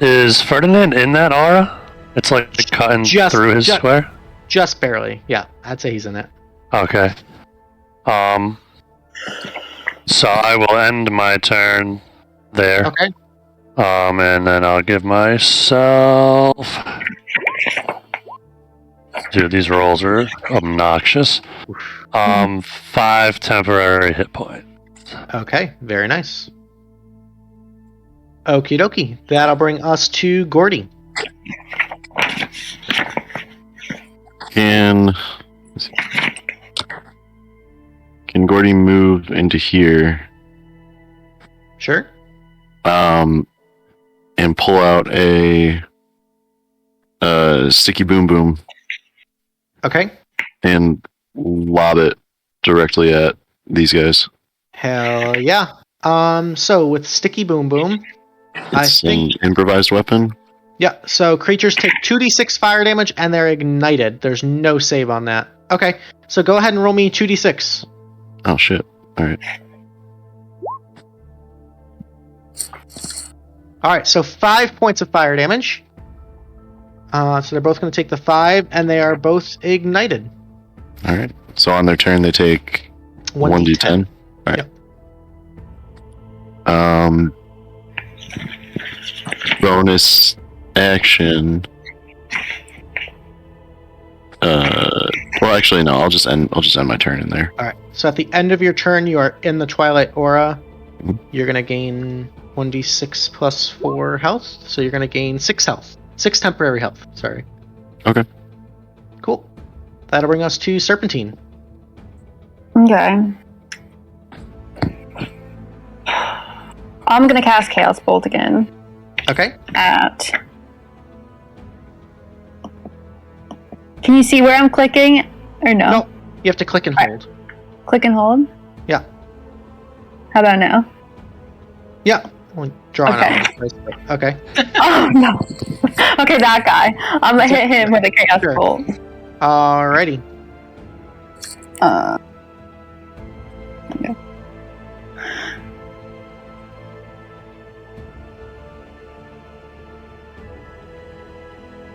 Is Ferdinand in that aura? It's like cutting through his square? Just barely. Yeah, I'd say he's in it. Okay. So I will end my turn there. Okay. And then I'll give myself... Dude, these rolls are obnoxious. 5 temporary hit points. Okay, very nice. Okie dokie. That'll bring us to Gordy. Can Gordy move into here? Sure. And pull out a sticky boom boom Okay. and lob it directly at these guys. Hell yeah. So with Sticky Boom Boom, I It's think... an improvised weapon. Yeah, so creatures take 2d6 fire damage and they're ignited. There's no save on that. Okay, so go ahead and roll me 2d6. Oh shit! All right. Alright, so 5 points of fire damage. So they're both going to take the 5, and they are both ignited. All right. So on their turn, they take 1d10. All right. Yep. Bonus action. Well, actually, no. I'll just end my turn in there. Alright, so at the end of your turn, you are in the Twilight Aura. Mhm. You're going to gain 1d6 plus 4 health, so you're going to gain 6 health. 6 temporary health, sorry. Okay. Cool. That'll bring us to Serpentine. Okay. I'm gonna cast Chaos Bolt again Okay. at Can you see where I'm clicking? Or no? No, you have to click and hold. Click and hold? Yeah. How about now? Yeah. We'll draw it Okay. out. Okay. Oh, no. Okay, that guy. I'm gonna hit him with a chaos Sure. bolt. Alrighty. Okay.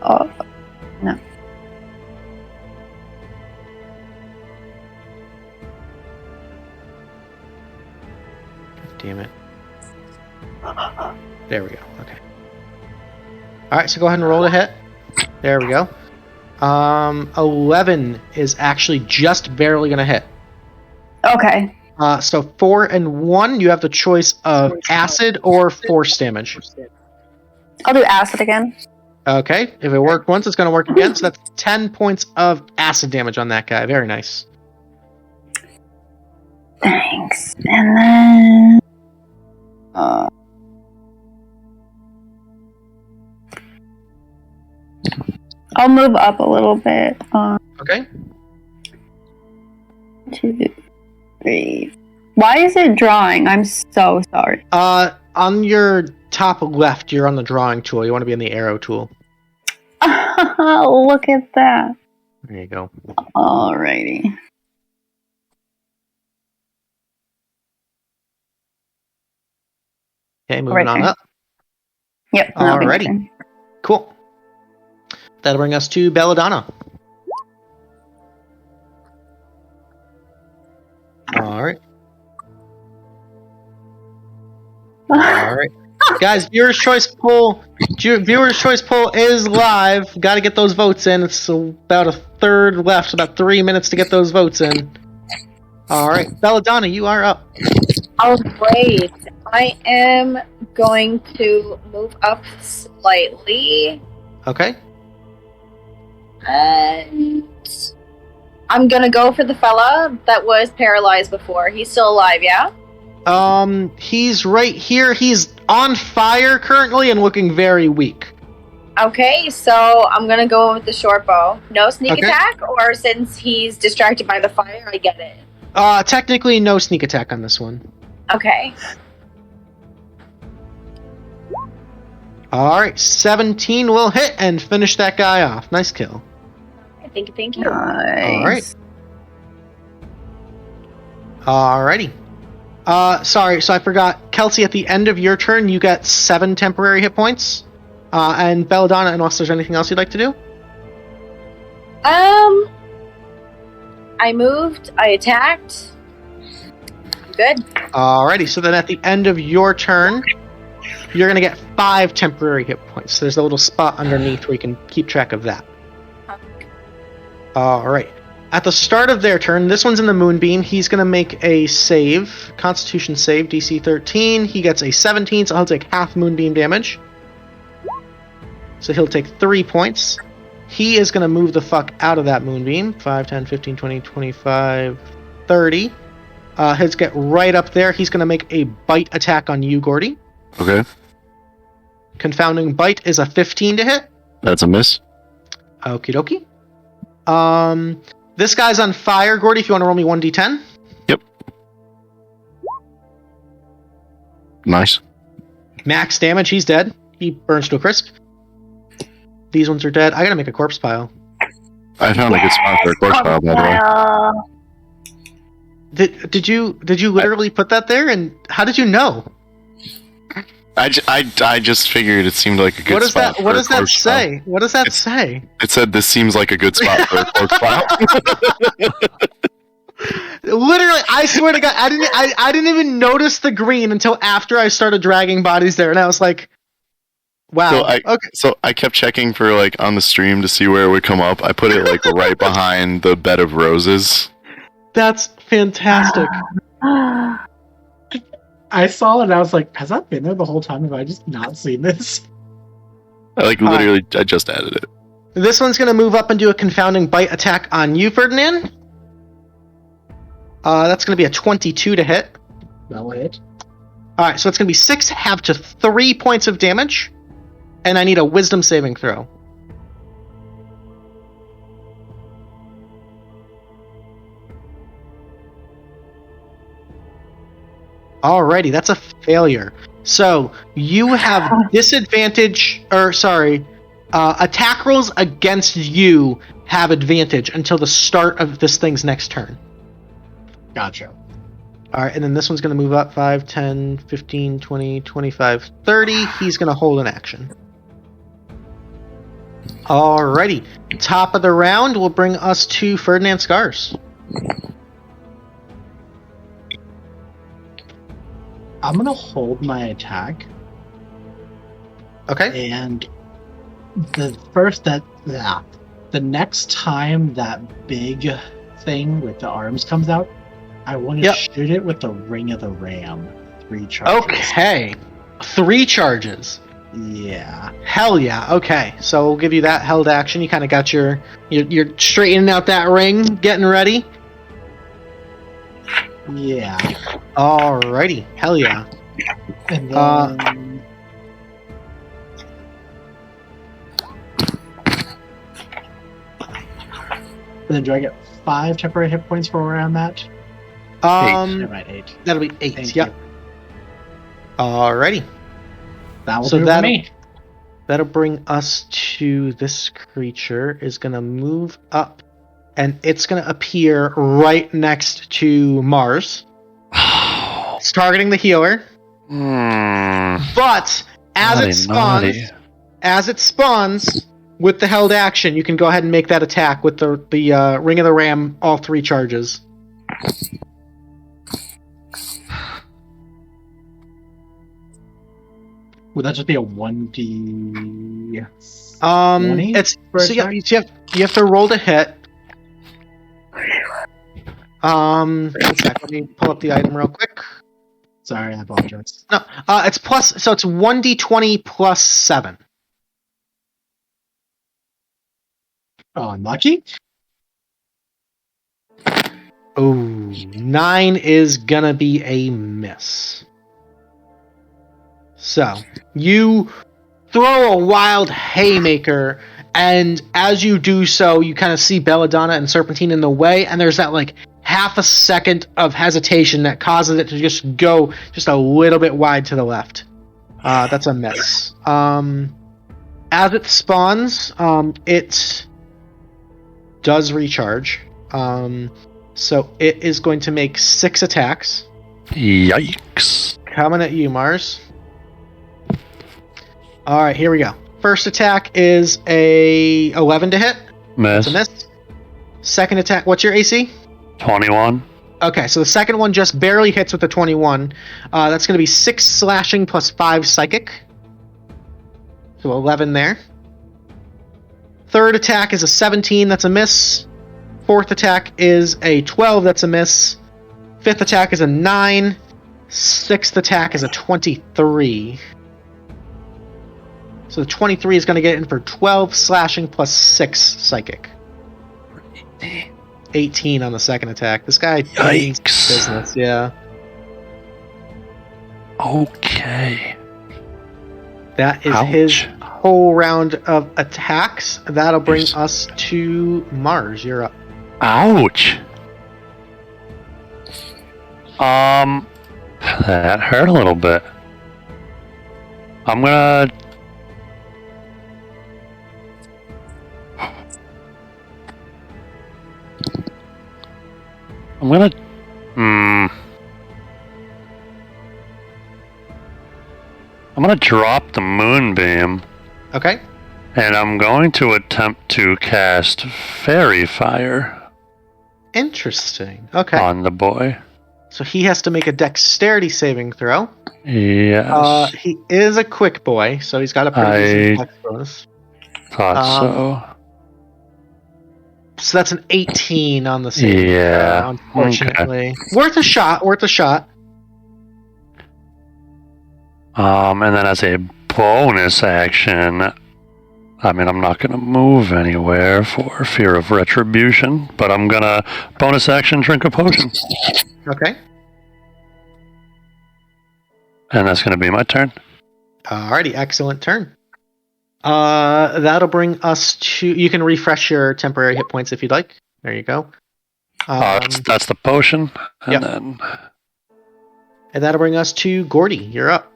Oh, no. Damn it. There we go. Okay. Alright, so go ahead and roll the hit. There we go. 11 is actually just barely gonna hit. Okay. So 4 and 1, you have the choice of acid or force damage. I'll do acid again. Okay, if it worked once, it's gonna work again. So that's 10 points of acid damage on that guy. Very nice. Thanks. And then... I'll move up a little bit. Okay. 2, 3. Why is it drawing? I'm so sorry. On your top left, you're on the drawing tool. You want to be on the arrow tool. Look at that. There you go. Alrighty. Okay, moving Right on there. up. Yep. that'll be my Alrighty. turn. Cool. That'll bring us to Belladonna. Alright. Alright. Guys, Viewer's Choice Poll is live. Gotta get those votes in. It's about a third left, about 3 minutes to get those votes in. Alright, Belladonna, you are up. Oh, great. I am going to move up slightly. Okay. And I'm gonna go for the fella that was paralyzed before. He's still alive, yeah? He's right here. He's on fire currently and looking very weak. Okay, so I'm gonna go with the short bow. No sneak Okay. attack, or since he's distracted by the fire, I get it. Technically no sneak attack on this one. Okay. Alright, 17 will hit and finish that guy off. Nice kill. Thank you. Nice. Alrighty. Sorry, so I forgot. Kelsey, at the end of your turn, you get 7 temporary hit points. And Belladonna, unless there's anything else you'd like to do? I moved, I attacked. Good. Alrighty, so then at the end of your turn, you're going to get 5 temporary hit points. So there's a little spot underneath where you can keep track of that. Alright. At the start of their turn, this one's in the Moonbeam. He's going to make a save. Constitution save, DC 13. He gets a 17, so he'll take half Moonbeam damage. So he'll take 3 points. He is going to move the fuck out of that Moonbeam. 5, 10, 15, 20, 25, 30. He'll get right up there. He's going to make a bite attack on you, Gordy. Okay. Confounding bite is a 15 to hit. That's a miss. Okie dokie. This guy's on fire, Gordy, if you want to roll me 1d10. Yep. Nice. Max damage, he's dead. He burns to a crisp. These ones are dead. I gotta make a corpse pile. I found a good spot for a corpse pile, by the way. Did you literally put that there? And how did you know? I just figured it seemed like a good spot. What does that corpse pile. say? What does that say? It said this seems like a good spot for a corpse pile. Literally, I swear to God, I didn't even notice the green until after I started dragging bodies there, and I was like, wow. So I kept checking for like on the stream to see where it would come up. I put it like right behind the bed of roses. That's fantastic. I saw it and I was like, has that been there the whole time? Have I just not seen this? I literally I just added it. This one's gonna move up and do a confounding bite attack on you, Ferdinand. That's gonna be a 22 to hit. That'll hit. Alright, so it's gonna be 6 half to 3 points of damage. And I need a wisdom saving throw. Alrighty, that's a failure. So you have disadvantage, attack rolls against you have advantage until the start of this thing's next turn. Gotcha. Alright, and then this one's going to move up 5, 10, 15, 20, 25, 30. He's going to hold an action. Alrighty. Top of the round will bring us to Ferdinand Scars. I'm gonna hold my attack, Okay. and the next time that big thing with the arms comes out, I want to shoot it with the Ring of the Ram. 3 charges. Okay. 3 charges. Yeah. Hell yeah. Okay. So we'll give you that held action. You kind of got you're straightening out that ring, getting ready. Yeah. Alrighty. Hell yeah. And then do I get 5 temporary hit points for where I'm at? Never mind, 8. That'll be 8. Thank Yep. you. Alrighty. That will do for me. That'll bring us to this creature is going to move up, and it's going to appear right next to Mars. It's targeting the healer. But as it spawns with the held action, you can go ahead and make that attack with the Ring of the Ram, all 3 charges. Would that just be a 1d? 20 it's so you have to roll to hit. One sec, let me pull up the item real quick. Sorry, I apologize. No, it's plus, so it's 1d20 plus 7. Oh, unlucky? Oh, 9 is gonna be a miss. So, you throw a wild haymaker, and as you do so, you kind of see Belladonna and Serpentine in the way, and there's that, like, half a second of hesitation that causes it to just go just a little bit wide to the left. That's a miss. As it spawns, it does recharge. So it is going to make 6 attacks. Yikes. Coming at you, Mars. Alright, here we go. First attack is a 11 to hit. Miss. That's a miss. Second attack, what's your AC? 21. Okay, so the second one just barely hits with the 21. That's going to be 6 slashing plus 5 psychic. So 11 there. Third attack is a 17, that's a miss. Fourth attack is a 12, that's a miss. Fifth attack is a 9. Sixth attack is a 23. So the 23 is going to get in for 12 slashing plus 6 psychic. 18 on the second attack. This guy means business, yeah. Okay. That is his whole round of attacks. That'll bring us to Mars. You're up. Ouch. That hurt a little bit. I'm gonna... I'm gonna drop the moonbeam. Okay. And I'm going to attempt to cast Fairy Fire. Interesting. Okay. On the boy. So he has to make a dexterity saving throw. Yes. He is a quick boy, so he's got a pretty decent dex bonus. Thought so. So that's an 18 on the save. Yeah. Unfortunately. Okay. Worth a shot. And then as a bonus action, I mean, I'm not going to move anywhere for fear of retribution, but I'm going to bonus action drink a potion. Okay. And that's going to be my turn. Alrighty, excellent turn. That'll bring us to... You can refresh your temporary hit points if you'd like. There you go. That's the potion. And then... And that'll bring us to Gordy. You're up.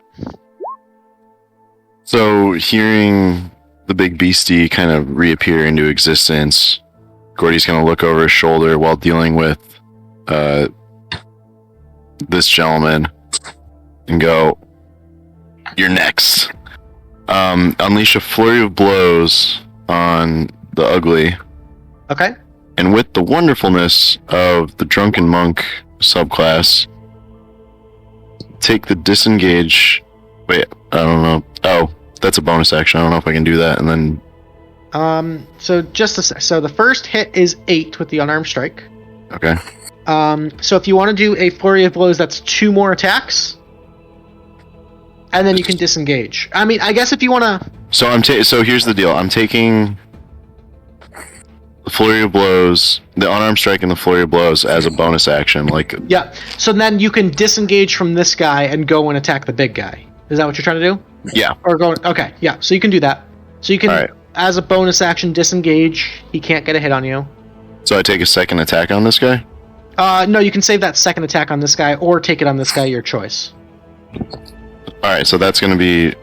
So, hearing the big beastie kind of reappear into existence, Gordy's going to look over his shoulder while dealing with this gentleman and go, "You're next." Unleash a flurry of blows on the ugly. Okay. And with the wonderfulness of the Drunken Monk subclass, take the disengage. Wait, I don't know. Oh, that's a bonus action. I don't know if I can do that. And then. So just a sec. So the first hit is 8 with the unarmed strike. Okay. So if you want to do a flurry of blows, that's 2 more attacks. And then you can disengage. I mean, I guess if you want to. So so here's the deal. I'm taking the flurry of blows, the unarmed strike, and the flurry of blows as a bonus action. Like. Yeah. So then you can disengage from this guy and go and attack the big guy. Is that what you're trying to do? Yeah. Or go. Okay. Yeah. So you can do that. So you can, All right. as a bonus action, disengage. He can't get a hit on you. So I take a second attack on this guy? No, you can save that second attack on this guy, or take it on this guy. Your choice. Alright, so that's going to be.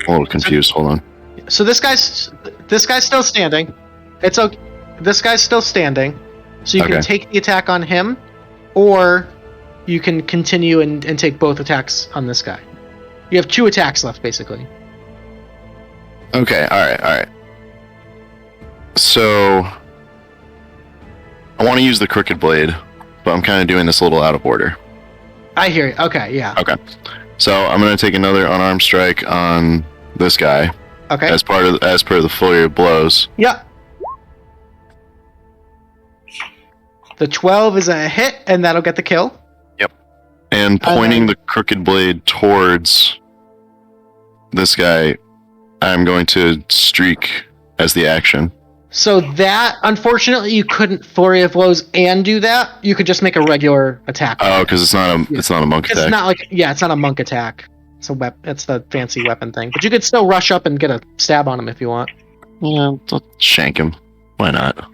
A little confused. Hold on. So this guy's still standing. It's okay. This guy's still standing. So you can Okay. take the attack on him, or you can continue and take both attacks on this guy. You have 2 attacks left, basically. Okay, alright. So. I want to use the Crooked Blade, but I'm kind of doing this a little out of order. I hear you. Okay, yeah. Okay. So I'm going to take another unarmed strike on this guy Okay. as per the flurry of blows. Yeah. The 12 is a hit, and that'll get the kill. And pointing the Crooked Blade towards this guy, I'm going to streak as the action. So that, unfortunately, you couldn't flurry of blows and do that. You could just make a regular attack. Oh, because it's not a monk It's attack. not like, yeah, it's not a monk attack. It's a it's the fancy weapon thing. But you could still rush up and get a stab on him if you want. Yeah, I'll shank him. Why not?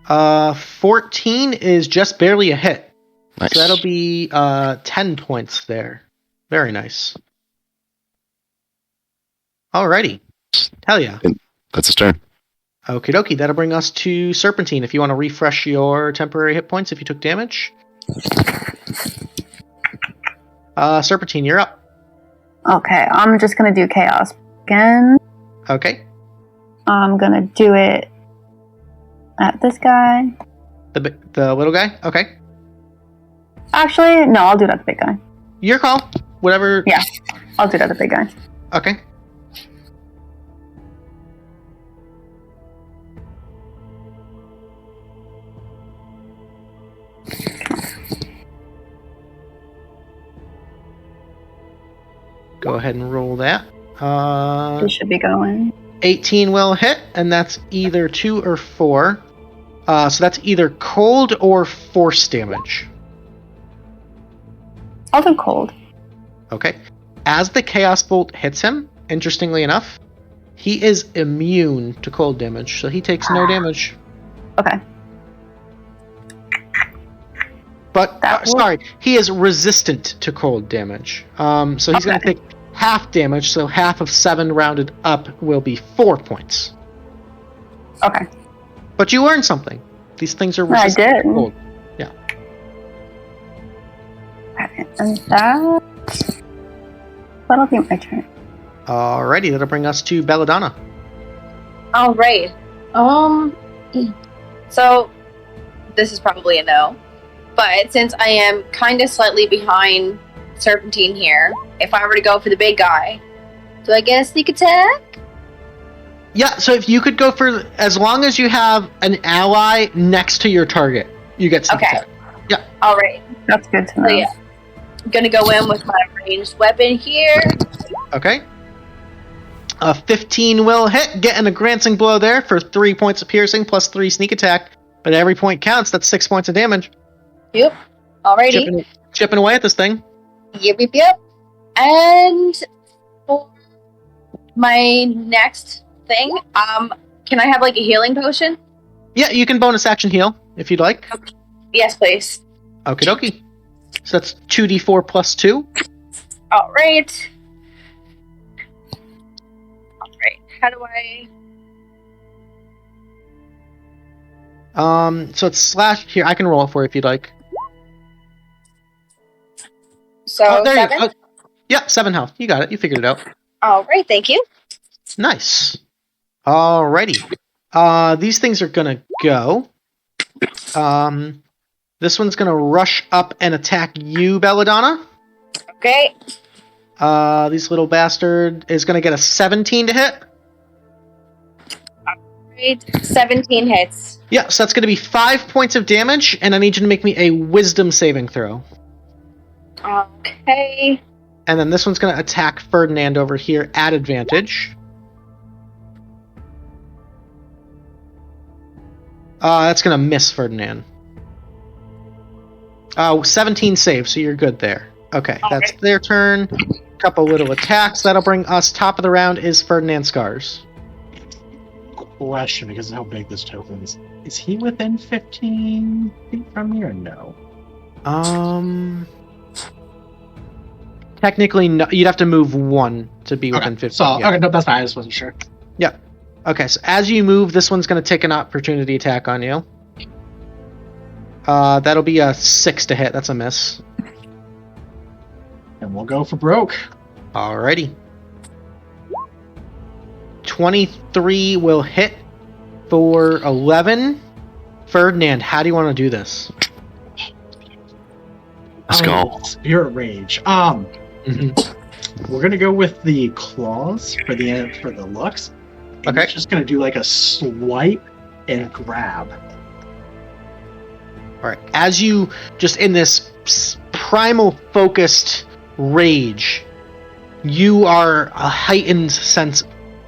14 is just barely a hit. Nice. So that'll be 10 points there. Very nice. Alrighty. Hell yeah. That's his turn. Okie dokie. That'll bring us to Serpentine. If you want to refresh your temporary hit points if you took damage. Serpentine, you're up. Okay, I'm just gonna do chaos again. Okay. I'm gonna do it at this guy. The little guy? Okay. Actually, no, I'll do it at the big guy. Your call. Whatever. Yeah, I'll do it at the big guy. Okay. Go ahead and roll that. He should be going. 18 will hit, and that's either 2 or 4. So that's either cold or force damage. I'll do cold. Okay. As the Chaos Bolt hits him, interestingly enough, he is immune to cold damage, so he takes no damage. Okay. But, That will- sorry, he is resistant to cold damage. So he's going to Okay. take half damage, so half of 7 rounded up will be 4 points. Okay. But you learned something. These things are I resistant did. to cold. Okay. And that'll be my turn. Alrighty, that'll bring us to Belladonna. All right. So this is probably a no, but since I am kind of slightly behind Serpentine here, if I were to go for the big guy, do I get a sneak attack? Yeah, so if you could go for, as long as you have an ally next to your target, you get sneak Okay. attack. Yeah. All right. That's good to know. So yeah, I'm gonna go in with my ranged weapon here. Okay. A 15 will hit, getting a glancing blow there for 3 points of piercing plus 3 sneak attack. But every point counts. That's 6 points of damage. Yep. Alrighty. Chipping away at this thing. Yep. And for my next thing. Can I have like a healing potion? Yeah, you can bonus action heal if you'd like. Yes, please. Okie dokie. So that's 2d4 plus 2. All right. How do I? So it's slash here. I can roll it for you if you'd like. So there 7? you go. Yeah, 7 health. You got it. You figured it out. All right, thank you. Nice. Alrighty. These things are gonna go. This one's gonna rush up and attack you, Belladonna. Okay. This little bastard is gonna get a 17 to hit. 17 hits. Yeah, so that's gonna be 5 points of damage, and I need you to make me a wisdom saving throw. Okay. And then this one's gonna attack Ferdinand over here at advantage. That's gonna miss Ferdinand. 17 save, so you're good there. Okay, that's their turn. Couple little attacks. That'll bring us top of the round is Ferdinand Scars. Question, because of how big this token is. Is he within 15 feet from me or no? Technically, no, you'd have to move 1 to be within 15. So, yeah. okay, no, that's fine. I just wasn't sure. Yeah. Okay, so as you move, this one's going to take an opportunity attack on you. That'll be a 6 to hit. That's a miss. And we'll go for broke. Alrighty. 23 will hit for 11. Ferdinand, how do you want to do this? Let's go. Spirit Rage. We're gonna go with the claws for the looks. And Okay. It's just gonna do like a swipe and grab. Alright, as you just in this primal focused rage, you are a heightened sense.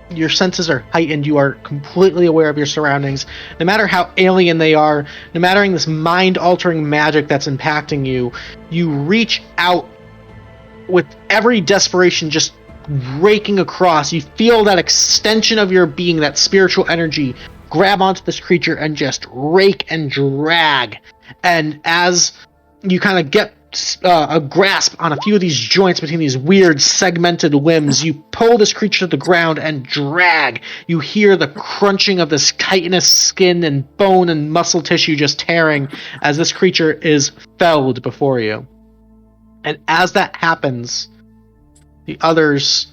Your senses are heightened. You are completely aware of your surroundings. No matter how alien they are, no matter this mind-altering magic that's impacting you, you reach out with every desperation just raking across. You feel that extension of your being, that spiritual energy, grab onto this creature and just rake and drag. And as you kind of get a grasp on a few of these joints between these weird segmented limbs, you pull this creature to the ground and drag. You hear the crunching of this chitinous skin and bone and muscle tissue just tearing as this creature is felled before you. And as that happens, the others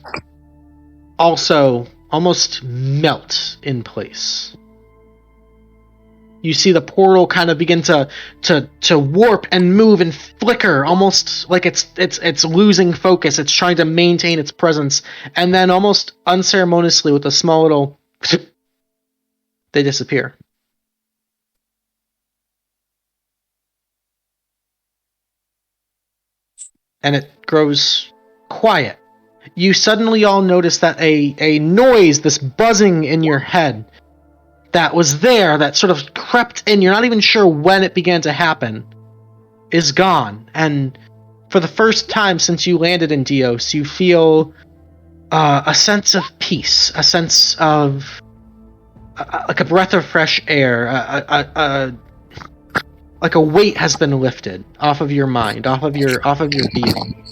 also almost melt in place. You see the portal kind of begin to warp and move and flicker, almost like it's losing focus. It's trying to maintain its presence, and then almost unceremoniously, with a small little, they disappear. And it grows quiet. You suddenly all notice that a noise, this buzzing in your head, that was there, that sort of crept in, you're not even sure when it began to happen, is gone. And for the first time since you landed in Dios, you feel a sense of peace, a sense of like a breath of fresh air, like a weight has been lifted off of your mind, off of your being.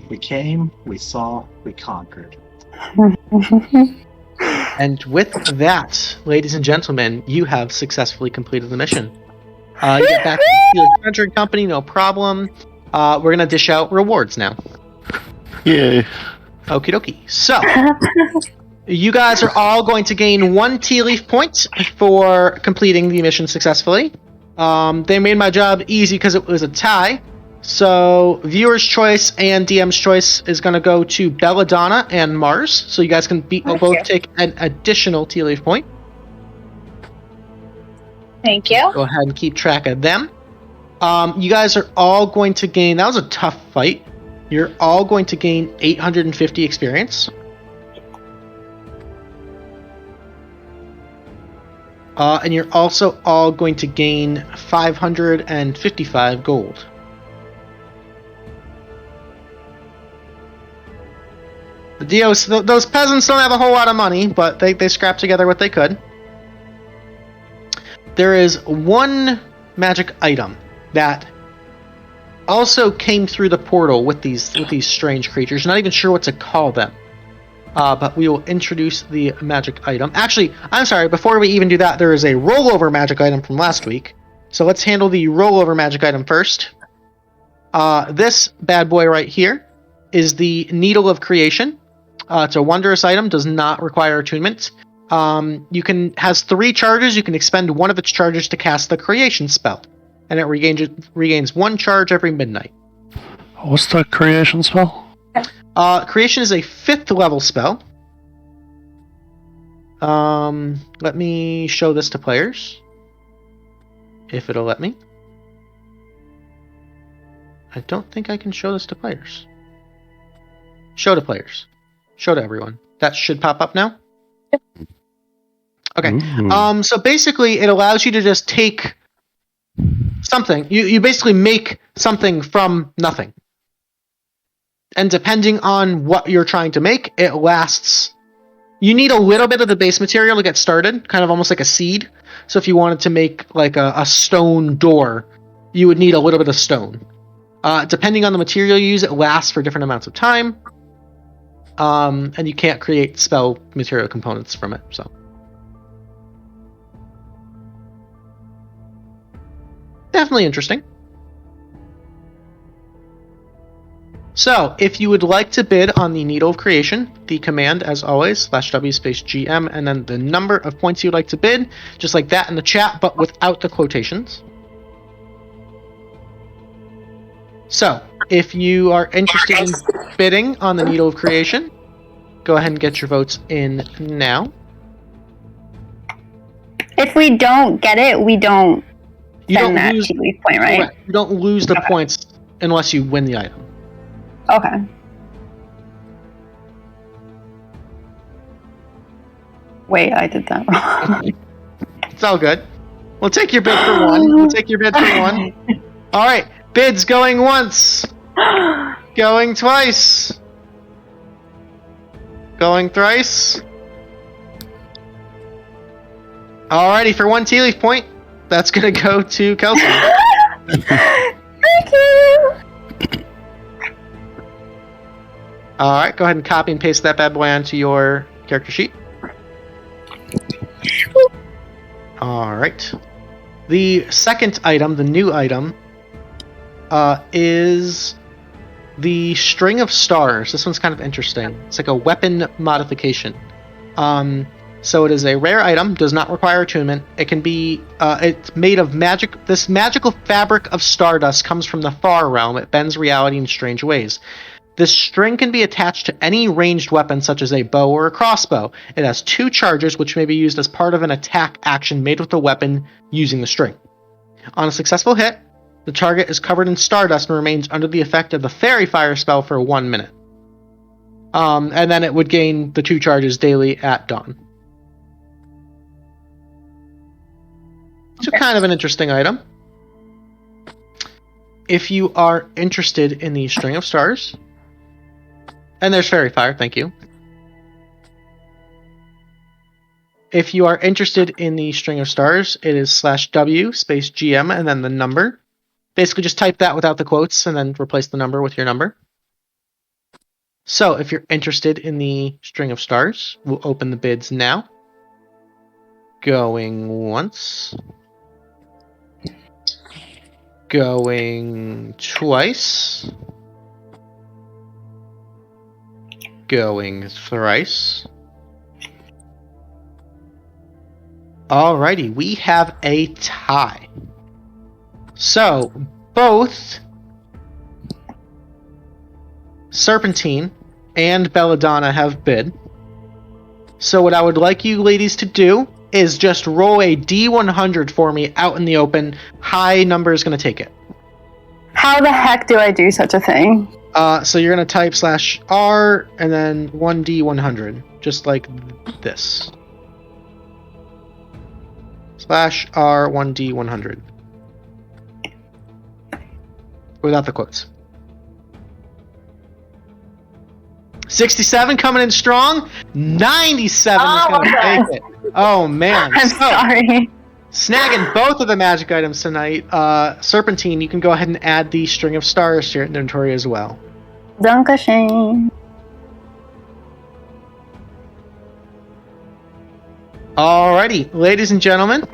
We came, we saw, we conquered. And with that, ladies and gentlemen, you have successfully completed the mission. You get back to your treasury company, no problem. We're going to dish out rewards now. Yay. Okie dokie. So, you guys are all going to gain 1 Tealeaf point for completing the mission successfully. They made my job easy because it was a tie. So, viewer's choice and DM's choice is going to go to Belladonna and Mars. So you guys can both take an additional Tealeaf point. Thank you. Go ahead and keep track of them. You guys are all going to gain... That was a tough fight. You're all going to gain 850 experience. And you're also all going to gain 555 gold. Those peasants don't have a whole lot of money, but they scrapped together what they could. There is one magic item that also came through the portal with these strange creatures. Not even sure what to call them. But we will introduce the magic item. Actually, I'm sorry, before we even do that, there is a rollover magic item from last week. So let's handle the rollover magic item first. This bad boy right here is the Needle of Creation. It's a wondrous item, does not require attunement. Has 3 charges. You can expend one of its charges to cast the creation spell. And it regains 1 charge every midnight. What's the creation spell? Creation is a 5th level spell. Let me show this to players. If it'll let me. I don't think I can show this to players. Show to players. Show to everyone. That should pop up now. Okay. Ooh. So basically it allows you to just take something. You basically make something from nothing. And depending on what you're trying to make, it lasts. You need a little bit of the base material to get started, kind of almost like a seed. So if you wanted to make like a stone door, you would need a little bit of stone. Depending on the material you use, it lasts for different amounts of time. And you can't create spell material components from it. So definitely interesting. So, if you would like to bid on the Needle of Creation, the command, as always, /W_GM, and then the number of points you'd like to bid, just like that in the chat, but without the quotations. So, if you are interested in bidding on the Needle of Creation, go ahead and get your votes in now. If we don't get it, we don't send that Tealeaf point, right? Correct. You don't lose the points unless you win the item. Okay. Wait, I did that wrong. It's all good. We'll take your bid for one. All right. Bids going once. Going twice. Going thrice. Alrighty, for 1 Tealeaf point, that's going to go to Kelsey. Thank you! Alright, go ahead and copy and paste that bad boy onto your character sheet. Alright. The second item, the new item, is the String of Stars. This one's kind of interesting. It's like a weapon modification. So it is a rare item, does not require attunement. It can be, it's made of magic. This magical fabric of stardust comes from the far realm. It bends reality in strange ways. This string can be attached to any ranged weapon, such as a bow or a crossbow. It has 2 charges, which may be used as part of an attack action made with the weapon using the string. On a successful hit, the target is covered in stardust and remains under the effect of the Fairy Fire spell for 1 minute. And then it would gain the 2 charges daily at dawn. So kind of an interesting item. If you are interested in the String of Stars, and there's Fairy Fire, thank you. If you are interested in the String of Stars, it is /W_GM and then the number. Basically just type that without the quotes and then replace the number with your number. So if you're interested in the String of Stars, we'll open the bids now. Going once. Going twice. Going thrice. Alrighty, we have a tie. So, both Serpentine and Belladonna have bid. So what I would like you ladies to do is just roll a D100 for me out in the open. High number is going to take it. How the heck do I do such a thing? So you're going to type /R and then 1D100, just like this. /R 1D100. Without the quotes. 67 coming in strong. 97 is Oh going to my take it. Oh, man. I'm So, sorry. snagging both of the magic items tonight. Serpentine, you can go ahead and add the String of Stars to your inventory as well. Dunkashane. Alrighty, ladies and gentlemen,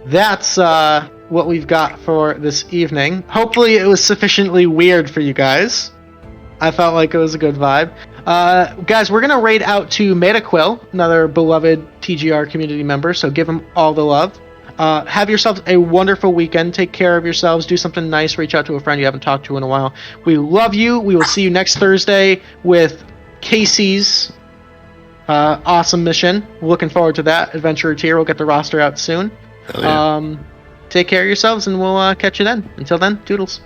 that's what we've got for this evening. Hopefully it was sufficiently weird for you guys. I felt like it was a good vibe. Guys, we're going to raid out to Metaquill, another beloved TGR community member, so give him all the love. Have yourselves a wonderful weekend. Take care of yourselves. Do something nice. Reach out to a friend you haven't talked to in a while. We love you. We will see you next Thursday with Casey's awesome mission. Looking forward to that. Adventurer Tier. We'll get the roster out soon. Hell yeah. Take care of yourselves, and we'll catch you then. Until then, toodles.